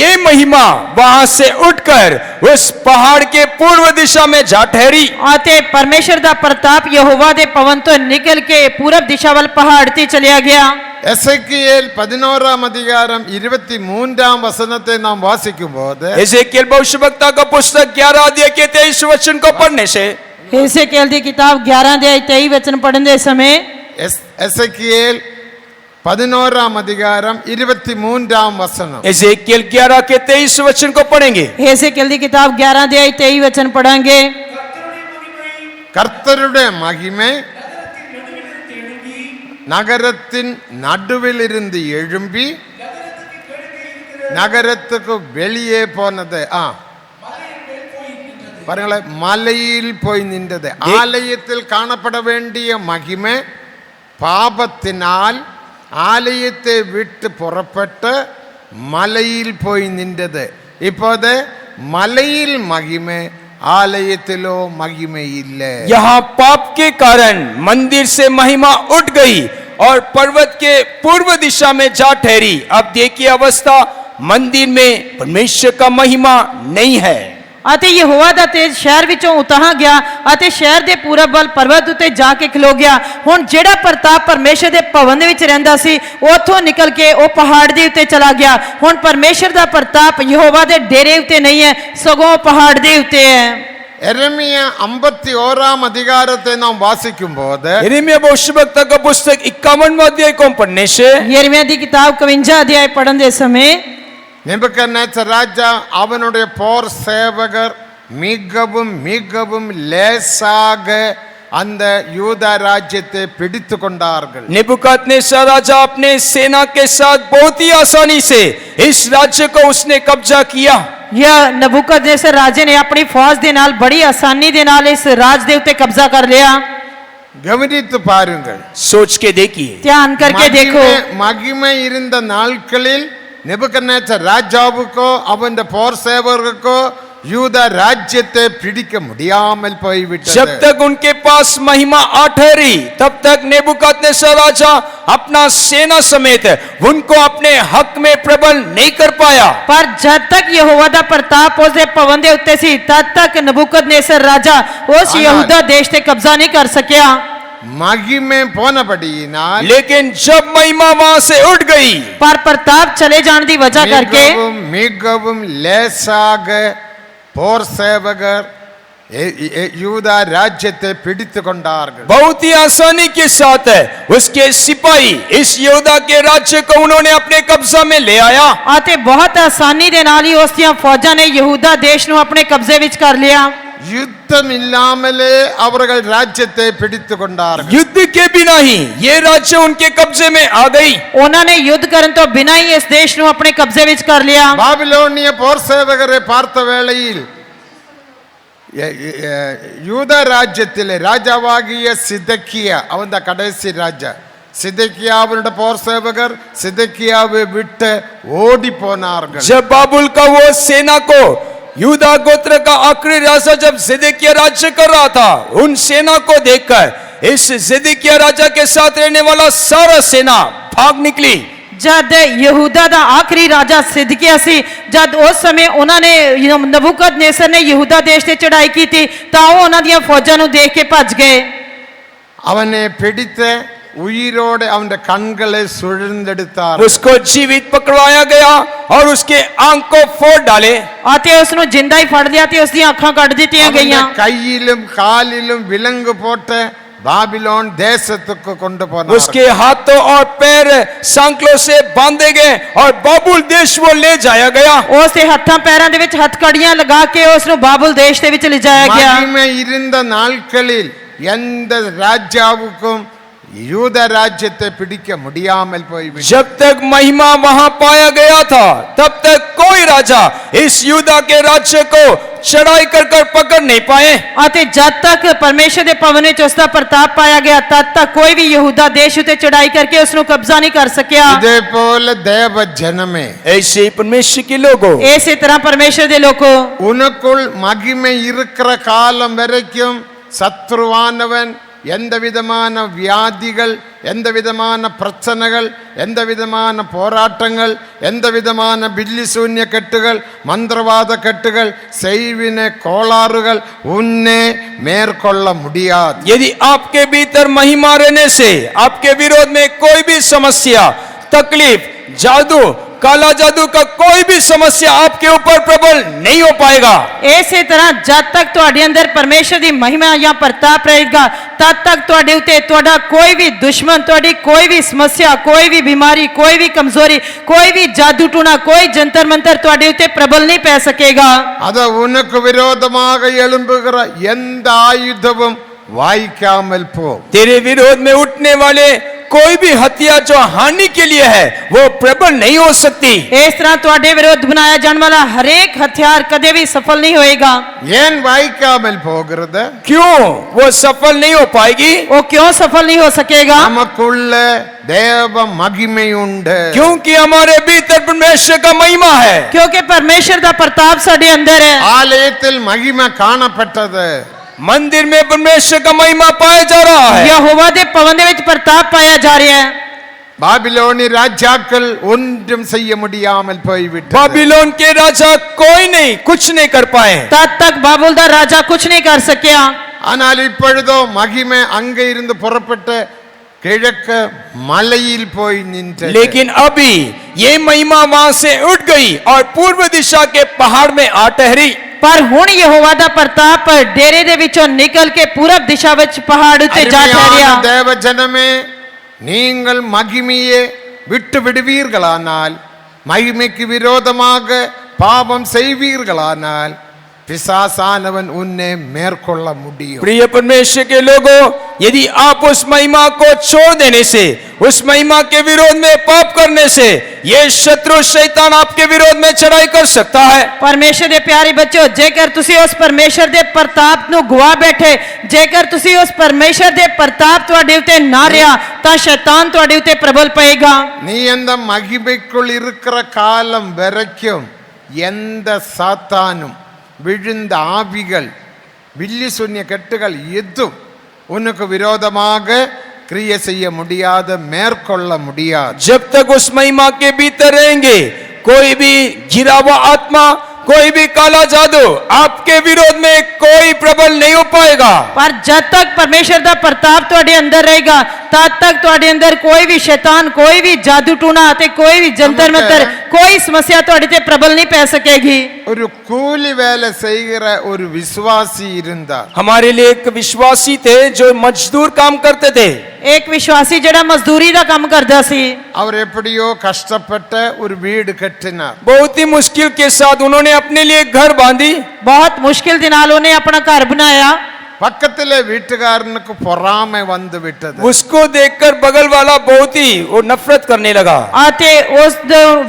Speaker 2: ये महिमा वहां से उठकर उस पहाड़ के पूर्व दिशा में जा ठहरी।
Speaker 3: ਅਤੇ ਪਰਮੇਸ਼ਰ ਦਾ ਪ੍ਰਤਾਪ ਯਹੋਵਾ ਦੇ ਭਵਨ ਤੋਂ ਨਿਕਲ ਕੇ ਪੂਰਬ ਦਿਸ਼ਾ ਵੱਲ ਪਹਾੜ ਤੇ ਚਲਿਆ ਗਿਆ।
Speaker 1: எசேக்கியேல் 11 அதிகாரம் 23 வசனத்தை நாம் வாசிக்கும் போது
Speaker 2: एजेकियेल भविष्यवक्ता का पुस्तक 11 अध्याय के 23 वचन को पढ़ने से
Speaker 3: एसेकियेल ਦੀ ਕਿਤਾਬ 11 ਦੇ 23 ਵਚਨ ਪੜ੍ਹਨ ਦੇ ਸਮੇਂ
Speaker 1: எசேக்கியேல் 11 அதிகாரம் 23 வசனம்
Speaker 2: एजेकियेल 11 के 23 वचन को पढ़ेंगे।
Speaker 3: एसेकियेल ਦੀ ਕਿਤਾਬ 11 ਦੇ 23 ਵਚਨ ਪੜਾਂਗੇ।
Speaker 1: கர்த்தருடைய மகிமை நகரத்தின் நடுவில் இருந்து எழும்பி நகரத்துக்கு வெளியே போனது. பாருங்களேன், மலையில் போய் நின்றது. ஆலயத்தில் காணப்பட வேண்டிய மகிமை பாபத்தினால் ஆலயத்தை விட்டு புறப்பட்டு மலையில் போய் நின்றது. இப்போது மலையில் மகிமை, आलयतिलो महिमे इल्ले।
Speaker 2: यहाँ पाप के कारण मंदिर से महिमा उठ गई और पर्वत के पूर्व दिशा में जा ठहरी। अब देखिए अवस्था, मंदिर में परमेश्वर का महिमा नहीं है।
Speaker 3: ਅਤੇ ਯਹੋਵਾ ਦਾ ਤੇਜ ਸ਼ਹਿਰ ਵਿੱਚੋਂ ਉਤਾਹ ਗਿਆ ਅਤੇ ਸ਼ਹਿਰ ਦੇ ਪੂਰਬ ਵੱਲ ਪਰਬਤ ਉੱਤੇ ਜਾ ਕੇ ਖਲੋ ਗਿਆ। ਹੁਣ ਜਿਹੜਾ ਪ੍ਰਤਾਪ ਪਰਮੇਸ਼ਰ ਦੇ ਭਵਨ ਦੇ ਵਿੱਚ ਰਹਿੰਦਾ ਸੀ ਉੱਥੋਂ ਨਿਕਲ ਕੇ ਉਹ ਪਹਾੜ ਦੇ ਉੱਤੇ ਚਲਾ ਗਿਆ। ਹੁਣ ਪਰਮੇਸ਼ਰ ਦਾ ਪ੍ਰਤਾਪ ਯਹੋਵਾ ਦੇ ਡੇਰੇ ਉੱਤੇ ਨਹੀਂ ਹੈ, ਸਗੋਂ ਪਹਾੜ ਦੇ ਉੱਤੇ ਹੈ।
Speaker 1: യെരമ്യ 51 അധികാരത്തെ നാം വാസിക്കുമ്പോൾ
Speaker 2: यिर्मयाह भविष्यवक्ता का पुस्तक 51वां अध्याय को पढ़ने से
Speaker 3: यिर्मयाह की किताब 51 अध्याय पढ़ने समय
Speaker 1: നെബൂഖദ്നേസർ രാജാ അവനുடைய போர் சேவகர் மிகவும் மிகவும் லேசாக அந்த யூதா ராஜ்யத்தை பிடித்து கொண்டார்கள்।
Speaker 2: नेबूकदनेस्सर राजा अपने सेना के साथ बहुत ही आसानी से इस राज्य को उसने कब्जा किया।
Speaker 3: यह नबूकदनेस्सर राजे ने अपनी फौज दे नाल बड़ी आसानी दे नाल इस राज दे उत्ते कब्जा कर लिया।
Speaker 1: கவனித்து பாருங்கள்,
Speaker 2: सोच के देखिए,
Speaker 3: ध्यान करके देखो।
Speaker 1: மகிமை இருந்த நாட்களில் நெபுகத்நேசர் ராஜாவுக்கோ அவன் போர் சேவகருக்கோ யூதா ராஜ்யத்தை பிடிக்க முடியாமல் போய்விட்டது।
Speaker 2: जब तक उनके पास महिमा आ ठहरी तब तक नेबूकदनेस्सर राजा अपना सेना समेत उनको अपने हक में प्रबल नहीं कर पाया।
Speaker 3: पर जब तक यहोवा दा प्रताप उसदे भवन दे उत्ते सी तब तक नबूकदनेस्सर राजा उस यहूदा देश ते कब्जा नहीं कर सकिया।
Speaker 1: மகிமை போனபடியினால்
Speaker 2: लेकिन जब महिमा वहां से उठ गई,
Speaker 3: पर प्रताप चले जाने दी वजह करके
Speaker 1: மிகவும் லேசாக போர் சேவகர் யூதா ராஜ்யத்தை பிடித்து கொண்டார்கள்।
Speaker 2: बहुत ही आसानी के साथ है उसके सिपाही इस यहूदा के राज्य को उन्होंने अपने कब्जा में ले आया।
Speaker 3: आते बहुत आसानी दे नाल ही उस दियां फौजां ने यहूदा देश नु अपने कब्जे विच कर लिया।
Speaker 1: युद्धम इल्लामले அவர்கள் ராஜ்யத்தை பிடித்து கொண்டார்கள்।
Speaker 2: युद्ध के बिना ही ये राज्य उनके कब्जे में आ गई।
Speaker 3: उन्होंने युद्ध करन तो बिना ही इस देश नु अपने कब्जे विच कर लिया।
Speaker 1: பாபிலோனிய போர் சேவகரை பார்த்த வேளையில் யூதா ராஜ்யத்திலே ராஜாவாகிய சிதக்கியா அவன் தான் கடைசி ராஜா। சிதக்கியாவுடைய போர் சேவகர் சிதக்கியாவை விட்டு ஓடி போனார்கள்।
Speaker 2: जब बाबुल का वो सेना को यूदा गोत्र का आखिरी राजा जब सिदकिया राज्य कर रहा था, उन सेना को देखकर इस सिदकिया राजा के साथ रहने वाला सारा सेना भाग निकली।
Speaker 3: जद यहूदा दा आखिरी राजा सिदकिया सी, जद उस समय उन्होंने नबूकदनेस्सर ने यहूदा देश ते चढ़ाई की थी तां उन्हां दियां फौजां नु देख के भज गए।
Speaker 1: அவனை பிடித்து உயிரோடு அவனுடைய கண்களை சுழந்தெடுத்தார்।
Speaker 2: उसको जीवित पकड़वाया गया और उसके आंख को फोड़ डाले।
Speaker 3: आते उसनु जिंदा ही फड़ लिया ते उसदी आंखां कट दित्तियां गईयां।
Speaker 1: கையிலும் காலிலும் விலங்கு போட்டு बाबिलोन தேசத்துக்கு கொண்டு போனார்।
Speaker 2: उसके हाथों और पैर सांकलों से बांधे गए और बाबुल देश वो ले जाया गया।
Speaker 3: उसके हत्थां पैरां दे विच हथकड़ियां लगा के उसनु बाबुल देश दे विच ले जाया गया।
Speaker 1: மகிமை இருந்த நாட்களில் எந்த ராஜாவுக்கும் யூதா ராஜ்யத்தை பிடிக்க முடியாமல் போய்விட்டது।
Speaker 2: जब तक महिमा वहां पाया गया था तब तक कोई राजा इस यूदा के राज्य को चढ़ाई कर कर पकड़ नहीं पाए।
Speaker 3: आते जब तक परमेश्वर दे भवन विच उसदा प्रताप पाया गया तब तक कोई भी यहूदा देश उते चढ़ाई करके उसनु कब्जा नहीं कर सकिया।
Speaker 1: இதே போல தேவ ஜனமே,
Speaker 2: ऐसे परमेश्वर के लोगों,
Speaker 3: इसी तरह परमेश्वर दे लोगों,
Speaker 1: உனக்குள் மகிமை இருக்கிற காலம் வரைக்கும் சத்ருவானவன் எந்த விதமான வியாதிகள், எந்த விதமான பிரச்சனைகள், எந்த விதமான போராட்டங்கள், எந்த விதமான பில்லி சூன்ய கட்டுகள், மந்திரவாத கட்டுகள், செய்வின கோளாறுகள் உன்னை மேற்கொள்ள முடியாது।
Speaker 2: यदि आपके भीतर महिमा रहने से आपके विरोध में कोई भी समस्या, तकलीफ, जादू, काला जादू का कोई भी समस्या आपके ऊपर प्रबल नहीं हो पाएगा।
Speaker 3: इसी तरह जब तक तुहाडे अंदर परमेश्वर दी महिमा या प्रताप रहेगा तब तक तुहाडे उते तुहाडा कोई भी दुश्मन, तुहाडी कोई भी समस्या, कोई भी बीमारी, कोई भी कमजोरी, कोई भी जादू टूना, कोई जंतर मंतर तुहाडे उते प्रबल नहीं पै सकेगा।
Speaker 1: அத உனக்கு விரோதமாக எழும்புகிற எந்த ஆயுதமும் வாய்க்காமல் போ।
Speaker 2: तेरे विरोध में उठने वाले कोई भी हथियार जो हानि के लिए है वो प्रबल नहीं हो सकती।
Speaker 3: इस तरह तुहाडे विरोध बनाया जाने वाला हर एक हथियार कदे भी सफल नहीं होएगा।
Speaker 1: ஏன் வாய்க்காமல் போகிறது?
Speaker 2: क्यों वो सफल नहीं हो पाएगी?
Speaker 3: वो क्यों सफल नहीं हो सकेगा?
Speaker 1: நமக்குள்ள தேவ மகிமை உண்டு।
Speaker 2: क्योंकि हमारे भीतर परमेश्वर का महिमा है।
Speaker 3: क्योंकि परमेश्वर का प्रताप साडे अंदर है।
Speaker 1: ஆலயத்தில் மகிமை காணப்பட்டது।
Speaker 2: मंदिर में परमेश्वर का महिमा पाया जा रहा है।
Speaker 3: यहोवा दे भवन दे विच प्रताप पाया जा रहा है।
Speaker 1: பாபிலோனி ராஜாக்கள் ஒன்றும் செய்ய முடியாமல் போய்விட்டது.
Speaker 2: बाबिलोन के राजा कोई नहीं, कुछ नहीं कर पाए.
Speaker 3: तब तक बाबुल दा राजा कुछ नहीं कर सकिया.
Speaker 1: ஆனால் இப்பொழுதோ மகிமை அங்கே இருந்து புறப்பட்டு கிழக்கு மலையில் போய் நின்றது.
Speaker 2: लेकिन अभी ये महिमा वहां से उठ गई और पूर्व दिशा के पहाड़ में आ ठहरी.
Speaker 3: पर हुण यहोवा दा प्रताप डेरे दे विचों निकल के पूरब दिशा विच पहाड़ उत्ते जा ठहरिया.
Speaker 1: அருமையான தேவ ஜனமே, நீங்கள் மகிமையை விட்டு விடுவீர்களானால், மகிமைக்கு விரோதமாக பாவம் செய்வீர்களானால், பிசாசானவன் உன்னை மேற்கொள்ள முடியும்.
Speaker 2: प्रिय परमेश्वर के लोगों, यदि आप उस महिमा को छोड़ देने से, उस महिमा के विरोध में पाप करने से, ये शत्रु शैतान आपके विरोध में चढ़ाई कर सकता है.
Speaker 3: परमेश्वर दे प्यारे बच्चों, जेकर तुसी उस परमेश्वर दे प्रताप नु गवा बैठे, जेकर तुसी उस परमेश्वर दे प्रताप तुहाडे उते ना रिया, तां शैतान तुहाडे उते प्रबल पएगा.
Speaker 1: நீ அந்த மகிமைக்குள் இருக்கிற காலம் வரைக்கும் எந்த சாத்தானும் விழுந்த ஆவிகள் வில்லி சொன்னிய கட்டுகள் எதுவும் உனக்கு விரோதமாக கிரியை செய்ய முடியாத, மேற்கொள்ள முடியாது.
Speaker 2: जब तक उस महिमा के भीतर रहेंगे, कोई भी गिरा हुआ आत्मा, कोई भी काला जादू आपके विरोध में कोई प्रबल नहीं हो पाएगा.
Speaker 3: पर जब तक परमेश्वर दा प्रताप तुहाडे अंदर रहेगा, तब तक तुहाडे अंदर कोई भी शैतान, कोई भी जादू टूना ते कोई भी जंतर मंतर, कोई समस्या तुहाडे ते प्रबल नहीं पै सकेगी.
Speaker 1: ஒரு கூலி வேலை செய்கிற ஒரு விசுவாசி இருந்தார்.
Speaker 2: हमारे लिए एक विश्वासी थे जो मजदूर काम करते थे.
Speaker 3: एक विश्वासी जेड़ा मजदूरी दा काम करदा सी,
Speaker 1: அவர் எப்படியோ கஷ்டப்பட்ட ஒரு வீடு கட்டினார்.
Speaker 2: बहुत ही मुश्किल के साथ उन्होंने अपने लिए एक घर बांधी.
Speaker 3: बहुत मुश्किल दे नाल उन्हें अपना घर बनाया.
Speaker 1: பக்கத்திலே வீட்டுக்காரனுக்கு பொறாமை வந்து விட்டது.
Speaker 2: उसको देखकर बगल वाला बहुत ही वो नफरत करने लगा.
Speaker 3: आते उस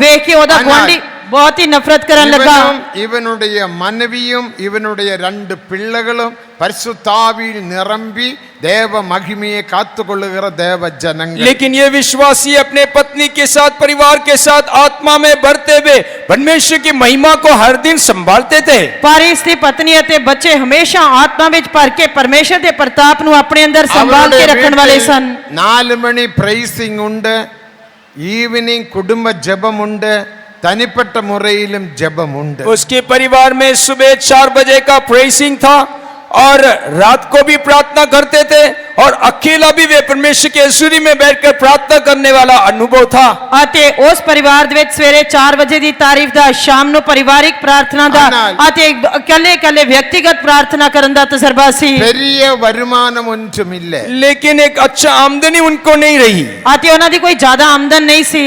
Speaker 3: वेख के ओदा
Speaker 1: अन्ना-
Speaker 3: गुआंढी बहुत ही नफरत करन लगा.
Speaker 1: இவனும் இவனுடைய மனைவியும் இவனுடைய 2 பிள்ளைகளும் பரிசுத்தாவியில் நிரம்பி தேவ மகிமையை காத்துக்கொள்ளுகிற தேவ ஜனங்கள்.
Speaker 2: लेकिन ये विश्वासी अपने पत्नी के साथ, परिवार के साथ आत्मा में बढ़ते हुए परमेश्वर की महिमा को हर दिन संभालते थे.
Speaker 3: पर इसकी पत्नी अते बच्चे हमेशा आत्मा विच भर के परमेश्वर दे प्रताप नु अपने अंदर संभाल के रखन वाले सन.
Speaker 1: 4 மணி பிரைசிங் உண்டு, ஈவினிங் குடும்ப ஜெபம் உண்டு, தனிப்பட்ட முறையிலும் ஜெபம் உண்டு.
Speaker 2: उसके परिवार में सुबह 4 बजे का प्रेसिंग था और रात को भी प्रार्थना करते थे और अकेला भी वे परमेश्वर के सूर्य में बैठकर प्रार्थना करने वाला अनुभव था.
Speaker 3: आते उस परिवार दे विच सवेरे 4 बजे दी तारीफ दा, शाम नु परिवारिक प्रार्थना दा,
Speaker 1: अन्ना-
Speaker 3: आते कल्ले व्यक्तिगत प्रार्थना करन दा तजर्बा सी.
Speaker 1: பெரிய வருமானம் ஒன்றும் இல்லை.
Speaker 2: लेकिन एक अच्छा आमदनी उनको नहीं रही.
Speaker 3: आते उन्हां दी कोई ज्यादा आमदन नहीं सी.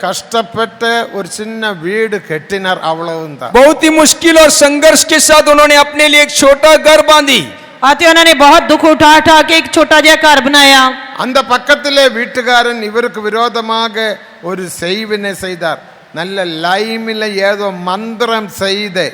Speaker 1: கஷ்டப்பட்டு ஒரு சின்ன வீடு கட்டினார், அவ்வளவுதான்.
Speaker 2: बहुत ही मुश्किल और संघर्ष के साथ उन्होंने अपने लिए एक छोटा घर बांधी.
Speaker 3: आते उन्होंने बहुत दुख उठा उठा के एक छोटा जिहा घर बनाया.
Speaker 1: அந்த பக்கத்திலே வீட்டுக்காரன் இவருக்கு விரோதமாக ஒரு செய்வினை செய்தார். நல்ல லைமில் ஏதோ மந்திரம் செய்து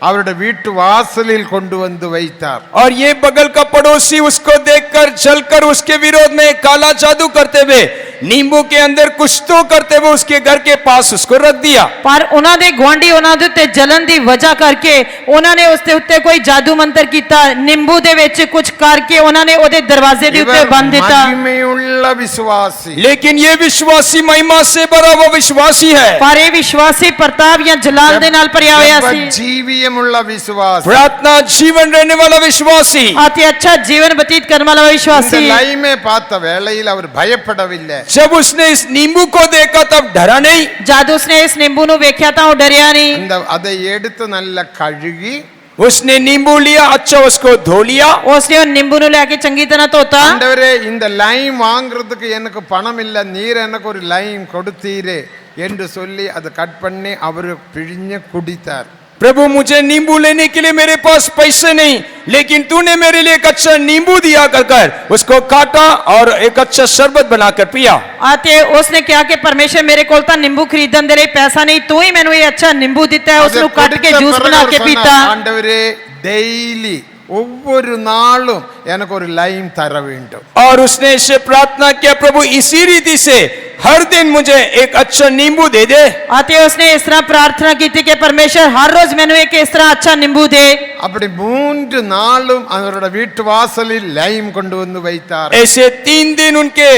Speaker 1: அவருடைய வீட்டு வாசலில் கொண்டு வந்து வைத்தார்.
Speaker 2: और ये बगल का पड़ोसी उसको देखकर जलकर उसके विरोध में काला जादू करते हुए, नींबू के अंदर कुछ तो करते हुए उसके घर के पास उसको रख दिया.
Speaker 3: पर उन्हां दे गुआंढी उन्हां दे उत्ते जलन दी वजह करके उन्हां ने उसते उत्ते कोई जादू मंत्र कीता, नींबू दे विच कुछ करके उन्हां ने ओदे दरवाजे दे उत्ते
Speaker 1: இவர்
Speaker 3: बंद दिता.
Speaker 1: மகிமையுள்ள விசுவாசி.
Speaker 2: लेकिन ये विश्वासी महिमा से भरा वो विश्वासी है,
Speaker 3: पर ये विश्वासी प्रताप या जलाल दे नाल भरिया होया सी.
Speaker 1: ஜீவியமுள்ள விசுவாசி.
Speaker 2: प्रार्थना जीवन रहने वाला विश्वासी.
Speaker 3: अति अच्छा जीवन व्यतीत करने वाला
Speaker 1: இந்த
Speaker 3: विश्वासी.
Speaker 1: லைமை பார்த்த வேளையில் அவர் பயப்படவில்லை.
Speaker 2: जब उसने इस नींबू को देखा तब डरा नहीं.
Speaker 3: जद उसने इस नींबू नु वेख्या तां ओ डरिया नहीं.
Speaker 1: அதை எடுத்து நல்ல கழுகி
Speaker 2: उसने नींबू लिया, अच्छा उसको धो लिया.
Speaker 3: उसने उन नींबू नु लेके चंगी तरह धोता.
Speaker 1: ஆண்டவரே, இந்த லைம் வாங்குறதுக்கு எனக்கு பணம் இல்ல, நீர் எனக்கு ஒரு லைம் கொடுத்தீரே என்று சொல்லி அதை கட் பண்ணி அவர் பிழிஞ்சு குடித்தார்.
Speaker 2: प्रभु, मुझे नींबू लेने के लिए मेरे पास पैसे नहीं, लेकिन तूने मेरे लिए एक अच्छा नींबू दिया कर उसको काटा और एक अच्छा शरबत बनाकर पिया.
Speaker 3: आते उसने क्या कि परमेश्वर मेरे कोल तां नींबू खरीदन दे लई पैसा नहीं, तू ही मैनू ये अच्छा नींबू दिता है,
Speaker 1: அதை
Speaker 3: उसनु काट के
Speaker 1: குடித்த
Speaker 3: जूस
Speaker 1: பிறகு
Speaker 3: बना
Speaker 1: அவர்
Speaker 3: के
Speaker 1: சொன்னார்,
Speaker 3: पीता.
Speaker 1: ஆண்டவரே டெய்லி ஒவ்வொரு நாளும் எனக்கு ஒரு லைம் தர வேண்டும்.
Speaker 2: और उसने इससे प्रार्थना किया, प्रभु इसी रीति से हर दिन मुझे एक अच्छा नींबू दे दे.
Speaker 3: आते उसने इस तरह प्रार्थना की थी कि परमेश्वर हर रोज मैनू एक इस तरह अच्छा नींबू दे.
Speaker 1: அப்படி 3 நாளும் அவரோட வீட்டு வாசலில் லைம் கொண்டு வந்து வைத்தார்.
Speaker 2: ऐसे 3 दिन उनके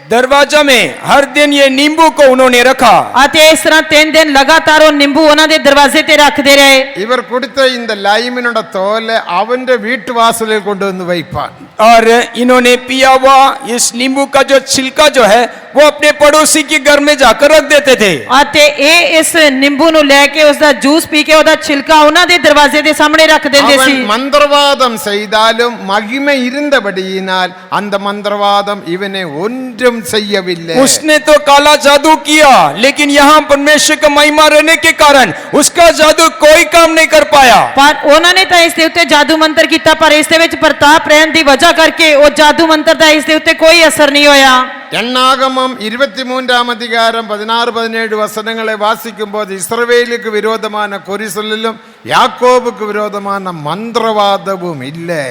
Speaker 2: दरवाजा में हर दिन ये नींबू को उन्होंने रखा।
Speaker 3: ਅਤੇ ਇਸ ਤਰ੍ਹਾਂ 3 ਦਿਨ ਲਗਾਤਾਰ ਉਹ ਨਿੰਬੂ ਉਹਨਾਂ ਦੇ ਦਰਵਾਜ਼ੇ ਤੇ ਰੱਖਦੇ ਰਹੇ।
Speaker 1: ഇവർ കൊടുത്ത இந்த ലൈമിനുടെ തോല് അവന്റെ വീട്ടുവാസലിൽ കൊണ്ടുവന്ന് വയ്പാൻ.
Speaker 2: और इन्होंने पिया हुआ इस नींबू का जो छिलका जो है वो अपने पड़ोसी के घर में जाकर रख देते थे।
Speaker 3: ਅਤੇ ਇਹ ਇਸ ਨਿੰਬੂ ਨੂੰ ਲੈ ਕੇ ਉਸ ਦਾ ਜੂਸ ਪੀ ਕੇ ਉਹਦਾ ਛਿਲਕਾ ਉਹਨਾਂ ਦੇ ਦਰਵਾਜ਼ੇ ਦੇ ਸਾਹਮਣੇ ਰੱਖ ਦਿੰਦੇ
Speaker 1: അവൻ
Speaker 3: ਸੀ।
Speaker 1: മന്ത്രവാദം ചെയ്താലും മഹിമ ഇരുന്നപടിയിനാൽ அந்த മന്ത്രവാദം ഇവനെ ഒന്നും ചെയ്യവില്ല.
Speaker 2: उसने तो काला जादू किया, लेकिन यहाँ परमेश्वर का महिमा रहने के कारण उसका जादू कोई काम नहीं कर पाया।
Speaker 3: ਪਰ ਉਹਨਾਂ ਨੇ ਤਾਂ ਇਸ ਦੇ ਉੱਤੇ ਜਾਦੂ ਮੰਤਰ ਕੀਤਾ, ਪਰ ਇਸ ਦੇ ਵਿੱਚ ਪ੍ਰਤਾਪ ਰਹਿਣ ਦੀ ਵਜ੍ਹਾ ਕਰਕੇ ਉਹ ਜਾਦੂ ਮੰਤਰ ਦਾ ਇਸ ਦੇ ਉੱਤੇ ਕੋਈ ਅਸਰ ਨਹੀਂ ਹੋਇਆ।
Speaker 1: എണ്ണാഗമം 23 അധികാരം 16-17 വസനങ്ങളെ വാസിക്കുമ്പോൾ ഇസ്രവേലിക്ക് വിരോധமான കൊരിസൊല്ലിലും യാക്കോബുക്ക് വിരോധமான മന്ത്രവാദവും ഇല്ലേ.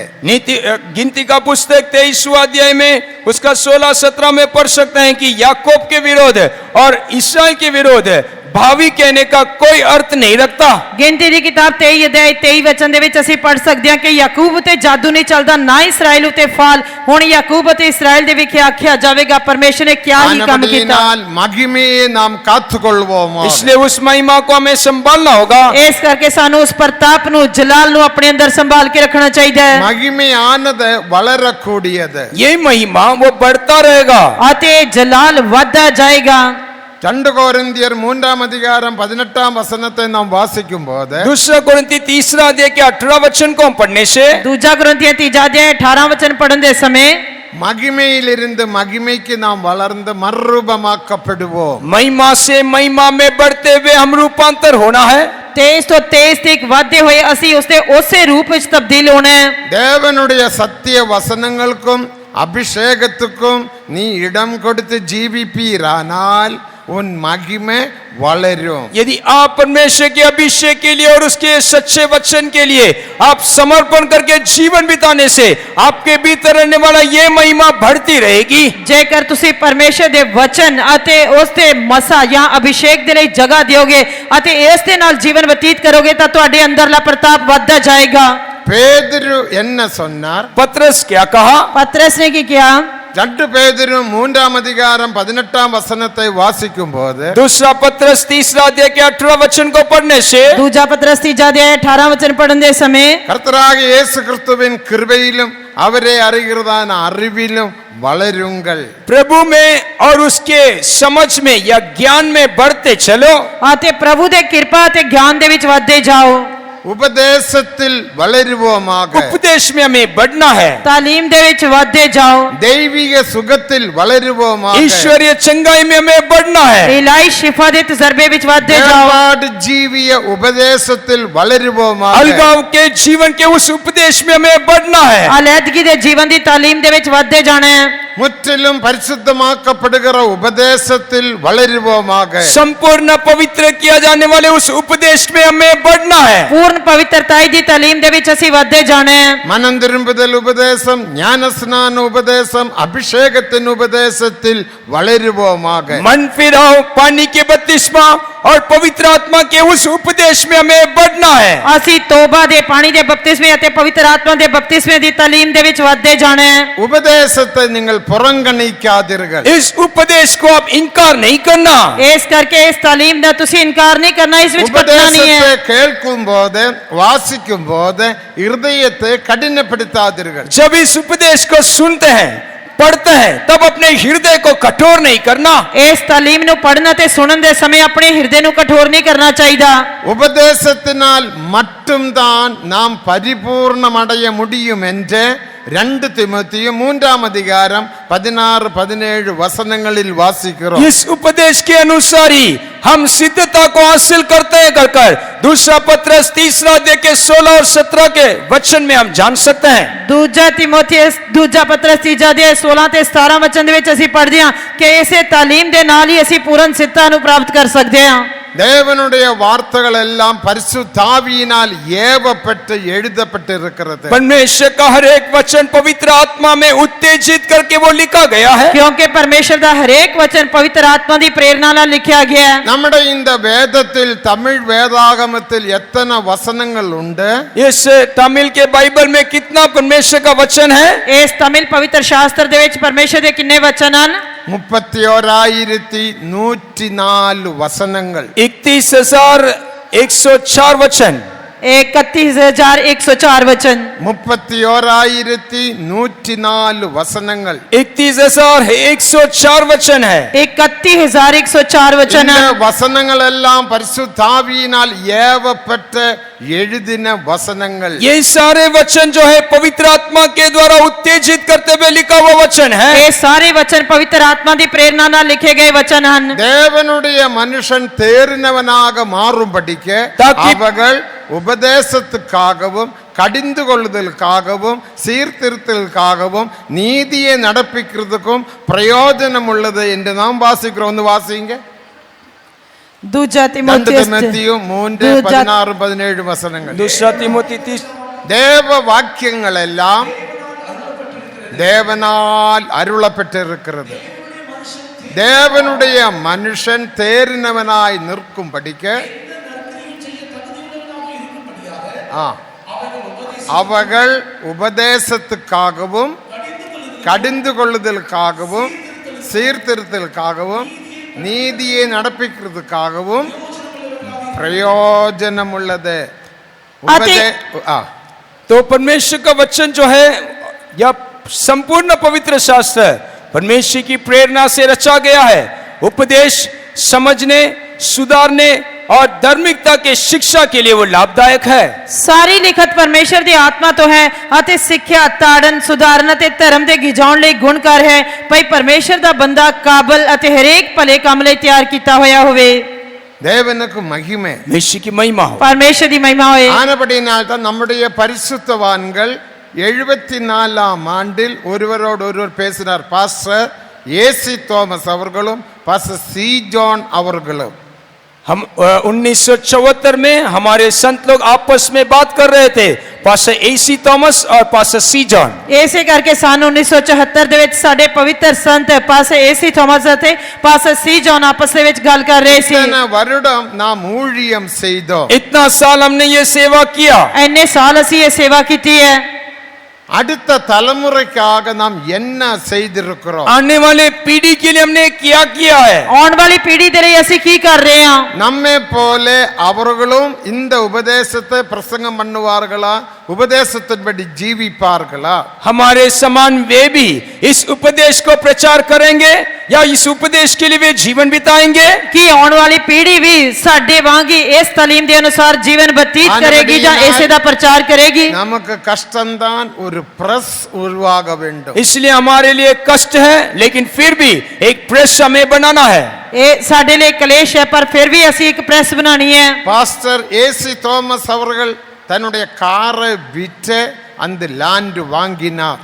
Speaker 2: गिनती का पुस्तक 23वां अध्याय में उसका 16-17 में पढ़ सकते हैं कि याकूब के विरोध और इस्राएल के विरोध भावी कहने का कोई अर्थ नहीं रखता।
Speaker 3: ਗਿਣਤੀ ਦੀ ਕਿਤਾਬ 23 ਅਧਿਆਇ 23 ਵਚਨ ਦੇ ਵਿੱਚ ਅਸੀਂ ਪੜ੍ਹ ਸਕਦੇ ਹਾਂ ਕਿ ਯਾਕੂਬ ਉਤੇ ਜਾਦੂ ਨਹੀਂ ਚੱਲਦਾ, ਨਾ ਇਸਰਾਇਲ ਉਤੇ ਫਾਲ। ਹੁਣ ਯਾਕੂਬ ਅਤੇ ਇਸਰਾਇਲ ਦੇ ਵਿਖੇ ਆਖਿਆ ਜਾਵੇਗਾ ਪਰਮੇਸ਼ਰ ਨੇ ਕਿਆ ਹੀ ਕੰਮ ਕੀਤਾ।
Speaker 1: ആനപടിയിനാൽ മഹിമയെ നാം കാത്തുകൊള്ളുവോമോ.
Speaker 2: इसलिए उस महिमा को हमें संभालना होगा।
Speaker 3: ਇਸ ਕਰਕੇ ਸਾਨੂੰ ਉਸ ਪ੍ਰਤਾਪ ਨੂੰ, ਜਲਾਲ ਨੂੰ ਆਪਣੇ ਅੰਦਰ ਸੰਭਾਲ ਕੇ ਰੱਖਣਾ ਚਾਹੀਦਾ ਹੈ।
Speaker 1: മഹിമയാനത് വളരെ കൂടിയത്.
Speaker 2: यही महिमा वो बढ़ता रहेगा।
Speaker 3: ਅਤੇ ਜਲਾਲ ਵੱਧਦਾ ਜਾਏਗਾ।
Speaker 1: 2 कोरिन्थियर 3 अധികാരം 18 വസനത്തെ നാം വാസിക്കുമ്പോൾ
Speaker 2: दूसरा कोरिन्थी 3 अध्याय के 18 वचन को पढ़ने से
Speaker 3: ਦੂਜਾ ਕੁਰਿੰਥੀਆਂ 3 ਅਧਿਆਇ 18 ਵਚਨ ਪੜਨ ਦੇ ਸਮੇਂ
Speaker 1: മഹിമയിലിരുന്ന് മഹിമയ്ക്ക് നാം വളർന്ന് മറുരൂപമാക്കപ്പെടുവോം.
Speaker 2: महिमा से महिमा में बढ़ते हुए हम रूपांतर होना है।
Speaker 3: 23 ਤੋਂ 23 ਤੱਕ ਵਧਦੇ ਹੋਏ ਅਸੀਂ ਉਸਦੇ ਉਸੇ ਰੂਪ ਵਿੱਚ ਤਬਦੀਲ ਹੋਣਾ ਹੈ।
Speaker 1: ദേവനുடைய സത്യ വസനങ്ങൾക്കും അഭിഷേകത്തുക്കും നീ ഇടം കൊടുത്ത് ജീവിപ്പീരാനാൽ ഉൻ മഹിമ വളരും.
Speaker 2: यदि आप परमेश्वर के अभिषेक के लिए और उसके सच्चे वचन के लिए आप समर्पण करके जीवन बिताने से आपके भीतर रहने वाला ये महिमा बढ़ती रहेगी।
Speaker 3: ਜੇਕਰ ਤੁਸੀਂ ਪਰਮੇਸ਼ਰ ਦੇ ਵਚਨ ਅਤੇ ਉਸ ਦੇ ਮਸਾ ਜਾਂ ਅਭਿਸ਼ੇਕ ਦੇ ਲਈ ਜਗ੍ਹਾ ਦਿਓਗੇ ਅਤੇ ਇਸ ਦੇ ਨਾਲ ਜੀਵਨ ਬਤੀਤ ਕਰੋਗੇ ਤਾਂ ਤੁਹਾਡੇ ਅੰਦਰਲਾ ਪ੍ਰਤਾਪ ਵੱਧਦਾ ਜਾਏਗਾ।
Speaker 1: പേതുരു എന്നെ சொன்னார்.
Speaker 2: पतरस क्या कहा?
Speaker 3: പത്രസ് ਨੇ ਕੀ ਕਿਹਾ?
Speaker 1: 2 പേതുരു 3 അധികാരം 18 വസനത്തെ വാസിക്കുമ്പോൾ
Speaker 2: दूसरा पतरस 3 अध्याय के 18 वचन को पढ़ने से
Speaker 3: ਦੂਜਾ ਪਤਰਸ 3 ਅਧਿਆਇ 18 ਵਚਨ ਪੜਨ ਦੇ ਸਮੇਂ
Speaker 1: കർത്തരായ യേശു ക്രിസ്തുവിൻ കൃപയിലും അവരെ അറിയുന്നതാന അറിവിലും വളരുങ്ങൾ.
Speaker 2: प्रभु में और उसके समझ में या ज्ञान में बढ़ते चलो।
Speaker 3: ਅਤੇ ਪ੍ਰਭੂ ਦੇ ਕਿਰਪਾ ਅਤੇ ਗਿਆਨ ਦੇ ਵਿੱਚ ਵਧਦੇ ਜਾਓ।
Speaker 1: ഉപദേശത്തിൽ വളരുവോമാക.
Speaker 2: उपदेश में हमें बढ़ना है।
Speaker 3: ਤਾਲੀਮ ਦੇ ਵਿੱਚ ਵਧਦੇ ਜਾਓ।
Speaker 1: ദൈവിക സുഖത്തിൽ വളരുവോമാക.
Speaker 2: ईश्वरीय चंगाई में हमें बढ़ना है।
Speaker 3: ਇਲਾਹੀ ਸ਼ਿਫਾ ਦੇ ਤਜਰਬੇ ਵਿੱਚ ਵਧਦੇ ਜਾਓ।
Speaker 1: വേർപാട് ജീവിയ ഉപദേശത്തിൽ വളരുവോമാക.
Speaker 2: अलगाव के जीवन के उस उपदेश में हमें बढ़ना है।
Speaker 3: ਅਲੈਦਗੀ ਦੇ ਜੀਵਨ ਦੀ ਤਾਲੀਮ ਦੇ ਵਿੱਚ ਵਧਦੇ ਜਾਣਾ ਹੈ।
Speaker 1: മുற்றிലും പരിശുദ്ധമാക്കപ്പെടുകിற ഉപദേശത്തിൽ വളരുവോമാക.
Speaker 2: संपूर्ण पवित्र किया जाने वाले उस उपदेश में हमें बढ़ना है।
Speaker 3: ਪੂਰਨ ਪਵਿੱਤਰਤਾਈ ਦੀ ਤਾਲੀਮ ਦੇ ਵਿੱਚ ਅਸੀਂ ਵਧਦੇ ਜਾਣਾ ਹੈ।
Speaker 1: മനം തിരുമ്പുതൽ ഉപദേശം, ജ്ഞാനസ്നാന ഉപദേശം, അഭിഷേകത്തിന് ഉപദേശത്തിൽ വളരുവോമാക.
Speaker 2: मन फिराओ, पानी के बपतिस्मा और पवित्र आत्मा के उस उपदेश में हमें बढ़ना है।
Speaker 3: ਅਸੀਂ ਤੋਬਾ ਦੇ ਪਾਣੀ ਦੇ ਬਪਤਿਸਮੇ ਅਤੇ ਪਵਿੱਤਰ ਆਤਮਾ ਦੇ ਬਪਤਿਸਮੇ ਦੀ ਤਾਲੀਮ ਦੇ ਵਿੱਚ ਵਧਦੇ ਜਾਣਾ ਹੈ।
Speaker 1: ഉപദേശത്തെ നിങ്ങൾ പുറംകണിക്കാതിരുകൾ.
Speaker 2: इस उपदेश को आप इनकार नहीं करना।
Speaker 3: ਇਸ ਕਰਕੇ ਇਸ ਤਾਲੀਮ ਦਾ ਤੁਸੀਂ ਇਨਕਾਰ ਨਹੀਂ ਕਰਨਾ, ਇਸ ਵਿੱਚ ਕੱਟਣਾ ਨਹੀਂ
Speaker 1: ഉപദേശത്തെ
Speaker 3: ਹੈ।
Speaker 1: കേൾക്കുമ്പോൾ വാസിക്കുമ്പോൾ ഹൃദയത്തെ കഠിനപ്പെടുത്താതിരുകൾ.
Speaker 2: जब इस उपदेश को सुनते हैं, पढ़ते हैं, तब अपने हृदय को कठोर नहीं करना।
Speaker 3: ਇਸ ਤਾਲੀਮ ਨੂੰ ਪੜ੍ਹਨ ਅਤੇ ਸੁਣਨ ਦੇ ਸਮੇਂ ਆਪਣੇ ਹਿਰਦੇ ਨੂੰ ਕਠੋਰ ਨਹੀਂ ਕਰਨਾ ਚਾਹੀਦਾ।
Speaker 1: ഉപദേശത്തിനാൽ മറ്റുംതാൻ നാം പരിപൂർണമടയ മുടിയും എന്ന് 2 തിമോത്തിയും 3 അധികാരം 16-17 വസനങ്ങളിൽ വാസിக்கிறோம்.
Speaker 2: इस उपदेश के अनुसार ही हम सिद्धता को हासिल करते हैं कर दूसरा पत्रस 3 अध्याय के 16 और 17 के वचन में हम जान सकते हैं।
Speaker 3: ਦੂਜਾ ਤਿਮੋਥੀਅਸ ਦੂਜਾ ਪਤਰਸ 3 ਅਧਿਆਇ 16 ਤੇ 17 ਵਚਨ ਦੇ ਵਿੱਚ ਅਸੀਂ ਪੜ੍ਹਦੇ ਹਾਂ ਕਿ ਇਸੇ ਤਾਲੀਮ ਦੇ ਨਾਲ ਹੀ ਅਸੀਂ ਪੂਰਨ ਸਿੱਧਤਾ ਨੂੰ ਪ੍ਰਾਪਤ ਕਰ ਸਕਦੇ ਹਾਂ।
Speaker 1: ദേവനുடைய വാർത്തകളെല്ലാം പരിശുദ്ധാവിയിനാൽ ഏവപ്പെട്ട് എഴുതപ്പെട്ടിരിക്കുന്നത്.
Speaker 2: परमेश्वर का हर एक वचन पवित्र आत्मा में उत्तेजित करके वो लिखा गया है।
Speaker 3: ਕਿਉਂਕਿ ਪਰਮੇਸ਼ਰ ਦਾ ਹਰੇਕ ਵਚਨ ਪਵਿੱਤਰ ਆਤਮਾ ਦੀ ਪ੍ਰੇਰਣਾ ਨਾਲ ਲਿਖਿਆ ਗਿਆ ਹੈ।
Speaker 1: നമ്മുടെ இந்த വേദത്തിൽ തമിഴ് വേദാഗമത്തിൽ എത്ര വസനങ്ങൾ ഉണ്ട്?
Speaker 2: इस तमिल के बाइबल में कितना परमेश्वर का वचन है?
Speaker 3: ਇਸ ਤਮਿਲ ਪਵਿੱਤਰ ਸ਼ਾਸਤਰ ਦੇ ਵਿੱਚ ਪਰਮੇਸ਼ਰ ਦੇ ਕਿੰਨੇ ਵਚਨ ਹਨ?
Speaker 1: 31,104 വസനങ്ങൾ
Speaker 2: 31,104 वचन
Speaker 3: 31,104 वचन
Speaker 1: 31,104 വസനങ്ങൾ
Speaker 2: 31,104 वचन है
Speaker 3: 31,104 वचन
Speaker 1: இந்த വസനങ്ങളെല്ലാം പരിശുദ്ധാവിയിനാൽ ഏവപ്പെട്ട് എഴുതിന വസനങ്ങൾ
Speaker 2: ये सारे वचन जो है पवित्र आत्मा के द्वारा उत्तेजित करते हुए लिखा हुआ वचन है
Speaker 3: ये सारे वचन पवित्र आत्मा की प्रेरणा ਨਾਲ लिखे गए वचन ਹਨ
Speaker 1: தேவனுடைய மனுஷன் தேறினவனாக மாறும்படிக்கு
Speaker 2: தாக்கி-
Speaker 1: அவர்கள் உபதேசத்துக்காகவும் கடிந்து கொள்ளுதலுக்காகவும் சீர்திருத்தலுக்காகவும் நீதியை நடப்பிக்கிறதுக்கும் பிரயோஜனம் உள்ளது என்று நாம் வாசிக்கிறோம். வந்து வாசிங்க.
Speaker 3: दूजा
Speaker 1: 2
Speaker 3: तिमोथियस
Speaker 1: திமோத்தேயு 3
Speaker 3: दूजा
Speaker 1: 16 17 வசனங்கள்.
Speaker 2: दूसरा तिमोथी 30
Speaker 1: தேவ வாக்கியங்கள் எல்லாம் தேவனால் அருளப்பட்டிருக்கிறது. தேவனுடைய மனுஷன் தேறினவனாய் நிற்கும்படிக்க அவர்கள் உபதேசத்துக்காகவும் கடிந்து கொள்ளுதலுக்காகவும் சீர்திருத்தலுக்காகவும் நீதியை நடப்பிக்கிறதுக்காகவும் பிரயோஜனம் உள்ளது.
Speaker 2: तो परमेश्वर का वचन जो है यह संपूर्ण पवित्र शास्त्र परमेश्वर की प्रेरणा से रचा गया है. उपदेश समझने सुधारने और धार्मिकता के शिक्षा के लिए वो लाभदायक है.
Speaker 3: ਸਾਰੀ ਲਿਖਤ ਪਰਮੇਸ਼ਰ ਦੀ ਆਤਮਾ ਤੋਂ ਹੈ ਅਤੇ ਸਿੱਖਿਆ ਤਾੜਨ ਸੁਧਾਰਨ ਅਤੇ ਧਰਮ ਦੇ ਗਿਜਾਉਣ ਲਈ ਗੁਣਕਾਰ ਹੈ ਭਈ ਪਰਮੇਸ਼ਰ ਦਾ ਬੰਦਾ ਕਾਬਲ ਅਤੇ ਹਰੇਕ ਭਲੇ ਕੰਮ ਲਈ ਤਿਆਰ ਕੀਤਾ ਹੋਇਆ ਹੋਵੇ.
Speaker 1: தேவனுக்கு மகிமை.
Speaker 2: मसीह की महिमा हो.
Speaker 3: ਪਰਮੇਸ਼ਰ ਦੀ ਮਹਿਮਾ ਹੋਏ.
Speaker 1: ஆனபடியினால் தான் நம்முடைய பரிசுத்தவான்கள் 74ஆம் ஆண்டில் ஒருவரோடு ஒருவர் பேசினார். பாஸ்டர் ஏசி தோமஸ் அவர்களும் பாஸ்டர் சி ஜான் அவர்களும்.
Speaker 2: हम 1974 में हमारे संत लोग आपस में बात कर रहे थे, पास्टर एसी थॉमस और पास्टर सी जॉन.
Speaker 3: ਇਸੇ ਕਰਕੇ ਸਨ 1974 ਦੇ ਵਿੱਚ ਸਾਡੇ ਪਵਿੱਤਰ ਸੰਤ ਪਾਸੇ ਏਸੀ ਥਾਮਸ ਅਤੇ ਪਾਸੇ ਸੀ ਜੌਨ ਆਪਸ ਦੇ ਵਿੱਚ ਗੱਲ ਕਰ ਰਹੇ ਸੀ.
Speaker 1: இத்தனை வருடம் நாம் ஊழியம் செய்தோம்.
Speaker 2: इतना साल हमने ये सेवा किया.
Speaker 3: ਇੰਨੇ ਸਾਲ ਅਸੀਂ ਇਹ ਸੇਵਾ ਕੀਤੀ ਹੈ.
Speaker 1: அடுத்த தலைமுறைக்காக நாம் என்ன செய்திருக்கிறோம்?
Speaker 2: आने वाले पीढ़ी के लिए हमने क्या किया है?
Speaker 3: ਆਉਣ ਵਾਲੀ ਪੀੜ੍ਹੀ ਦੇ ਲਈ ਅਸੀਂ ਕੀ ਕਰ ਰਹੇ ਹਾਂ?
Speaker 1: நம்மை போல அவர்களும் இந்த உபதேசத்தை பிரசங்கம் பண்ணுவார்களா? உபதேசத்தின்படி ஜீவிப்பார்களா?
Speaker 2: हमारे समान वे भी इस उपदेश को प्रचार करेंगे या इस उपदेश के लिए वे जीवन बिताएंगे?
Speaker 3: ਕੀ ਆਉਣ ਵਾਲੀ ਪੀੜ੍ਹੀ ਵੀ ਸਾਡੇ ਵਾਂਗ ਹੀ ਇਸ ਤਾਲੀਮ ਦੇ ਅਨੁਸਾਰ ਜੀਵਨ ਬਤੀਤ ਕਰੇਗੀ ਜਾਂ ਇਸੇ ਦਾ ਪ੍ਰਚਾਰ ਕਰੇਗੀ?
Speaker 1: நமக்கு கஷ்டம்தான், ஒரு பிரஸ் உருவாக வேண்டும்.
Speaker 2: इसलिए हमारे लिए कष्ट है, लेकिन फिर भी एक प्रेस हमें बनाना है.
Speaker 3: ਇਹ ਸਾਡੇ ਲਈ ਕਲੇਸ਼ ਹੈ ਪਰ ਫਿਰ ਵੀ ਅਸੀਂ ਇੱਕ ਪ੍ਰੈਸ ਬਣਾਣੀ ਹੈ.
Speaker 1: பாஸ்டர் ஏசி தோமஸ் அவர்கள் தன்னுடைய காரை விற்று அந்த லேண்ட் வாங்கினார்.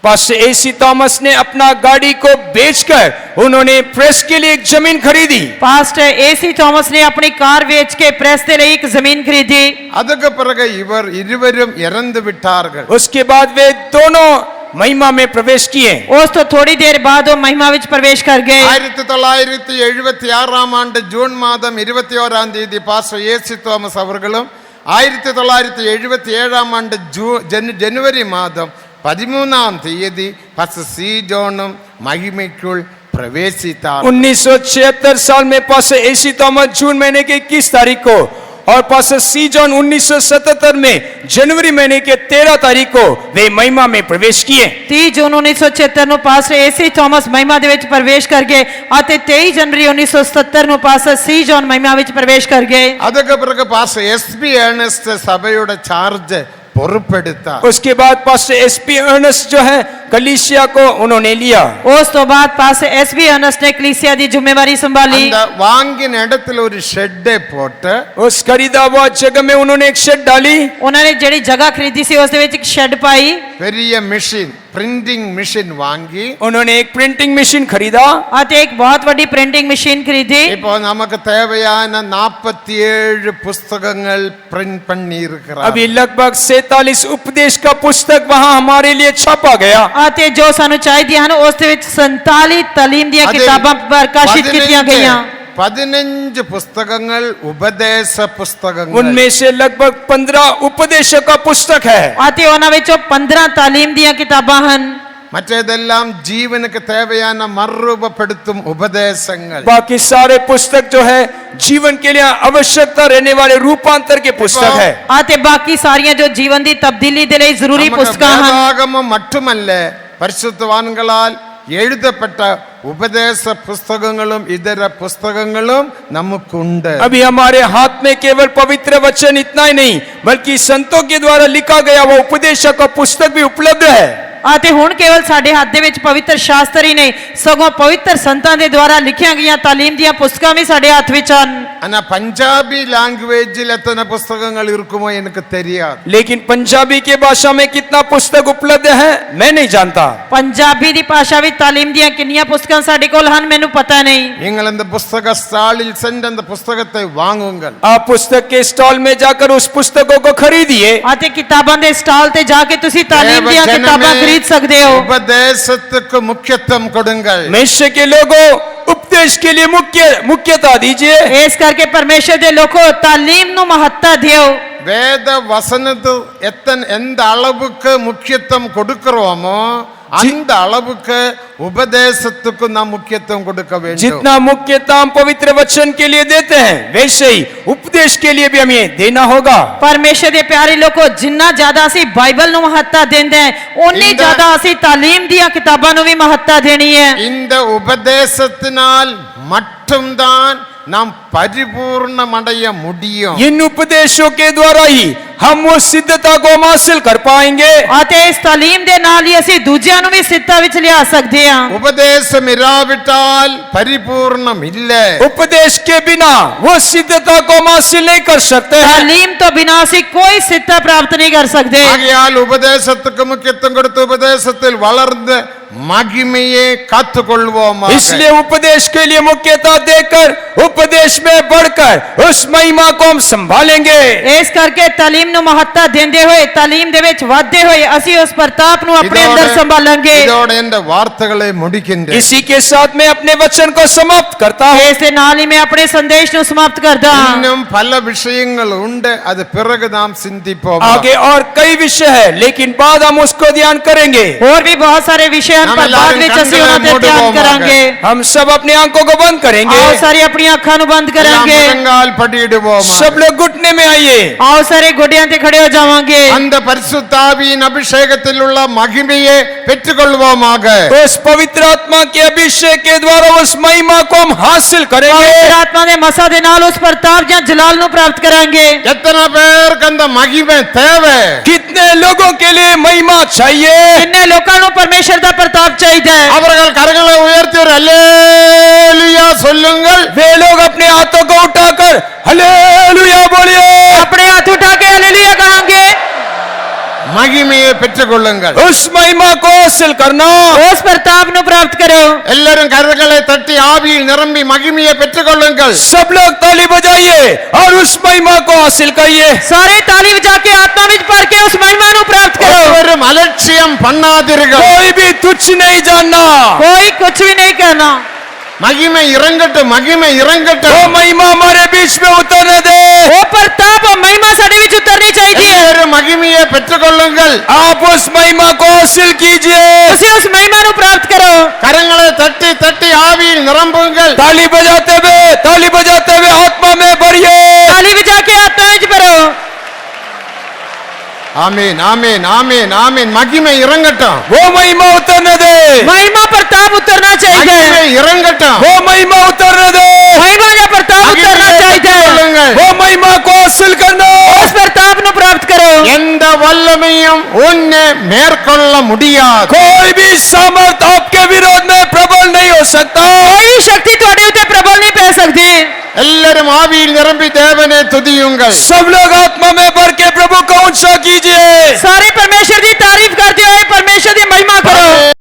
Speaker 2: पास्टर एसी थॉमस ने अपना गाड़ी को बेचकर उन्होंने प्रेस के लिए एक जमीन खरीदी.
Speaker 3: पास्टर एसी थॉमस ने अपनी कार बेच के प्रेस के लिए एक जमीन खरीदी.
Speaker 1: அதுக்கு பிறகு இவர் இருவரும் இறந்து விட்டார்கள்.
Speaker 2: उसके बाद वे दोनों महिमा में प्रवेश किए.
Speaker 3: उस तो थोड़ी देर बाद वो महिमा विच प्रवेश कर गए.
Speaker 1: 1976ஆம் ஆண்டு ஜூன் மாதம் 21ஆம் தேதி பாஸ்டர் ஏசி தோமஸ் அவர்களும் 1977ஆம் ஆண்டு ஜனவரி மாதம் 13ஆம் தேதி பாஸ்டர் சி ஜானும் மகிமைக்குள் பிரவேசித்தார்.
Speaker 2: 1976 साल में पास्टर एसी थॉमस जून महीने के 21 तारीख को और पास्टर सी जॉन 1977 में जनवरी महीने के 13 तारीख को वे महिमा में प्रवेश किए.
Speaker 3: 30 जून 1976 ਨੂੰ ਪਾਸਟਰ ਏਸੀ ਥਾਮਸ ਮਹਿਮਾ ਦੇ ਵਿੱਚ ਪ੍ਰਵੇਸ਼ ਕਰ ਗਏ ਅਤੇ 23 ਜਨਵਰੀ 1977 ਨੂੰ ਪਾਸਟਰ ਸੀ ਜੌਨ ਮਹਿਮਾ ਵਿੱਚ ਪ੍ਰਵੇਸ਼ ਕਰ ਗਏ.
Speaker 1: அதுக்கு பிறகு பாஸ்டர் எஸ்பி ஏர்னஸ்ட் சபையோட சார்ஜ் பொறுப்பெடுத்தார்.
Speaker 2: उसके बाद पास्टर एसपी अर्नस्ट जो है कलीसिया को उन्होंने लिया.
Speaker 3: उस तो बाद पास्टर एसबी अर्नस्ट ने कलीसिया की जिम्मेवारी संभाली.
Speaker 1: அந்த வாங்கின இடத்துல ஒரு ஷெட்டை போட்டு
Speaker 2: उस खरीदा हुआ जगह में उन्होंने एक शेड डाली.
Speaker 3: उन्होंने ਜਿਹੜੀ जगह खरीदी सी उस ਦੇ ਵਿੱਚ ਇੱਕ ਸ਼ੈੱਡ ਪਾਈ.
Speaker 1: பெரிய மிஷின் प्रिंटिंग மிஷின் வாங்கி
Speaker 2: उन्होंने एक प्रिंटिंग मशीन खरीदा.
Speaker 3: ਅਤੇ एक बहुत बड़ी प्रिंटिंग मशीन खरीदी.
Speaker 1: இப்போ நமக்கு தேவையான 47 புத்தகங்கள் பிரிண்ட் பண்ணி இருக்கிறார்.
Speaker 2: अभी लगभग 47 उपदेश का पुस्तक वहां हमारे लिए छापा गया.
Speaker 3: ਅਤੇ ਜੋ ਸਾਨੂੰ ਚਾਹੀਦੀਆਂ ਹਨ ਉਸ ਦੇ ਵਿੱਚ 47 ਤਾਲੀਮ ਦੀਆਂ ਕਿਤਾਬਾਂ ਪ੍ਰਕਾਸ਼ਿਤ ਕੀਤੀਆਂ ਗਈਆਂ.
Speaker 1: 15 पुस्तकங்கள் उपदेश पुस्तकங்கள்.
Speaker 2: उनमें से लगभग 15 उपदेशों का पुस्तक है.
Speaker 3: ਅਤੇ ਉਹਨਾਂ ਵਿੱਚੋਂ 15 ਤਾਲੀਮ ਦੀਆਂ ਕਿਤਾਬਾਂ ਹਨ.
Speaker 1: മറ്റേതെല്ലാം ജീവനുക്ക് തേവയാന മറുരൂപപ്പെടുത്തും ഉപദേശങ്ങൾ.
Speaker 2: बाकी सारे पुस्तक जो है जीवन के लिए आवश्यकता रहने वाले रूपांतर के पुस्तक है.
Speaker 3: ਅਤੇ ਬਾਕੀ ਸਾਰੀਆਂ ਜੋ ਜੀਵਨ ਦੀ ਤਬਦੀਲੀ ਦੇ ਲਈ ਜ਼ਰੂਰੀ
Speaker 1: നമുക്ക്
Speaker 3: ਪੁਸਤਕਾਂ ਹਨ.
Speaker 1: വേദാഗമം മറ്റുമല്ല പരിശുദ്ധവാൻകളാൽ എഴുതപ്പെട്ട ഉപദേശ പുസ്തകങ്ങളും ഇതര പുസ്തകങ്ങളും നമുക്കുണ്ട്.
Speaker 2: अभी हमारे हाथ में केवल पवित्र वचन इतना ही नहीं बल्कि संतों के द्वारा लिखा गया वो उपदेशक का पुस्तक भी उपलब्ध है.
Speaker 3: ਅਤੇ ਹੁਣ ਕੇਵਲ ਸਾਡੇ ਹੱਥ ਦੇ ਵਿੱਚ ਪਵਿੱਤਰ ਸ਼ਾਸਤਰ ਹੀ ਨਹੀਂ ਸਗੋਂ ਪਵਿੱਤਰ ਸੰਤਾਂ ਦੇ ਦੁਆਰਾ ਲਿਖੀਆਂ ਗਈਆਂ ਤਾਲੀਮ ਦੀਆਂ ਪੁਸਤਕਾਂ ਵੀ ਸਾਡੇ ਹੱਥ ਵਿੱਚ ਹਨ.
Speaker 1: ஆனா பஞ்சாபி லாங்குவேஜில் எத்தனை புஸ்தகங்கள் இருக்குமோ எனக்கு தெரியாது.
Speaker 2: लेकिन पंजाबी के भाषा में कितना पुस्तक उपलब्ध है मैं नहीं जानता.
Speaker 3: ਪੰਜਾਬੀ ਦੀ ਭਾਸ਼ਾ ਵਿੱਚ ਤਾਲੀਮ ਦੀਆਂ ਕਿੰਨੀਆਂ ਪੁਸਤਕਾਂ ਸਾਡੇ ਕੋਲ ਹਨ ਮੈਨੂੰ ਪਤਾ नहीं.
Speaker 1: நீங்கள் அந்த புஸ்தக ஸ்டாலில் சென்று அந்த புஸ்தகத்தை வாங்குங்கள்.
Speaker 2: आप पुस्तक के स्टॉल में जाकर उस पुस्तकों को खरीदिए.
Speaker 3: ਅਤੇ ਕਿਤਾਬਾਂ ਦੇ ਸਟਾਲ ਤੇ ਜਾ ਕੇ ਤੁਸੀਂ ਤਾਲੀਮ ਦੀਆਂ ਕਿਤਾਬਾਂ खरीद सकते हो.
Speaker 1: उपदेशத்துக்கு முக்கியத்துவம் கொடுங்கள்.
Speaker 2: मनुष्य के लोगों उपदेश के लिए मुख्यता दीजिए.
Speaker 3: ਇਸ ਕਰਕੇ ਪਰਮੇਸ਼ਰ ਦੇ ਲੋਕੋ ਤਾਲੀਮ ਨੂੰ ਮਹੱਤਤਾ ਦਿਓ.
Speaker 1: வேத வசனத்து எந்த அளவுக்கு முக்கியத்துவம் கொடுக்கிறோமோ அந்த அளவுக்கு உபதேசத்துக்கு நாம் முக்கியத்துவம் கொடுக்க வேண்டும்.
Speaker 2: जितना मुख्यता हम पवित्र वचन के लिए देते हैं वैसे ही उपदेश के लिए भी हमें देना होगा.
Speaker 3: ਪਰਮੇਸ਼ਰ ਦੇ ਪਿਆਰੇ ਲੋਕੋ ਜਿੰਨਾ ਜ਼ਿਆਦਾ ਅਸੀਂ ਬਾਈਬਲ ਨੂੰ ਮਹੱਤਤਾ ਦਿੰਦੇ ਹਾਂ ਉਨੀ ਜ਼ਿਆਦਾ ਅਸੀਂ ਤਾਲੀਮ ਦੀਆਂ ਕਿਤਾਬਾਂ ਨੂੰ ਵੀ ਮਹੱਤਤਾ ਦੇਣੀ ਹੈ.
Speaker 1: இந்த உபதேசத்தினால் மட்டும்தான் நாம் பரிபூர்ணம் அடைய முடியும்.
Speaker 2: इन उपदेशों के द्वारा ही हम वो सिद्धता को हम हासिल कर पाएंगे.
Speaker 3: ਅਤੇ ਇਸ ਤਾਲੀਮ ਦੇ ਨਾਲ ਹੀ ਅਸੀਂ ਦੂਜਿਆਂ ਨੂੰ ਵੀ ਸਿੱਧਤਾ ਵਿੱਚ ਲਿਆ ਸਕਦੇ ਹਾਂ.
Speaker 1: உபதேசம் இராவிட்டால் பரிபூர்ணம் இல்லை.
Speaker 2: उपदेश के बिना वो सिद्धता को हम हासिल नहीं कर सकते हैं.
Speaker 3: ਤਾਲੀਮ ਤੋਂ ਬਿਨਾਂ ਅਸੀਂ ਕੋਈ ਸਿੱਧਤਾ ਪ੍ਰਾਪਤ ਨਹੀਂ ਕਰ ਸਕਦੇ.
Speaker 1: ஆகையால் உபதேசத்துக்கு முக்கியத்துவம் கொடுத்து உபதேசத்தில் வளர்ந்து மகிமையை காத்துக்கொள்வோம்.
Speaker 2: इसलिए उपदेश के लिए मुख्यता देकर उपदेश में बढ़कर उस महिमा को हम संभालेंगे.
Speaker 3: ਇਸ ਕਰਕੇ ਤਾਲੀਮ ਨੂੰ ਮਹੱਤਤਾ ਦਿੰਦੇ ਹੋਏ ਤਾਲੀਮ ਦੇ ਵਿੱਚ ਵਾਧੇ ਹੋਏ ਅਸੀਂ ਉਸ ਪ੍ਰਤਾਪ ਨੂੰ ਆਪਣੇ ਅੰਦਰ ਸੰਭਾਲਾਂਗੇ.
Speaker 1: இதோட இந்த வார்த்தைகளை முடிக்கின்றேன்.
Speaker 2: इसी के साथ मैं अपने वचन को समाप्त करता हूँ.
Speaker 3: ਇਸ ਦੇ ਨਾਲ ਹੀ ਮੈਂ ਆਪਣੇ ਸੰਦੇਸ਼ ਨੂੰ ਸਮਾਪਤ ਕਰਦਾ ਹਾਂ.
Speaker 1: இன்னும் பல விஷயங்கள் உண்டு, அது பிறகு நாம் சிந்திப்போம்.
Speaker 2: आगे और कई विषय है लेकिन बाद हम उसको ध्यान करेंगे.
Speaker 3: ਹੋਰ ਵੀ ਬਹੁਤ ਸਾਰੇ ਵਿਸ਼ੇ ਹਨ ਪਰ ਬਾਅਦ ਵਿੱਚ ਅਸੀਂ ਉਹਨਾਂ ਤੇ ਧਿਆਨ ਕਰਾਂਗੇ.
Speaker 2: हम सब अपने आंखों को बंद करेंगे.
Speaker 3: ਆਓ ਸਾਰੇ ਆਪਣੀਆਂ ਅੱਖਾਂ ਨੂੰ ਬੰਦ ਕਰਾਂਗੇ.
Speaker 1: முழங்கால் படியிடுவோம்.
Speaker 2: सब लोग घुटने में आइए.
Speaker 3: ਆਓ ਸਾਰੇ ਗੋਡਿਆਂ ਤੇ ਖੜੇ ਹੋ ਜਾਵਾਂਗੇ.
Speaker 1: அந்த பரிசுத்தாவியின் அபிஷேகத்தில் உள்ள மகிமையை பெற்றுக்கொள்வோமாக.
Speaker 2: उस पवित्र आत्मा के अभिषेक के द्वारा उस महिमा को हम हासिल करेंगे.
Speaker 3: ਪਵਿੱਤਰ ਆਤਮਾ ਦੇ ਮਸਾ ਦੇ ਨਾਲ ਉਸ ਪ੍ਰਤਾਪ ਜਾਂ ਜਲਾਲ ਨੂੰ ਪ੍ਰਾਪਤ ਕਰਾਂਗੇ.
Speaker 1: எத்தனை பேருக்கு அந்த மகிமை தேவை?
Speaker 2: कितने लोगों के लिए महिमा चाहिए?
Speaker 3: ਕਿੰਨੇ ਲੋਕਾਂ ਨੂੰ ਪਰਮੇਸ਼ਰ ਦਾ ਪ੍ਰਤਾਪ ਚਾਹੀਦਾ ਹੈ?
Speaker 1: அவர்கள் கரங்களை உயர்த்தி ஒரு அல்லேலூயா சொல்லுங்கள்.
Speaker 2: वे लोग अपने हाथों को उठाकर हालेलुया बोलिए.
Speaker 3: ਆਪਣੇ ਹੱਥ ਉਠਾ ਕੇ ਹਾਲੇਲੂਇਆ ਕਹਾਂਗੇ.
Speaker 1: மகிமையை பெற்றுக்கொள்ளுங்கள்.
Speaker 2: उस महिमा को हासिल करना.
Speaker 3: ਉਸ ਪ੍ਰਤਾਪ ਨੂੰ ਪ੍ਰਾप्त ਕਰੋ.
Speaker 1: எல்லாரும் கரங்களை தட்டி ஆவியில் நிரம்பி மகிமையை பெற்றுக்கொள்ளுங்கள்.
Speaker 2: सब लोग ताली बजाइए और उस महिमा को हासिल करिए.
Speaker 3: ਸਾਰੇ ਤਾਲੀ ਵਜਾ ਕੇ ਆਤਮਾ ਵਿੱਚ ਭਰ ਕੇ ਉਸ ਮਹਿਮਾ ਨੂੰ ਪ੍ਰਾप्त ਕਰੋ.
Speaker 1: ஒருவரும் அலட்சியம் பண்ணாதீர்கள்.
Speaker 2: कोई भी तुच्छ नहीं जानना.
Speaker 3: कोई कुछ भी नहीं करना.
Speaker 1: மகிமை இறங்கட்டும், மகிமை
Speaker 2: वो
Speaker 1: இறங்கட்டும்.
Speaker 2: महिमा हमारे बीच में उतरने दे.
Speaker 3: वो प्रताप और महिमा ਸਾਡੇ ਵਿੱਚ ਉਤਰਨੀ ਚਾਹੀਦੀ ਹੈ.
Speaker 1: எல்லாரும் மகிமையை பெற்றுக்கொள்ளுங்கள்.
Speaker 2: आप उस महिमा को हासिल कीजिए.
Speaker 3: ਤੁਸੀਂ ਉਸ ਮਹਿਮਾ ਨੂੰ ਪ੍ਰਾप्त ਕਰੋ.
Speaker 1: கரங்களை தட்டி தட்டி ஆவியில் நிரம்புங்கள்.
Speaker 2: ताली बजाते हुए आत्मा में भरिए.
Speaker 3: ਤਾਲੀ ਵਜਾ ਕੇ ਆਤਮਾ ਵਿੱਚ ਭਰੋ.
Speaker 1: ஆமீன், ஆமீன், ஆமீன், ஆமீன். மகிமை இறங்கட்டும்,
Speaker 2: वो महिमा उतरने दे.
Speaker 3: महिमा प्रताप उतरना चाहिए.
Speaker 1: மகிமை இறங்கட்டும்.
Speaker 2: वो महिमा उतरने दे.
Speaker 3: महिमा का प्रताप उतरना
Speaker 1: மகிமையை
Speaker 3: चाहिए.
Speaker 1: பெற்றுக்கொள்ளுங்கள்.
Speaker 2: वो महिमा को हासिल करना.
Speaker 3: उस प्रताप नु प्राप्त करो.
Speaker 1: எந்த வல்லமையும் உன்னை மேற்கொள்ள முடியாது.
Speaker 2: कोई भी सामर्थ आपके विरोध में प्रबल नहीं हो सकता.
Speaker 3: कोई शक्ति ਤੁਹਾਡੇ ਉੱਤੇ ਪ੍ਰਬਲ ਨਹੀਂ ਪੈ ਸਕਦੀ.
Speaker 1: எல்லாரும் ஆவியில் நிரம்பி தேவனை துதியுங்கள்.
Speaker 2: सब लोग आत्मा में भर के प्रभु को ऊंचा कीजिए.